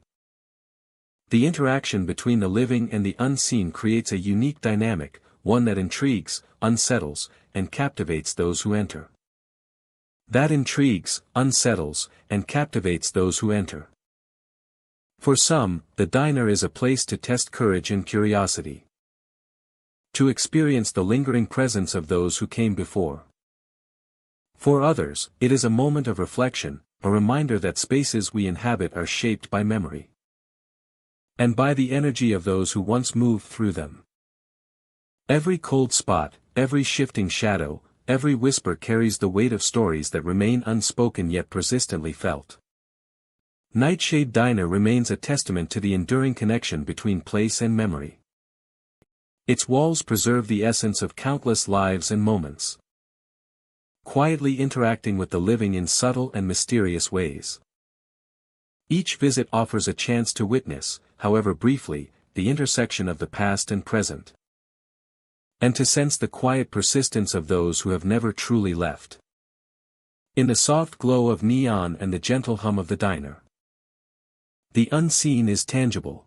The interaction between the living and the unseen creates a unique dynamic, one that intrigues, unsettles, and captivates those who enter. That intrigues, unsettles, and captivates those who enter. For some, the diner is a place to test courage and curiosity, to experience the lingering presence of those who came before. For others, it is a moment of reflection, a reminder that spaces we inhabit are shaped by memory, and by the energy of those who once moved through them. Every cold spot, every shifting shadow, every whisper carries the weight of stories that remain unspoken yet persistently felt. Nightshade Diner remains a testament to the enduring connection between place and memory. Its walls preserve the essence of countless lives and moments, quietly interacting with the living in subtle and mysterious ways. Each visit offers a chance to witness, however briefly, the intersection of the past and present, and to sense the quiet persistence of those who have never truly left. In the soft glow of neon and the gentle hum of the diner, the unseen is tangible.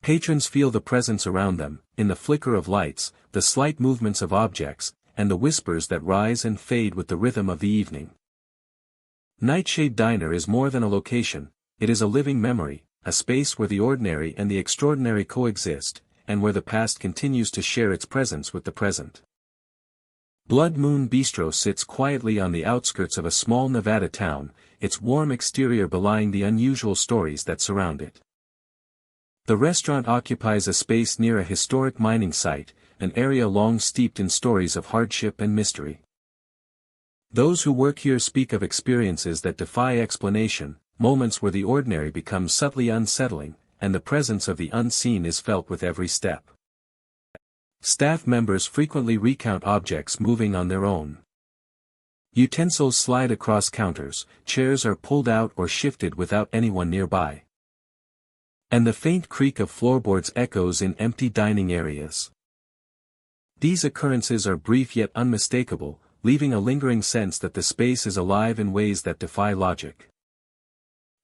Patrons feel the presence around them, in the flicker of lights, the slight movements of objects, and the whispers that rise and fade with the rhythm of the evening. Nightshade Diner is more than a location, it is a living memory, a space where the ordinary and the extraordinary coexist, and where the past continues to share its presence with the present. Blood Moon Bistro sits quietly on the outskirts of a small Nevada town, its warm exterior belying the unusual stories that surround it. The restaurant occupies a space near a historic mining site, an area long steeped in stories of hardship and mystery. Those who work here speak of experiences that defy explanation, moments where the ordinary becomes subtly unsettling, and the presence of the unseen is felt with every step. Staff members frequently recount objects moving on their own. Utensils slide across counters, chairs are pulled out or shifted without anyone nearby, and the faint creak of floorboards echoes in empty dining areas. These occurrences are brief yet unmistakable, leaving a lingering sense that the space is alive in ways that defy logic.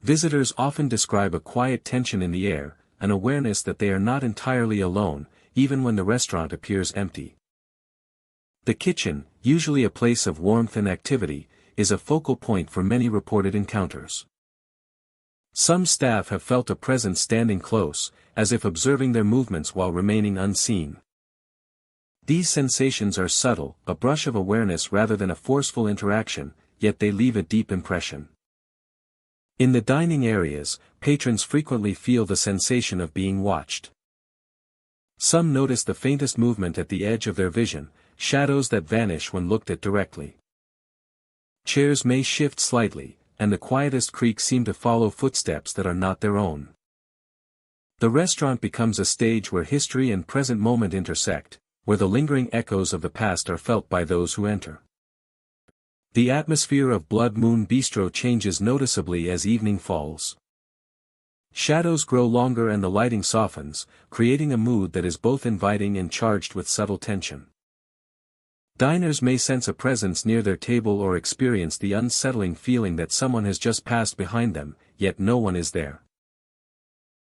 Visitors often describe a quiet tension in the air, an awareness that they are not entirely alone, even when the restaurant appears empty. The kitchen, usually a place of warmth and activity, is a focal point for many reported encounters. Some staff have felt a presence standing close, as if observing their movements while remaining unseen. These sensations are subtle, a brush of awareness rather than a forceful interaction, yet they leave a deep impression. In the dining areas, patrons frequently feel the sensation of being watched. Some notice the faintest movement at the edge of their vision, shadows that vanish when looked at directly. Chairs may shift slightly, and the quietest creaks seem to follow footsteps that are not their own. The restaurant becomes a stage where history and present moment intersect, where the lingering echoes of the past are felt by those who enter. The atmosphere of Blood Moon Bistro changes noticeably as evening falls. Shadows grow longer and the lighting softens, creating a mood that is both inviting and charged with subtle tension. Diners may sense a presence near their table or experience the unsettling feeling that someone has just passed behind them, yet no one is there.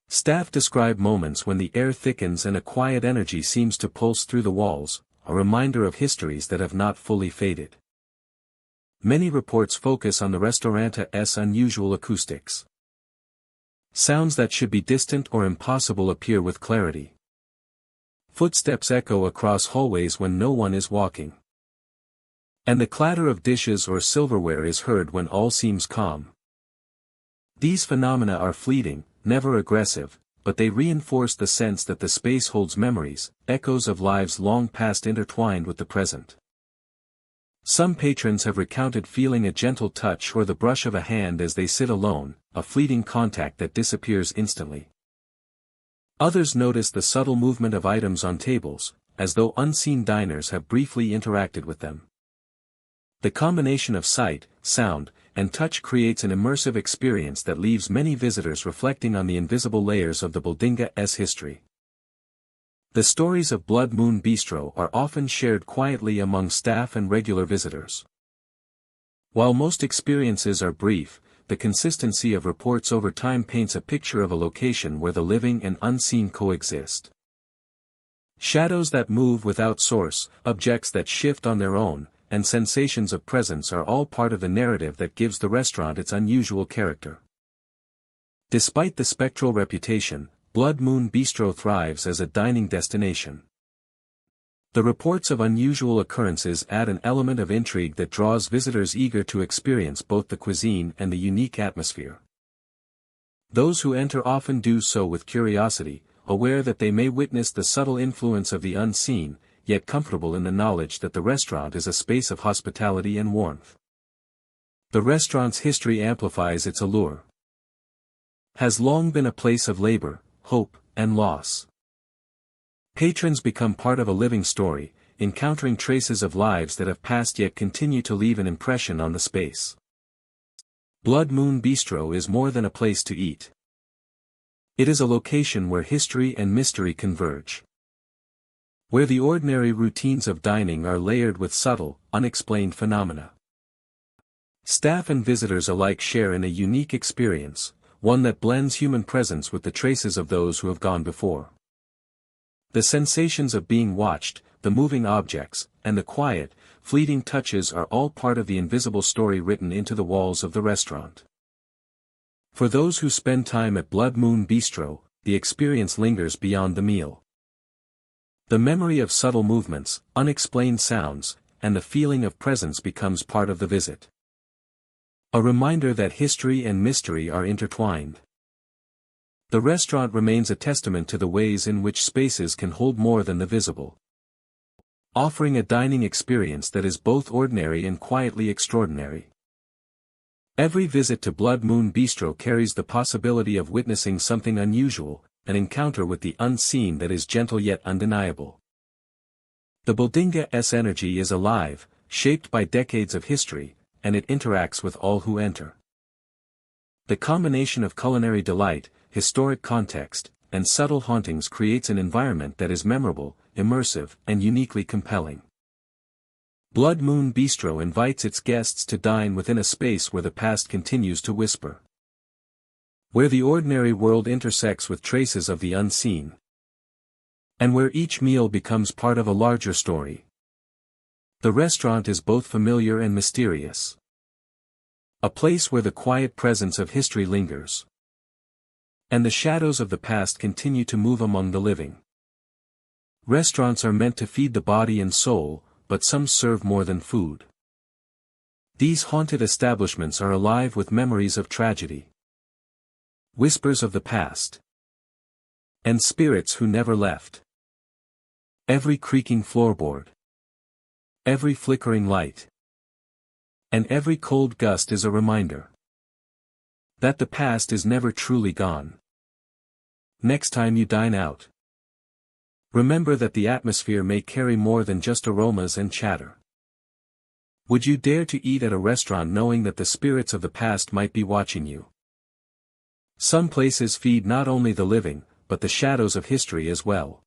Staff describe moments when the air thickens and a quiet energy seems to pulse through the walls, a reminder of histories that have not fully faded. Many reports focus on the restaurant's unusual acoustics. Sounds that should be distant or impossible appear with clarity. Footsteps echo across hallways when no one is walking. And the clatter of dishes or silverware is heard when all seems calm. These phenomena are fleeting, never aggressive, but they reinforce the sense that the space holds memories, echoes of lives long past intertwined with the present. Some patrons have recounted feeling a gentle touch or the brush of a hand as they sit alone, a fleeting contact that disappears instantly. Others notice the subtle movement of items on tables, as though unseen diners have briefly interacted with them. The combination of sight, sound, and touch creates an immersive experience that leaves many visitors reflecting on the invisible layers of the Buildinga's history. The stories of Blood Moon Bistro are often shared quietly among staff and regular visitors. While most experiences are brief, the consistency of reports over time paints a picture of a location where the living and unseen coexist. Shadows that move without source, objects that shift on their own, and sensations of presence are all part of the narrative that gives the restaurant its unusual character. Despite the spectral reputation, Blood Moon Bistro thrives as a dining destination. The reports of unusual occurrences add an element of intrigue that draws visitors eager to experience both the cuisine and the unique atmosphere. Those who enter often do so with curiosity, aware that they may witness the subtle influence of the unseen, yet comfortable in the knowledge that the restaurant is a space of hospitality and warmth. The restaurant's history amplifies its allure. Has long been a place of labor, hope, and loss. Patrons become part of a living story, encountering traces of lives that have passed yet continue to leave an impression on the space. Blood Moon Bistro is more than a place to eat. It is a location where history and mystery converge. Where the ordinary routines of dining are layered with subtle, unexplained phenomena. Staff and visitors alike share in a unique experience, one that blends human presence with the traces of those who have gone before. The sensations of being watched, the moving objects, and the quiet, fleeting touches are all part of the invisible story written into the walls of the restaurant. For those who spend time at Blood Moon Bistro, the experience lingers beyond the meal. The memory of subtle movements, unexplained sounds, and the feeling of presence becomes part of the visit. A reminder that history and mystery are intertwined. The restaurant remains a testament to the ways in which spaces can hold more than the visible. Offering a dining experience that is both ordinary and quietly extraordinary. Every visit to Blood Moon Bistro carries the possibility of witnessing something unusual, an encounter with the unseen that is gentle yet undeniable. The Buildinga's energy is alive, shaped by decades of history, and it interacts with all who enter. The combination of culinary delight, historic context, and subtle hauntings creates an environment that is memorable, immersive, and uniquely compelling. Blood Moon Bistro invites its guests to dine within a space where the past continues to whisper. Where the ordinary world intersects with traces of the unseen. And where each meal becomes part of a larger story. The restaurant is both familiar and mysterious. A place where the quiet presence of history lingers. And the shadows of the past continue to move among the living. Restaurants are meant to feed the body and soul, but some serve more than food. These haunted establishments are alive with memories of tragedy. Whispers of the past. And spirits who never left. Every creaking floorboard. Every flickering light. And every cold gust is a reminder. That the past is never truly gone. Next time you dine out, remember that the atmosphere may carry more than just aromas and chatter. Would you dare to eat at a restaurant knowing that the spirits of the past might be watching you? Some places feed not only the living, but the shadows of history as well.